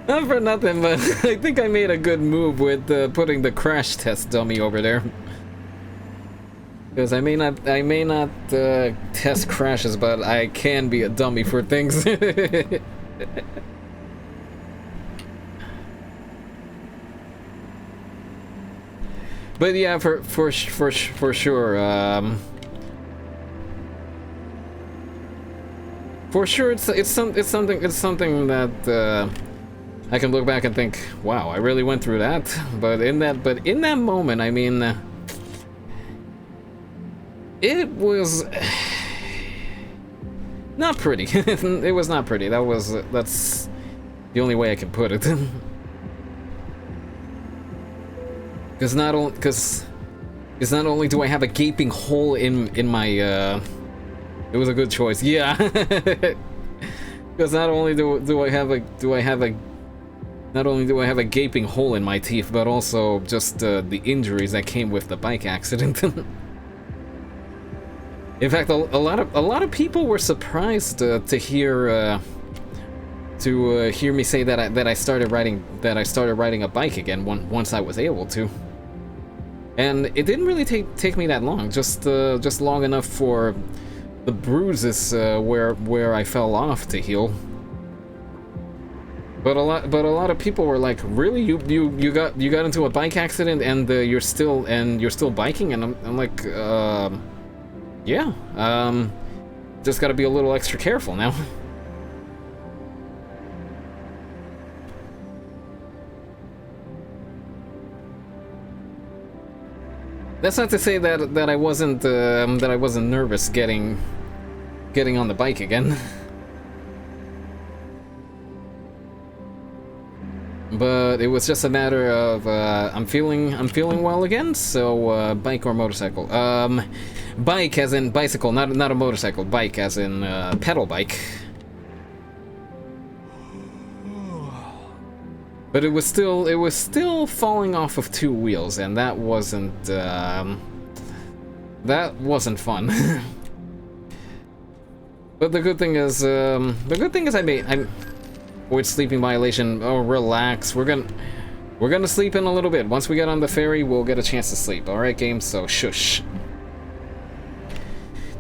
Not for nothing, but I think I made a good move with putting the crash test dummy over there. Because I may not test crashes, but I can be a dummy for things. But yeah, for sure. For sure, it's something that I can look back and think, wow, I really went through that. But in that moment, I mean, it was not pretty. It was not pretty. That's the only way I can put it. Because not only do I have a gaping hole in my it was a good choice, yeah. Because not only do I have a gaping hole in my teeth, but also just the injuries that came with the bike accident. In fact, a lot of people were surprised to hear me say that I started riding a bike again once I was able to. And it didn't really take me that long, just long enough for the bruises where I fell off to heal. But a lot of people were like, "Really, you got into a bike accident and you're still biking?" And I'm like, yeah, just got to be a little extra careful now. That's not to say that I wasn't nervous getting on the bike again. But it was just a matter of I'm feeling well again, so bike or motorcycle. Bike as in bicycle, not a motorcycle. Bike as in pedal bike. But it was still falling off of 2 wheels, and that wasn't fun. But the good thing is I avoid sleeping violation. Oh, relax. We're gonna sleep in a little bit. Once we get on the ferry, we'll get a chance to sleep. All right, game. So shush.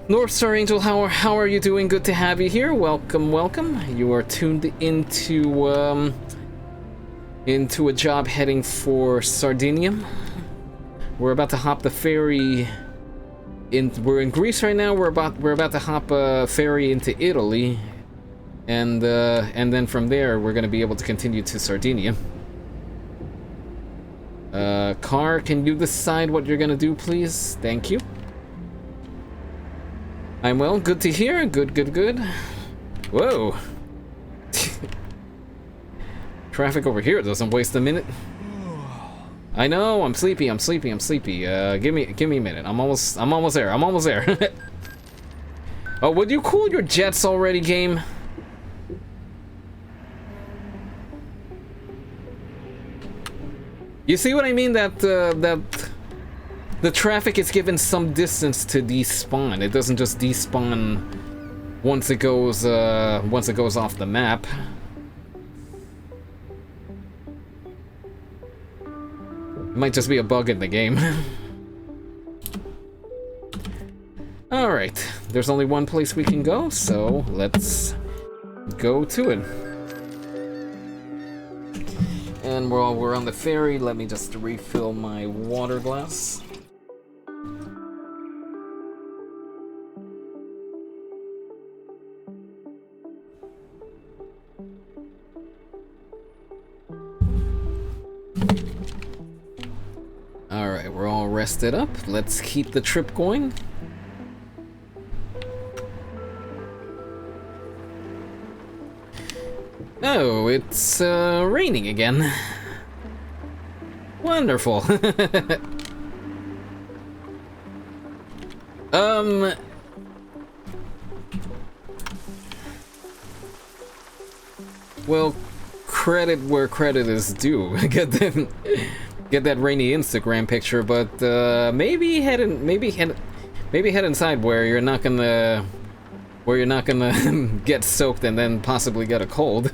North Star Angel, how are you doing? Good to have you here. Welcome. You are tuned into a job heading for Sardinia. We're about to hop the ferry. We're in Greece right now. We're about to hop a ferry into Italy, and then from there we're going to be able to continue to Sardinia. Car, can you decide what you're gonna do, please? Thank you. I'm well, good to hear. Good, good, good. Whoa. Traffic over here doesn't waste a minute. I know, I'm sleepy, I'm sleepy, I'm sleepy. Give me a minute. I'm almost there, I'm almost there. Oh, would you cool your jets already, game? You see what I mean? That the traffic is given some distance to despawn. It doesn't just despawn once it goes off the map. It might just be a bug in the game. Alright, there's only one place we can go, so let's go to it. And while we're on the ferry, let me just refill my water glass. Alright, we're all rested up. Let's keep the trip going. Oh, it's raining again. Wonderful. Well, credit where credit is due. Get that rainy Instagram picture, but maybe head inside where you're not gonna get soaked and then possibly get a cold.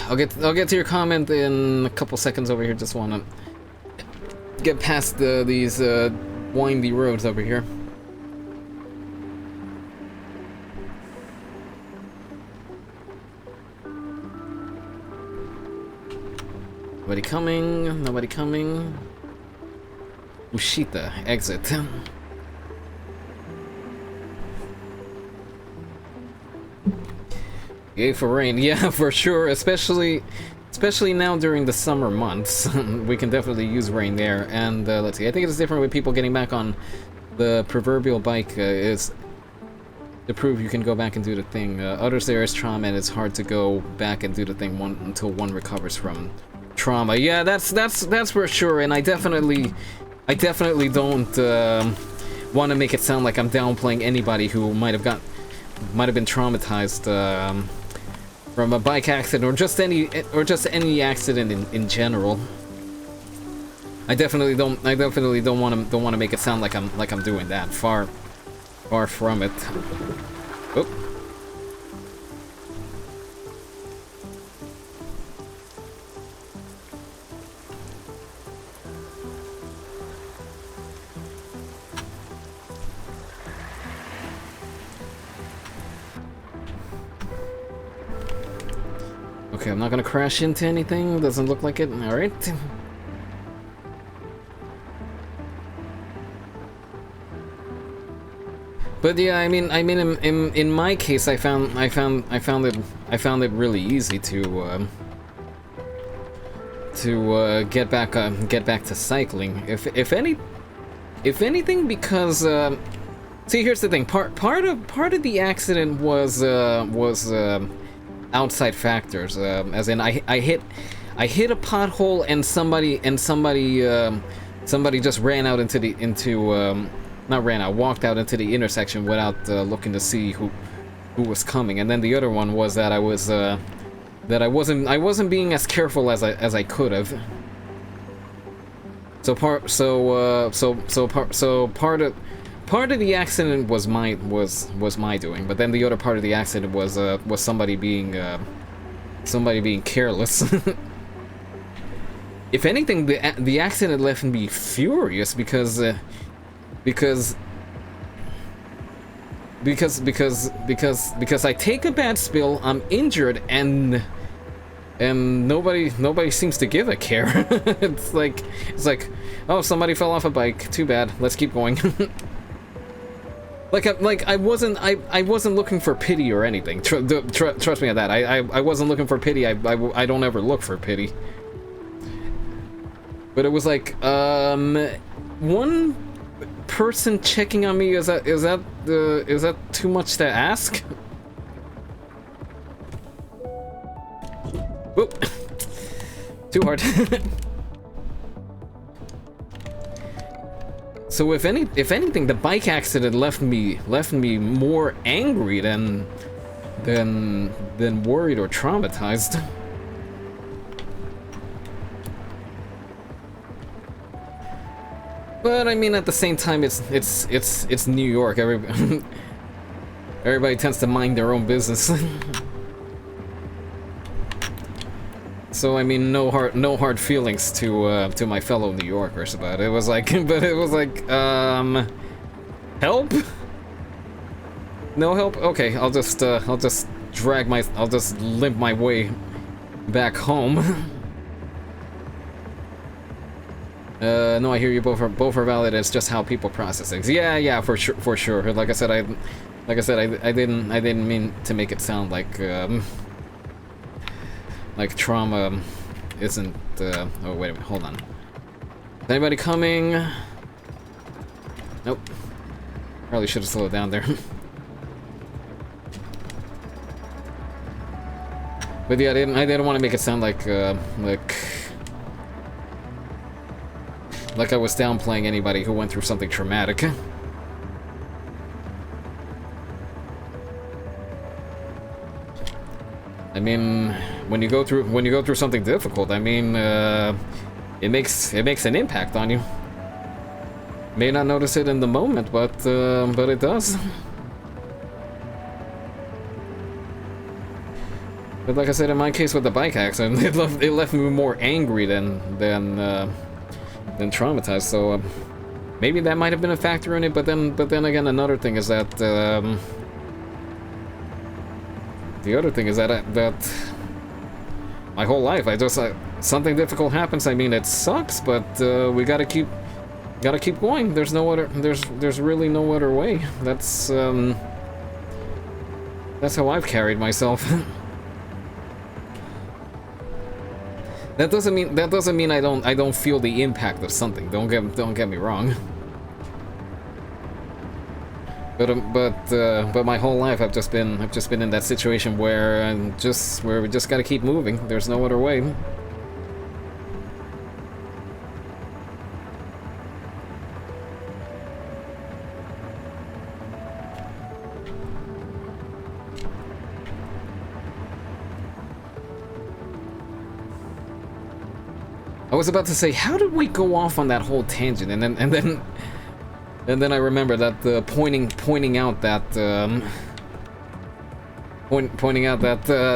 I'll get to your comment in a couple seconds over here. Just wanna get past these windy roads over here. Nobody coming, nobody coming. Ushita, exit. Yay for rain, yeah, for sure, especially now during the summer months. We can definitely use rain there. And let's see, I think it's different with people getting back on the proverbial bike is to prove you can go back and do the thing. Others there is trauma and it's hard to go back and do the thing until one recovers from trauma. Yeah, that's for sure, and I definitely don't want to make it sound like I'm downplaying anybody who might have been traumatized from a bike accident or just any accident in general. I definitely don't want to make it sound like I'm doing that. Far from it. Oh. Okay, I'm not gonna crash into anything. Doesn't look like it. All right. But yeah, I mean, in my case, I found it really easy to get back to cycling. If anything, because see, here's the thing. Part of the accident was outside factors. As in, I hit a pothole and somebody just ran out walked out into the intersection without looking to see who was coming. And then the other one was that I wasn't being as careful as I could have. So part of the accident was my doing, but then the other part of the accident was somebody being careless. If anything, the accident left me furious because I take a bad spill, I'm injured, and nobody seems to give a care. It's like, oh, somebody fell off a bike. Too bad. Let's keep going. I wasn't looking for pity or anything. Trust me on that. I wasn't looking for pity. I don't ever look for pity. But it was like, one person checking on me, is that too much to ask? Whoop. Too hard. So if anything, the bike accident left me more angry than worried or traumatized. But I mean, at the same time, it's New York. Everybody tends to mind their own business. So I mean, no hard feelings to my fellow New Yorkers about it. It was like, but it was like, help? No help? Okay, I'll just limp my way back home. No, I hear you. Both are valid. It's just how people process things. Yeah, for sure. Like I said, I didn't mean to make it sound like trauma isn't. Oh wait a minute, hold on. Is anybody coming? Nope. Probably should have slowed down there. But yeah, I didn't want to make it sound like I was downplaying anybody who went through something traumatic. I mean, when you go through something difficult, I mean, it makes an impact on you. May not notice it in the moment, but it does. But like I said, in my case with the bike accident, it left me more angry than traumatized. So maybe that might have been a factor in it. But then again, another thing is that that my whole life, something difficult happens. I mean, it sucks, but we gotta keep going. There's no other. There's really no other way. That's how I've carried myself. That doesn't mean I don't feel the impact of something. Don't get me wrong. But my whole life I've just been in that situation where we just gotta keep moving. There's no other way. I was about to say, how did we go off on that whole tangent? And then I remember that pointing out that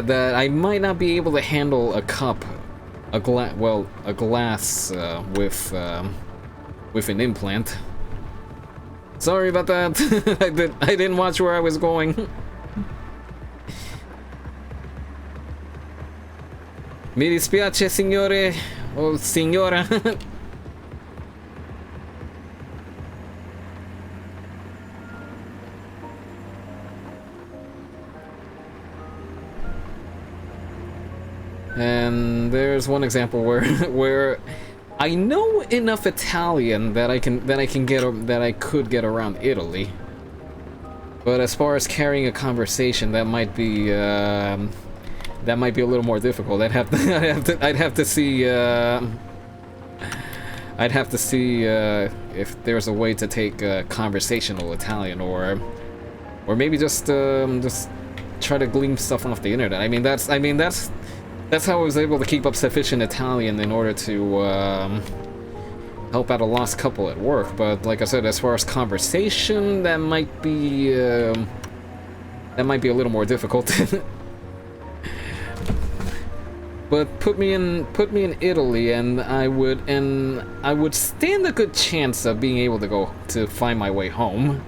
that I might not be able to handle a cup, a glass with an implant. Sorry about that. I didn't watch where I was going. Mi dispiace, signore. Oh, signora. And there's one example where I know enough Italian that I could get around Italy. But as far as carrying a conversation, that might be a little more difficult. I'd have to see if there's a way to take conversational Italian, or maybe just try to glean stuff off the internet. I mean that's how I was able to keep up sufficient Italian in order to help out a lost couple at work. But like I said, as far as conversation, that might be a little more difficult. But put me in Italy, and I would stand a good chance of being able to find my way home.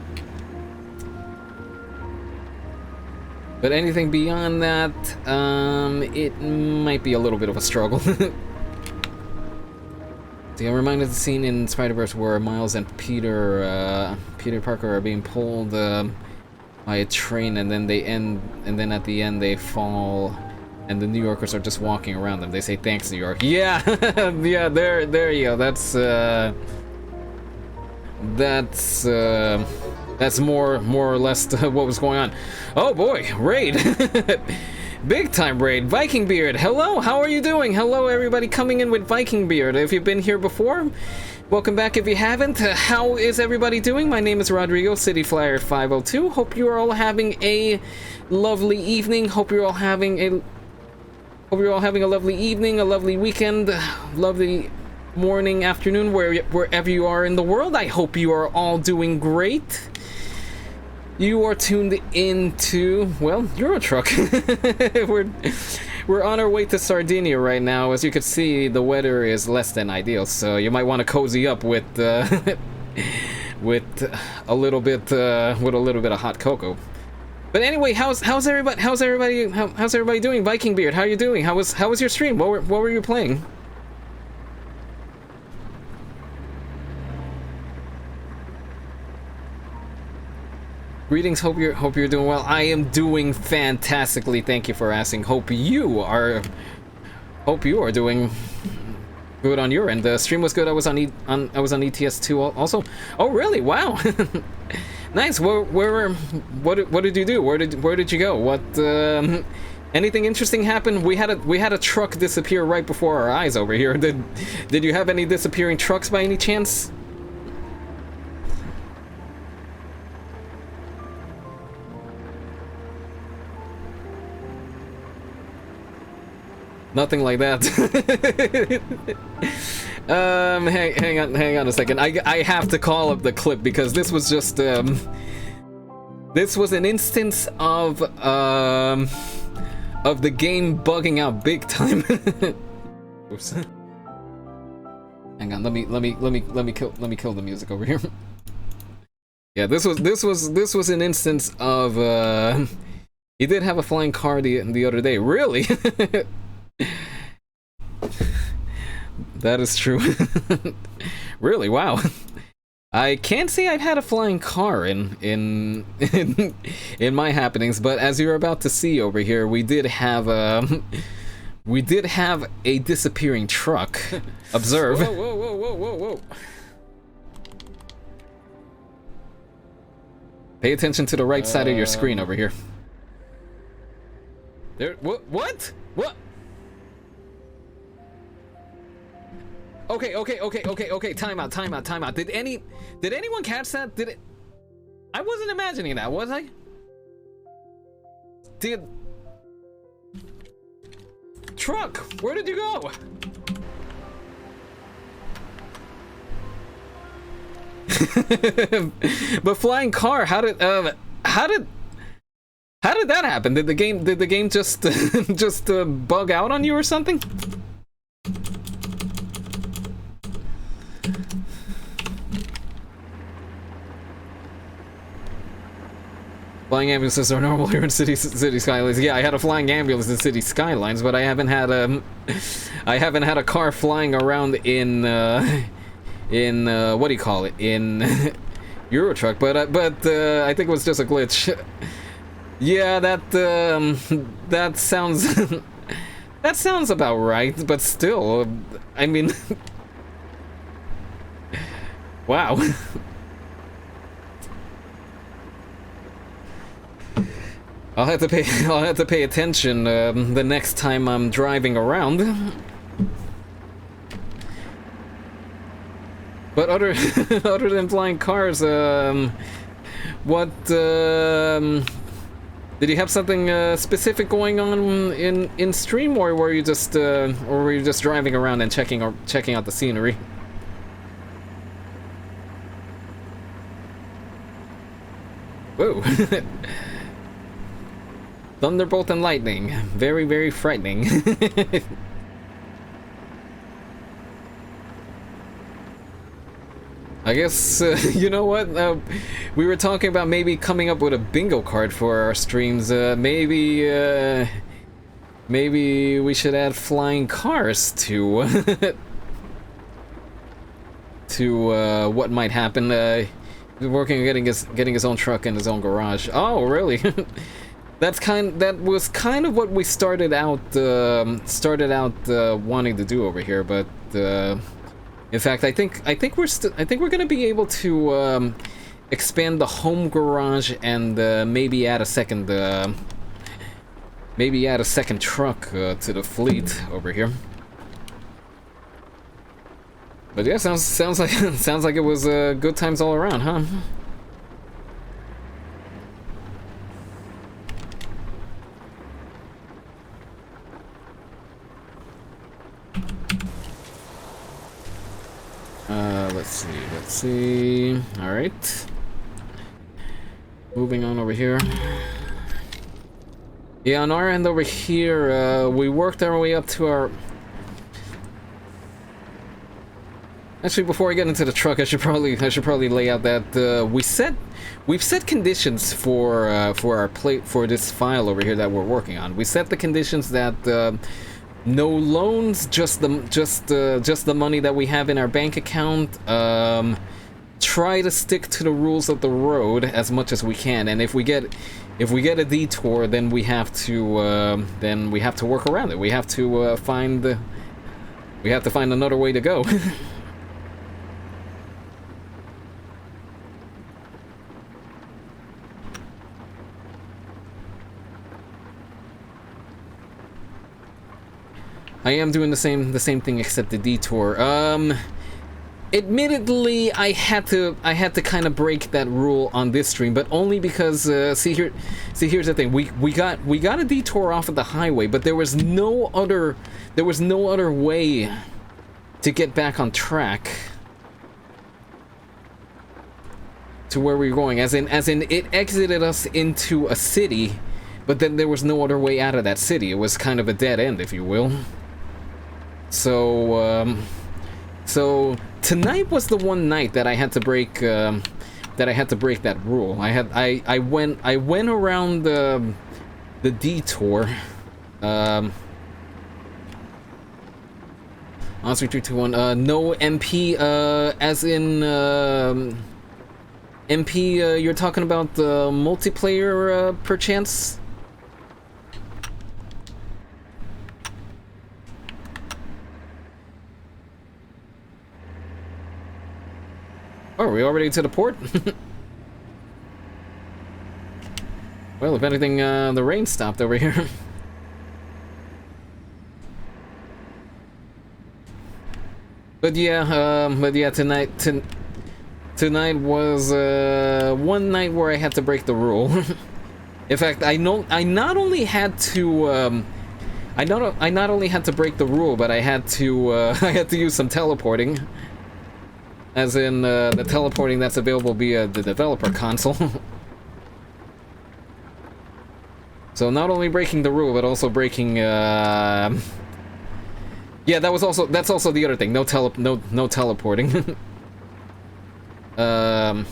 But anything beyond that, it might be a little bit of a struggle. To I'm reminded of the scene in Spider-Verse where Miles and Peter Parker are being pulled by a train, and then then at the end they fall, and the New Yorkers are just walking around them. They say, "Thanks, New York." Yeah, yeah. There you go. That's more or less what was going on. Oh boy, raid. Big time raid. Viking Beard, hello, how are you doing? Hello everybody coming in with Viking Beard. If you've been here before, welcome back if you haven't. How is everybody doing? My name is Rodrigo, City Flyer 502. Hope you are all having a lovely evening. Hope you're all having a lovely evening, a lovely weekend, lovely morning, afternoon, wherever you are in the world. I hope you are all doing great. You are tuned into, well, Eurotruck. We're on our way to Sardinia right now. As you can see, the weather is less than ideal, so you might want to cozy up with with a little bit of hot cocoa. But anyway, how's everybody doing? Viking Beard, how are you doing? How was your stream? What were you playing? Greetings, hope you're doing well. I am doing fantastically. Thank you for asking. Hope you are doing good on your end. The stream was good. I was on ETS2 also. Oh really? Wow. Nice. What did you do? Where did you go? What anything interesting happen? We had a truck disappear right before our eyes over here. Did you have any disappearing trucks by any chance? Nothing like that. Hang on a second. I have to call up the clip because this was just this was an instance of the game bugging out big time. Oops. Hang on, let me kill the music over here. Yeah, this was an instance of he did have a flying car the other day. Really? That is true. Really? Wow. I can't say I've had a flying car in my happenings, but as you're about to see over here, we did have a disappearing truck. Observe. Whoa. Pay attention to the right side of your screen over here. There. What? Okay. Time out. Did anyone catch that? I wasn't imagining that, was I? Truck, where did you go? But flying car, how did that happen? Did the game just bug out on you or something? Flying ambulances are normal here in city skylines. Yeah, I had a flying ambulance in city skylines, but I haven't had a car flying around in what do you call it, in Eurotruck. But I think it was just a glitch. Yeah, that sounds that sounds about right. But still, I mean, wow. I'll have to pay attention the next time I'm driving around. But other than flying cars, what did you have something specific going on in stream, or were you just driving around and checking out the scenery? Whoa. Thunderbolt and lightning. Very, very frightening. I guess, you know what? We were talking about maybe coming up with a bingo card for our streams. Maybe we should add flying cars to... what might happen. Working on getting his own truck in his own garage. Oh, really? That was kind of what we started out wanting to do over here, but in fact, I think we're gonna be able to expand the home garage and maybe add a second truck to the fleet over here. But yeah, sounds like sounds like it was good times all around, huh? Let's see. All right. Moving on over here. Yeah, on our end over here, we worked our way up to our... Actually, before I get into the truck, I should probably lay out that we've set conditions for this file over here that we're working on. We set the conditions that no loans, just the money that we have in our bank account. Try to stick to the rules of the road as much as we can, and if we get a detour, then we have to work around it. We have to find another way to go. I am doing the same thing except the detour. Admittedly, I had to kind of break that rule on this stream, but only because here's the thing. We got a detour off of the highway, but there was no other way to get back on track to where we were going. As in it exited us into a city, but then there was no other way out of that city. It was kind of a dead end, if you will. So tonight was the one night that I had to break that rule. I went around the detour. On 3, 2, 2, 1. No MP. As in MP. You're talking about the multiplayer, perchance. Oh, are we already to the port? Well, if anything, the rain stopped over here. But yeah, tonight was one night where I had to break the rule. In fact, I not only had to break the rule, but I had to use some teleporting. As in, the teleporting that's available via the developer console. So not only breaking the rule, but also breaking, yeah, that's also the other thing. No teleporting. Oof,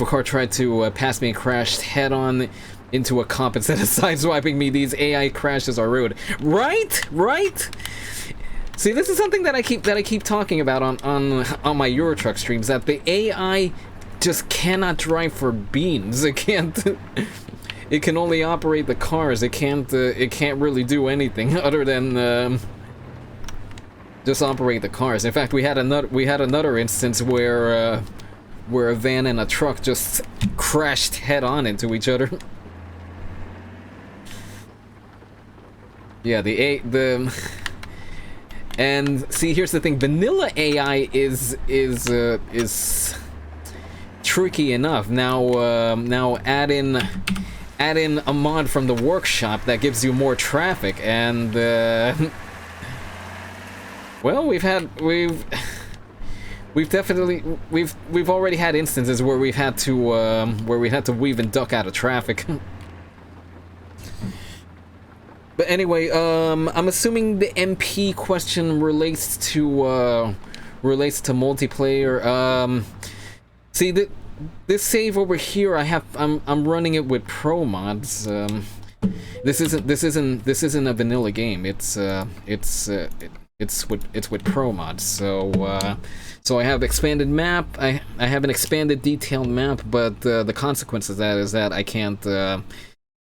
a car tried to pass me and crashed head-on into a cop instead of sideswiping me. These AI crashes are rude. Right? See, this is something that I keep talking about on my Euro Truck streams, that the AI just cannot drive for beans. It can't. It can only operate the cars. It can't really do anything other than just operate the cars. In fact, we had another instance where a van and a truck just crashed head on into each other. Yeah, and see, here's the thing: vanilla AI is tricky enough. Now add in a mod from the workshop that gives you more traffic, and well, we've already had instances where we've had to weave and duck out of traffic. But anyway, I'm assuming the MP question relates to multiplayer. See, this save over here, I'm running it with pro mods. This isn't a vanilla game. It's it's with pro mods. So so I have expanded map. I have an expanded detailed map, but the consequence of that is that I can't do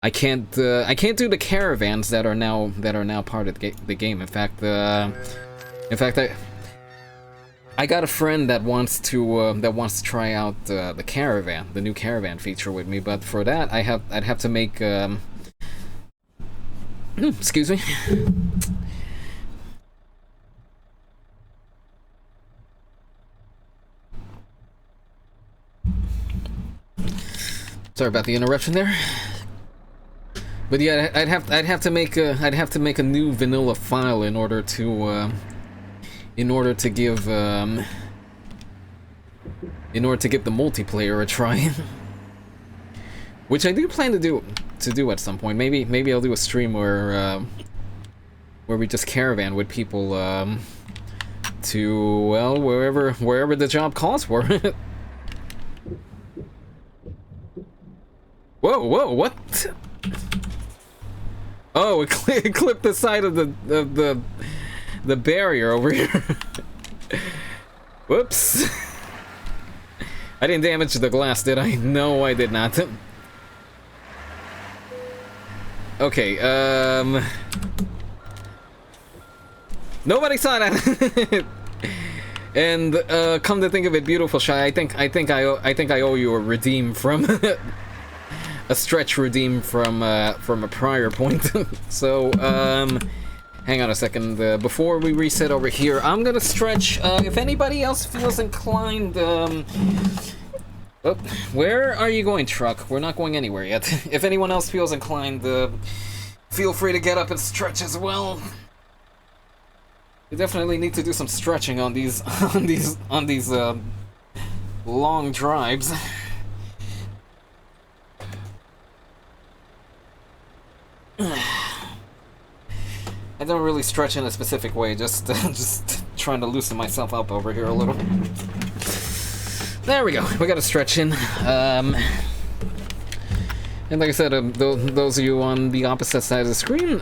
the caravans that are now part of the game. In fact, I got a friend that wants to try out the new caravan feature with me, but for that I'd have to make excuse me. Sorry about the interruption there. But yeah, I'd have to make a new vanilla file in order to give the multiplayer a try. Which I do plan to do at some point. Maybe I'll do a stream where we just caravan with people to, well, wherever the job calls for. Whoa, what? Oh, it clipped the side of the barrier over here. Whoops. I didn't damage the glass, did I? No, I did not. Okay, nobody saw that. And come to think of it, beautiful Shy, I think I owe you a redeem from a stretch redeem from a prior point. So hang on a second, before we reset over here, I'm gonna stretch. If anybody else feels inclined, oh, where are you going, truck? We're not going anywhere yet. If anyone else feels inclined, feel free to get up and stretch as well. You definitely need to do some stretching on these long drives. I don't really stretch in a specific way, just trying to loosen myself up over here a little. There we go, we got a stretch in. And like I said, those of you on the opposite side of the screen,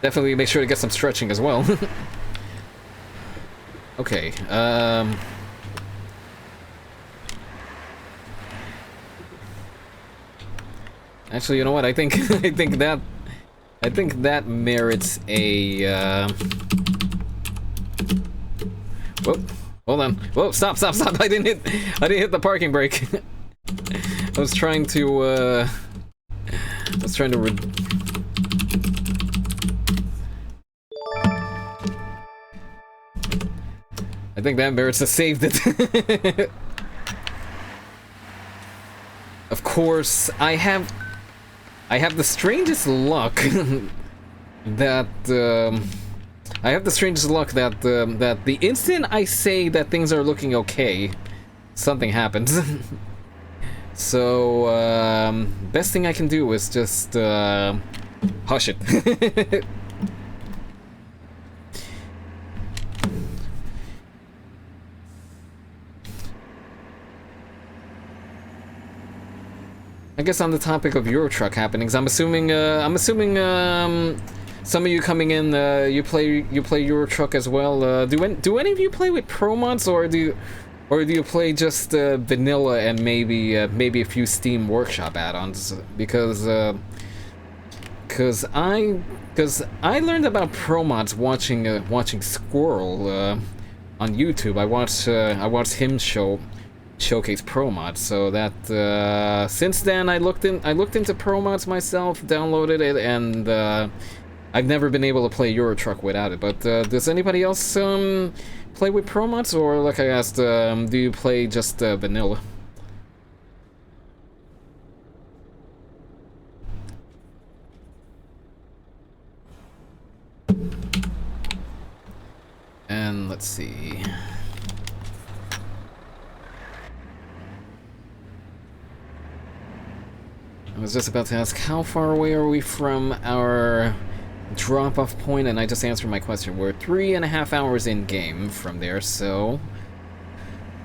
definitely make sure to get some stretching as well. Okay, actually, you know what? I think that merits a. Whoa! Hold on! Whoa! Stop! I didn't hit the parking brake. I was trying to. I think that merits a save it. Of course, I have the strangest luck that that the instant I say that things are looking okay, something happens. So best thing I can do is just hush it. I guess on the topic of Euro Truck happenings, I'm assuming some of you coming in, you play Euro Truck as well. Do any of you play with pro mods, or do you play just vanilla and maybe a few Steam Workshop add-ons? Because I learned about pro mods watching Squirrel on YouTube. I watched him showcase pro mods, so that since then I looked into pro mods myself, downloaded it, and I've never been able to play Euro Truck without it. But does anybody else play with pro mods, or like I asked, do you play just vanilla? And let's see. I was just about to ask, how far away are we from our drop-off point, and I just answered my question. We're 3.5 hours in game from there, so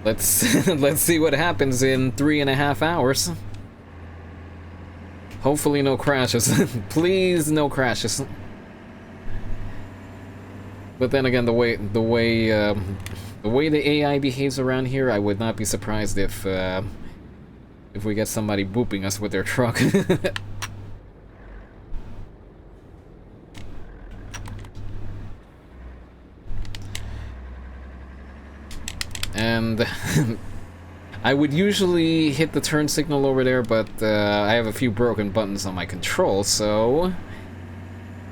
let's let's see what happens in 3.5 hours. Hopefully no crashes. Please, no crashes. But then again, the way the AI behaves around here, I would not be surprised if we get somebody booping us with their truck. And I would usually hit the turn signal over there, but I have a few broken buttons on my control, so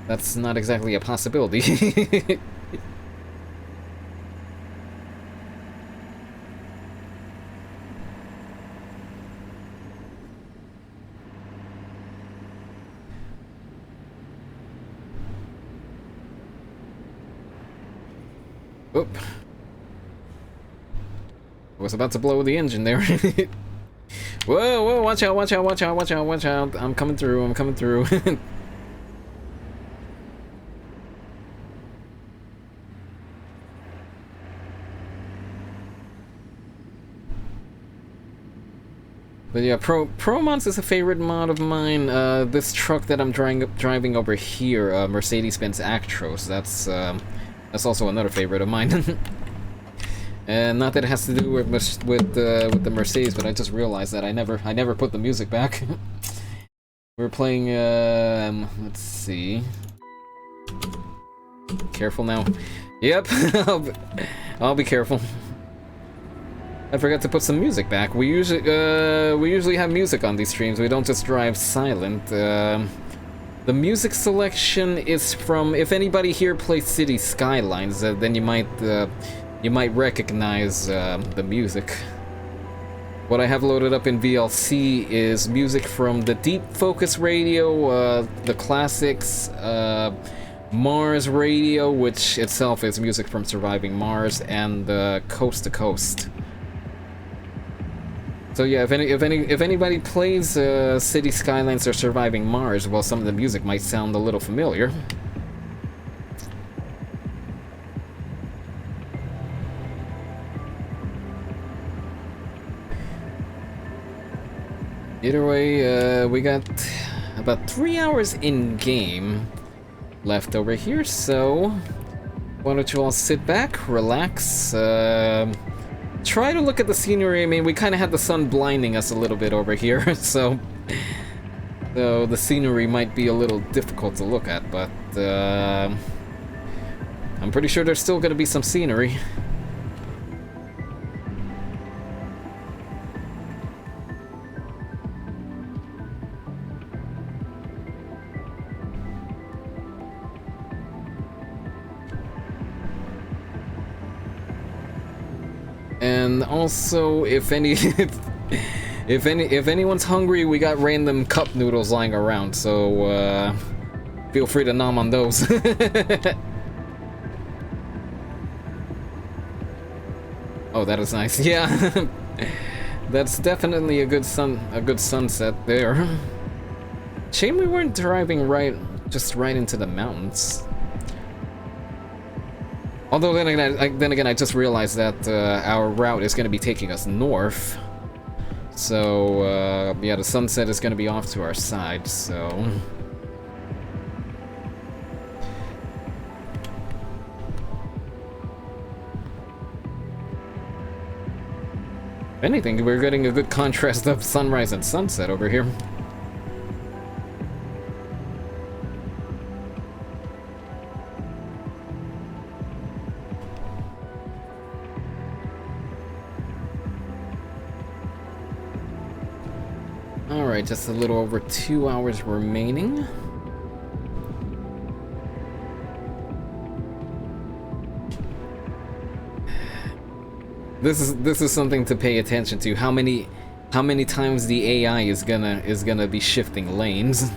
that's not exactly a possibility. Oop. I was about to blow the engine there. Whoa, whoa, watch out, watch out, watch out, watch out, watch out. I'm coming through, I'm coming through. But yeah, Pro Mods is a favorite mod of mine. This truck that I'm driving over here, Mercedes-Benz Actros, that's also another favorite of mine. And not that it has to do with the Mercedes, but I just realized that I never put the music back. We're playing. Let's see. Careful now. Yep, I'll be careful. I forgot to put some music back. We usually have music on these streams. We don't just drive silent. The music selection is from. If anybody here plays City Skylines, then you might recognize the music. What I have loaded up in VLC is music from the Deep Focus Radio, the classics, Mars Radio, which itself is music from Surviving Mars, and Coast to Coast. So yeah, if anybody plays City Skylines or Surviving Mars, well, some of the music might sound a little familiar. Either way, we got about 3 hours in-game left over here, so why don't you all sit back, relax, try to look at the scenery. I mean, we kind of had the sun blinding us a little bit over here, so the scenery might be a little difficult to look at, but I'm pretty sure there's still going to be some scenery. And also, if anyone's hungry, we got random cup noodles lying around, so feel free to nom on those. Oh, that is nice. Yeah, that's definitely a good sunset there. Shame we weren't driving just right into the mountains. Although then again, I just realized that our route is going to be taking us north. So yeah, the sunset is going to be off to our side. So if anything, we're getting a good contrast of sunrise and sunset over here. Alright, just a little over 2 hours remaining. This is something to pay attention to. How many times the AI is gonna be shifting lanes.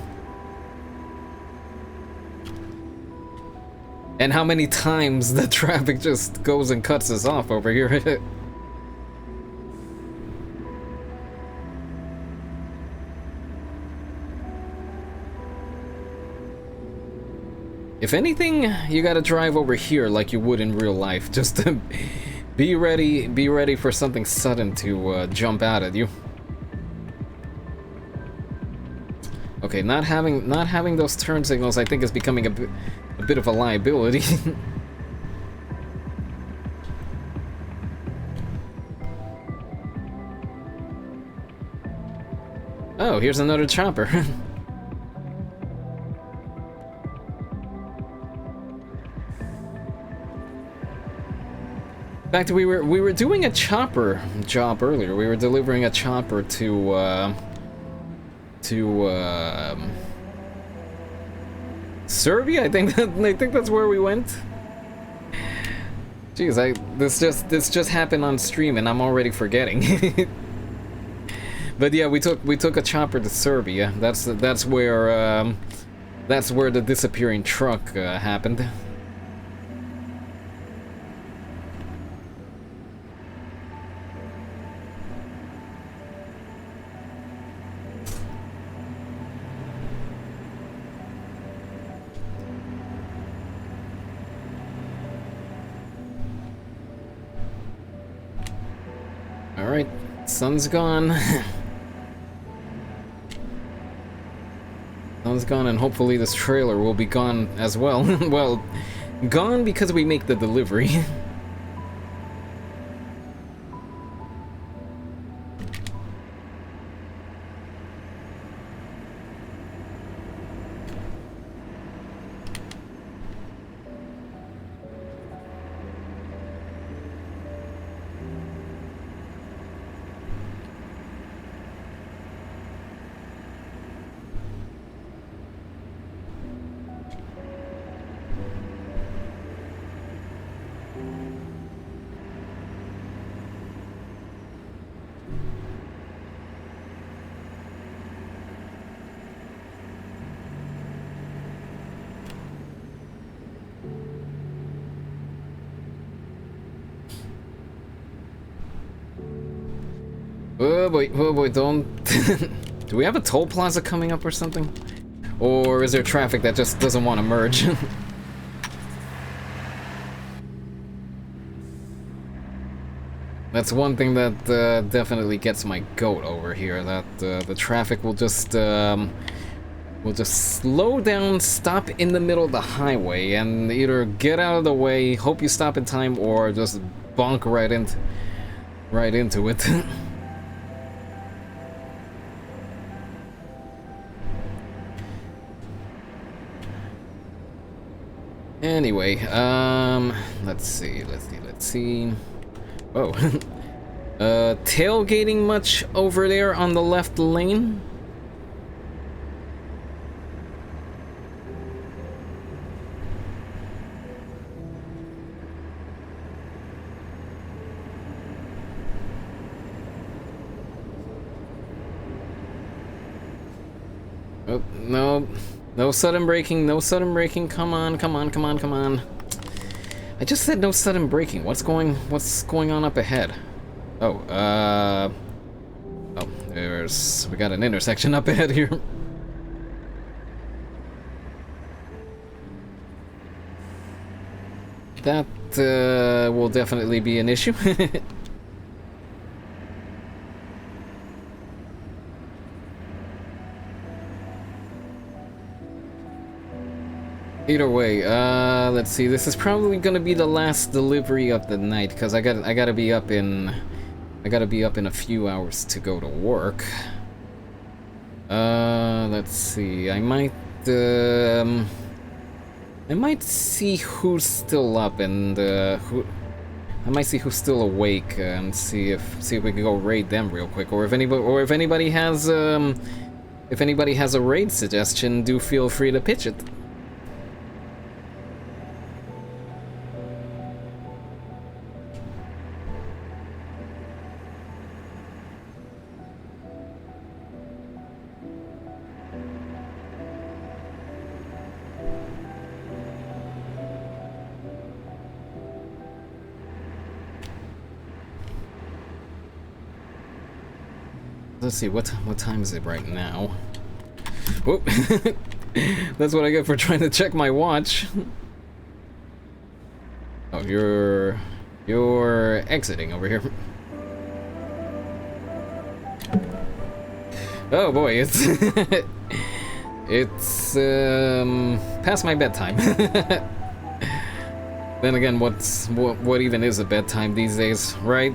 And how many times the traffic just goes and cuts us off over here. If anything, you gotta drive over here like you would in real life. Just to be ready for something sudden to jump out at you. Okay, not having those turn signals, I think, is becoming a bit of a liability. Oh, here's another chopper. In fact, we were doing a chopper job earlier. We were delivering a chopper to Serbia. I think that's where we went. Jeez, this just happened on stream and I'm already forgetting. But yeah, we took a chopper to Serbia. That's where the disappearing truck happened. All right, sun's gone. Sun's gone, and hopefully this trailer will be gone as well. Well, gone because we make the delivery. Oh boy, don't... Do we have a toll plaza coming up or something? Or is there traffic that just doesn't want to merge? That's one thing that definitely gets my goat over here, that the traffic will just slow down, stop in the middle of the highway, and either get out of the way, hope you stop in time, or just bonk right into it. Anyway, let's see. Oh, tailgating much over there on the left lane? Oh, no. No sudden braking, come on. I just said no sudden braking. What's going on up ahead? Oh, we got an intersection up ahead here. That, will definitely be an issue. Either way, let's see. This is probably gonna be the last delivery of the night because I gotta be up in a few hours to go to work. Let's see. I might see who's still up and I might see who's still awake and see if we can go raid them real quick, or if anybody has a raid suggestion, do feel free to pitch it. Let's see, what time is it right now? Whoop! That's what I get for trying to check my watch. Oh, you're exiting over here. Oh boy, it's it's past my bedtime. Then again, what even is a bedtime these days, right?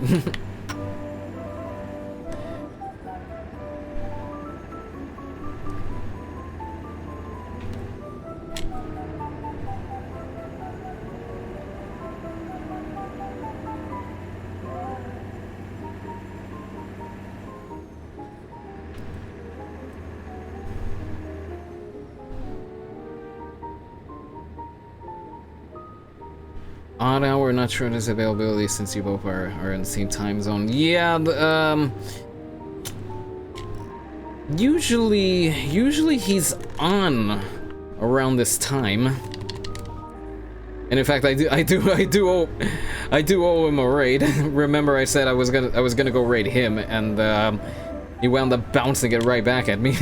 Odd hour, not sure there's availability since you both are in the same time zone. Yeah, usually he's on around this time. And in fact, I do owe him a raid. Remember, I said I was gonna go raid him, and he wound up bouncing it right back at me.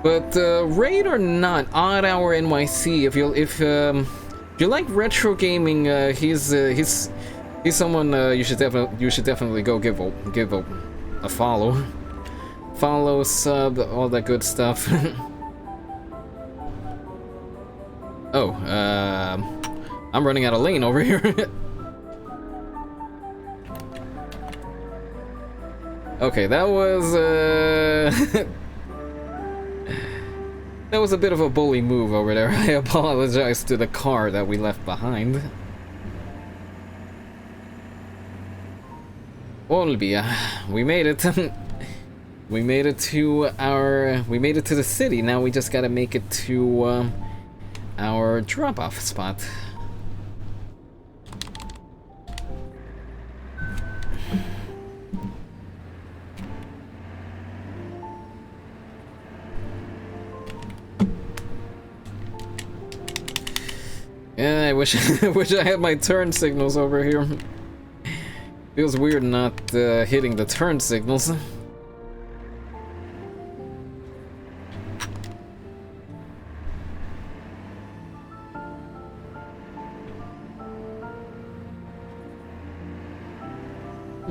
But raid or not, Odd Hour NYC. If you like retro gaming, he's someone you should definitely go give a follow, sub, all that good stuff. Oh, I'm running out of lane over here. Okay, that was that was a bit of a bully move over there. I apologize to the car that we left behind. Olbia, we made it. We made it to the city. Now we just gotta make it to our drop-off spot. Yeah, I wish I had my turn signals over here. Feels weird not hitting the turn signals.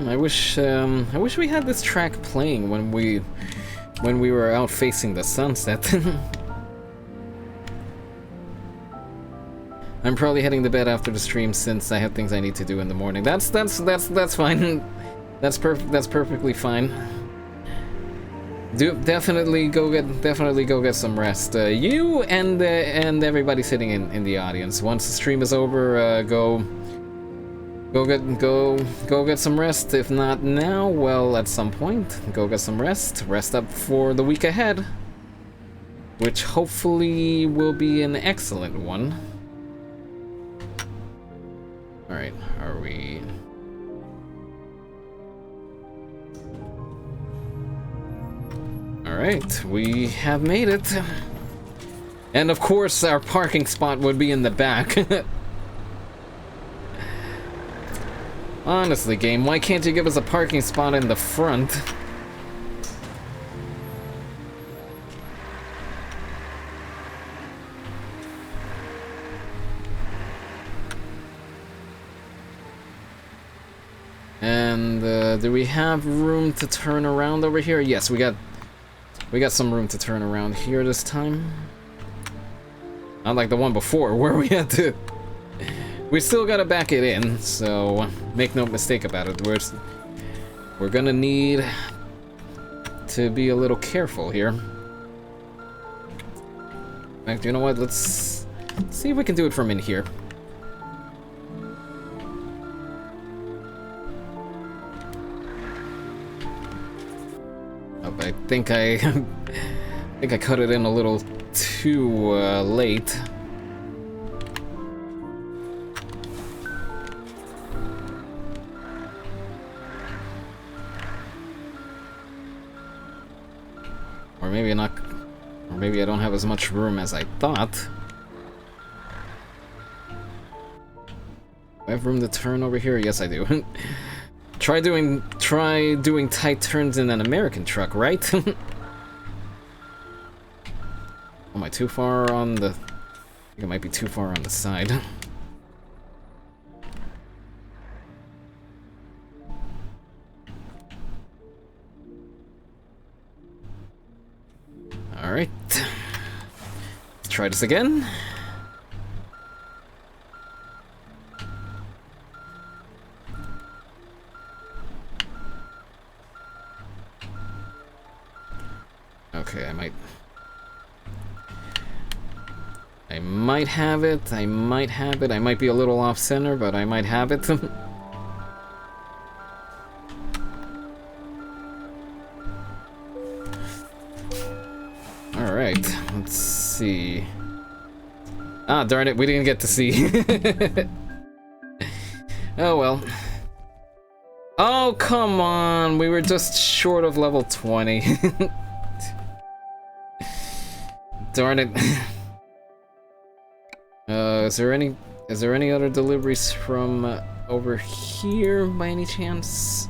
I wish we had this track playing when we were out facing the sunset. I'm probably heading to bed after the stream since I have things I need to do in the morning. That's fine. That's perfectly fine. Definitely go get some rest. You and everybody sitting in the audience. Once the stream is over, go get some rest. If not now, well, at some point, go get some rest. Rest up for the week ahead, which hopefully will be an excellent one. All right, are we? All right, we have made it. And of course, our parking spot would be in the back. Honestly, game, why can't you give us a parking spot in the front? And do we have room to turn around over here? Yes, we got some room to turn around here this time. Not like the one before where we had to. We still gotta back it in, so make no mistake about it. We're gonna need to be a little careful here. In fact, you know what? Let's see if we can do it from in here. Oh, I think I cut it in a little too late. Or maybe not, or maybe I don't have as much room as I thought. Do I have room to turn over here? Yes, I do. Try doing tight turns in an American truck, right? Am I too far on the? I think I might be too far on the side. Alright. Let's try this again. Okay, I might have it. I might have it. I might be a little off center, but I might have it. Alright, let's see. Ah, darn it, we didn't get to see. Oh well. Oh, come on, we were just short of level 20. Darn it. Is there any other deliveries from over here by any chance?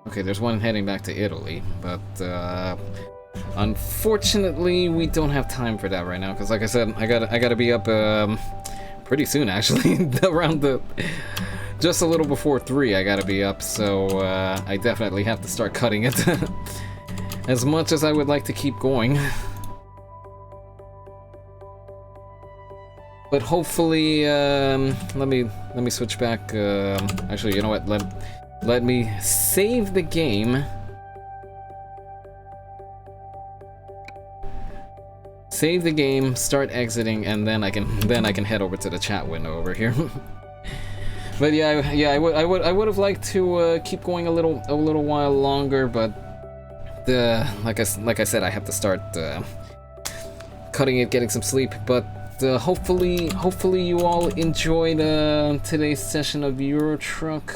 Okay, there's one heading back to Italy, but unfortunately we don't have time for that right now, because like I said, I gotta be up pretty soon actually. Around just a little before 3 I gotta be up, so I definitely have to start cutting it. As much as I would like to keep going. But hopefully, let me switch back. Actually, you know what? Let me save the game. Save the game, start exiting, and then I can head over to the chat window over here. But yeah, I would have liked to keep going a little while longer, but like I said, I have to start cutting it, getting some sleep. But hopefully you all enjoyed today's session of Euro Truck.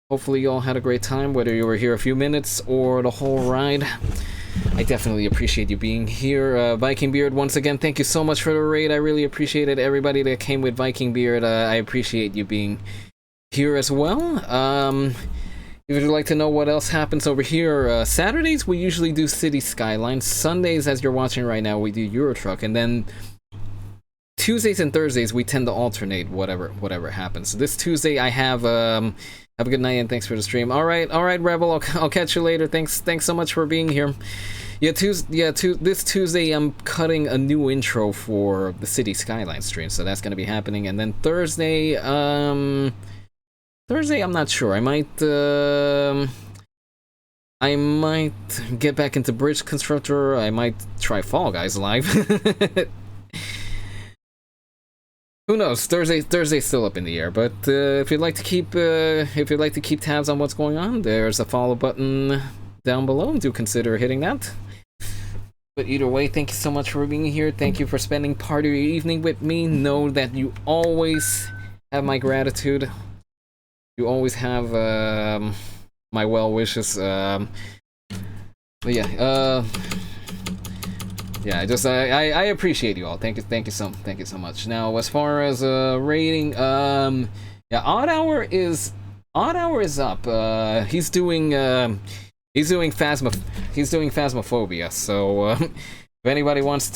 Hopefully you all had a great time, whether you were here a few minutes or the whole ride. I definitely appreciate you being here. Viking Beard, once again, thank you so much for the raid. I really appreciated everybody that came with Viking Beard. I appreciate you being here as well. If you'd like to know what else happens over here, Saturdays we usually do City Skylines. Sundays, as you're watching right now, we do Euro Truck, and then Tuesdays and Thursdays we tend to alternate whatever happens. So this Tuesday I have a good night and thanks for the stream. All right, Rebel. I'll catch you later. Thanks so much for being here. Yeah, this Tuesday I'm cutting a new intro for the City Skyline stream, so that's gonna be happening. And then Thursday, I'm not sure. I might get back into Bridge Constructor. I might try Fall Guys live. Who knows? Thursday's still up in the air, but if you'd like to keep tabs on what's going on, there's a follow button down below. Do consider hitting that. But either way, thank you so much for being here. Thank you for spending part of your evening with me. Know that you always have my gratitude. You always have my well wishes. But yeah, I appreciate you all. Thank you so much. Now, as far as rating, yeah, Odd Hour is up. He's doing Phasmophobia. So if anybody wants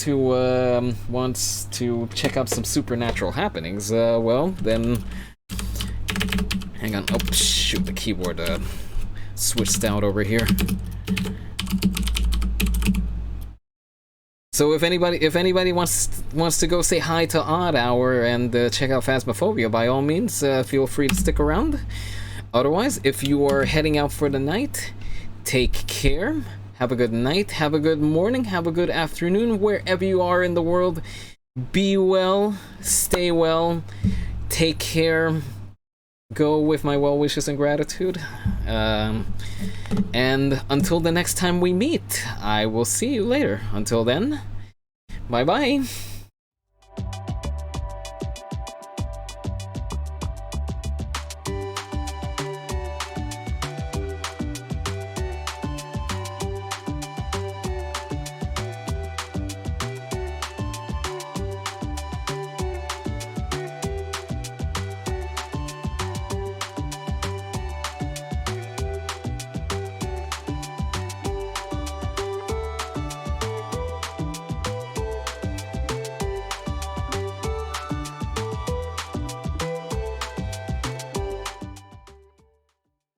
to check out some supernatural happenings, well then, hang on. Oh shoot, the keyboard switched out over here. So if anybody wants to go say hi to Odd Hour and check out Phasmophobia, by all means, feel free to stick around. Otherwise, if you are heading out for the night, take care. Have a good night. Have a good morning. Have a good afternoon, wherever you are in the world. Be well. Stay well. Take care. Go with my well wishes and gratitude. And until the next time we meet, I will see you later. Until then, bye bye.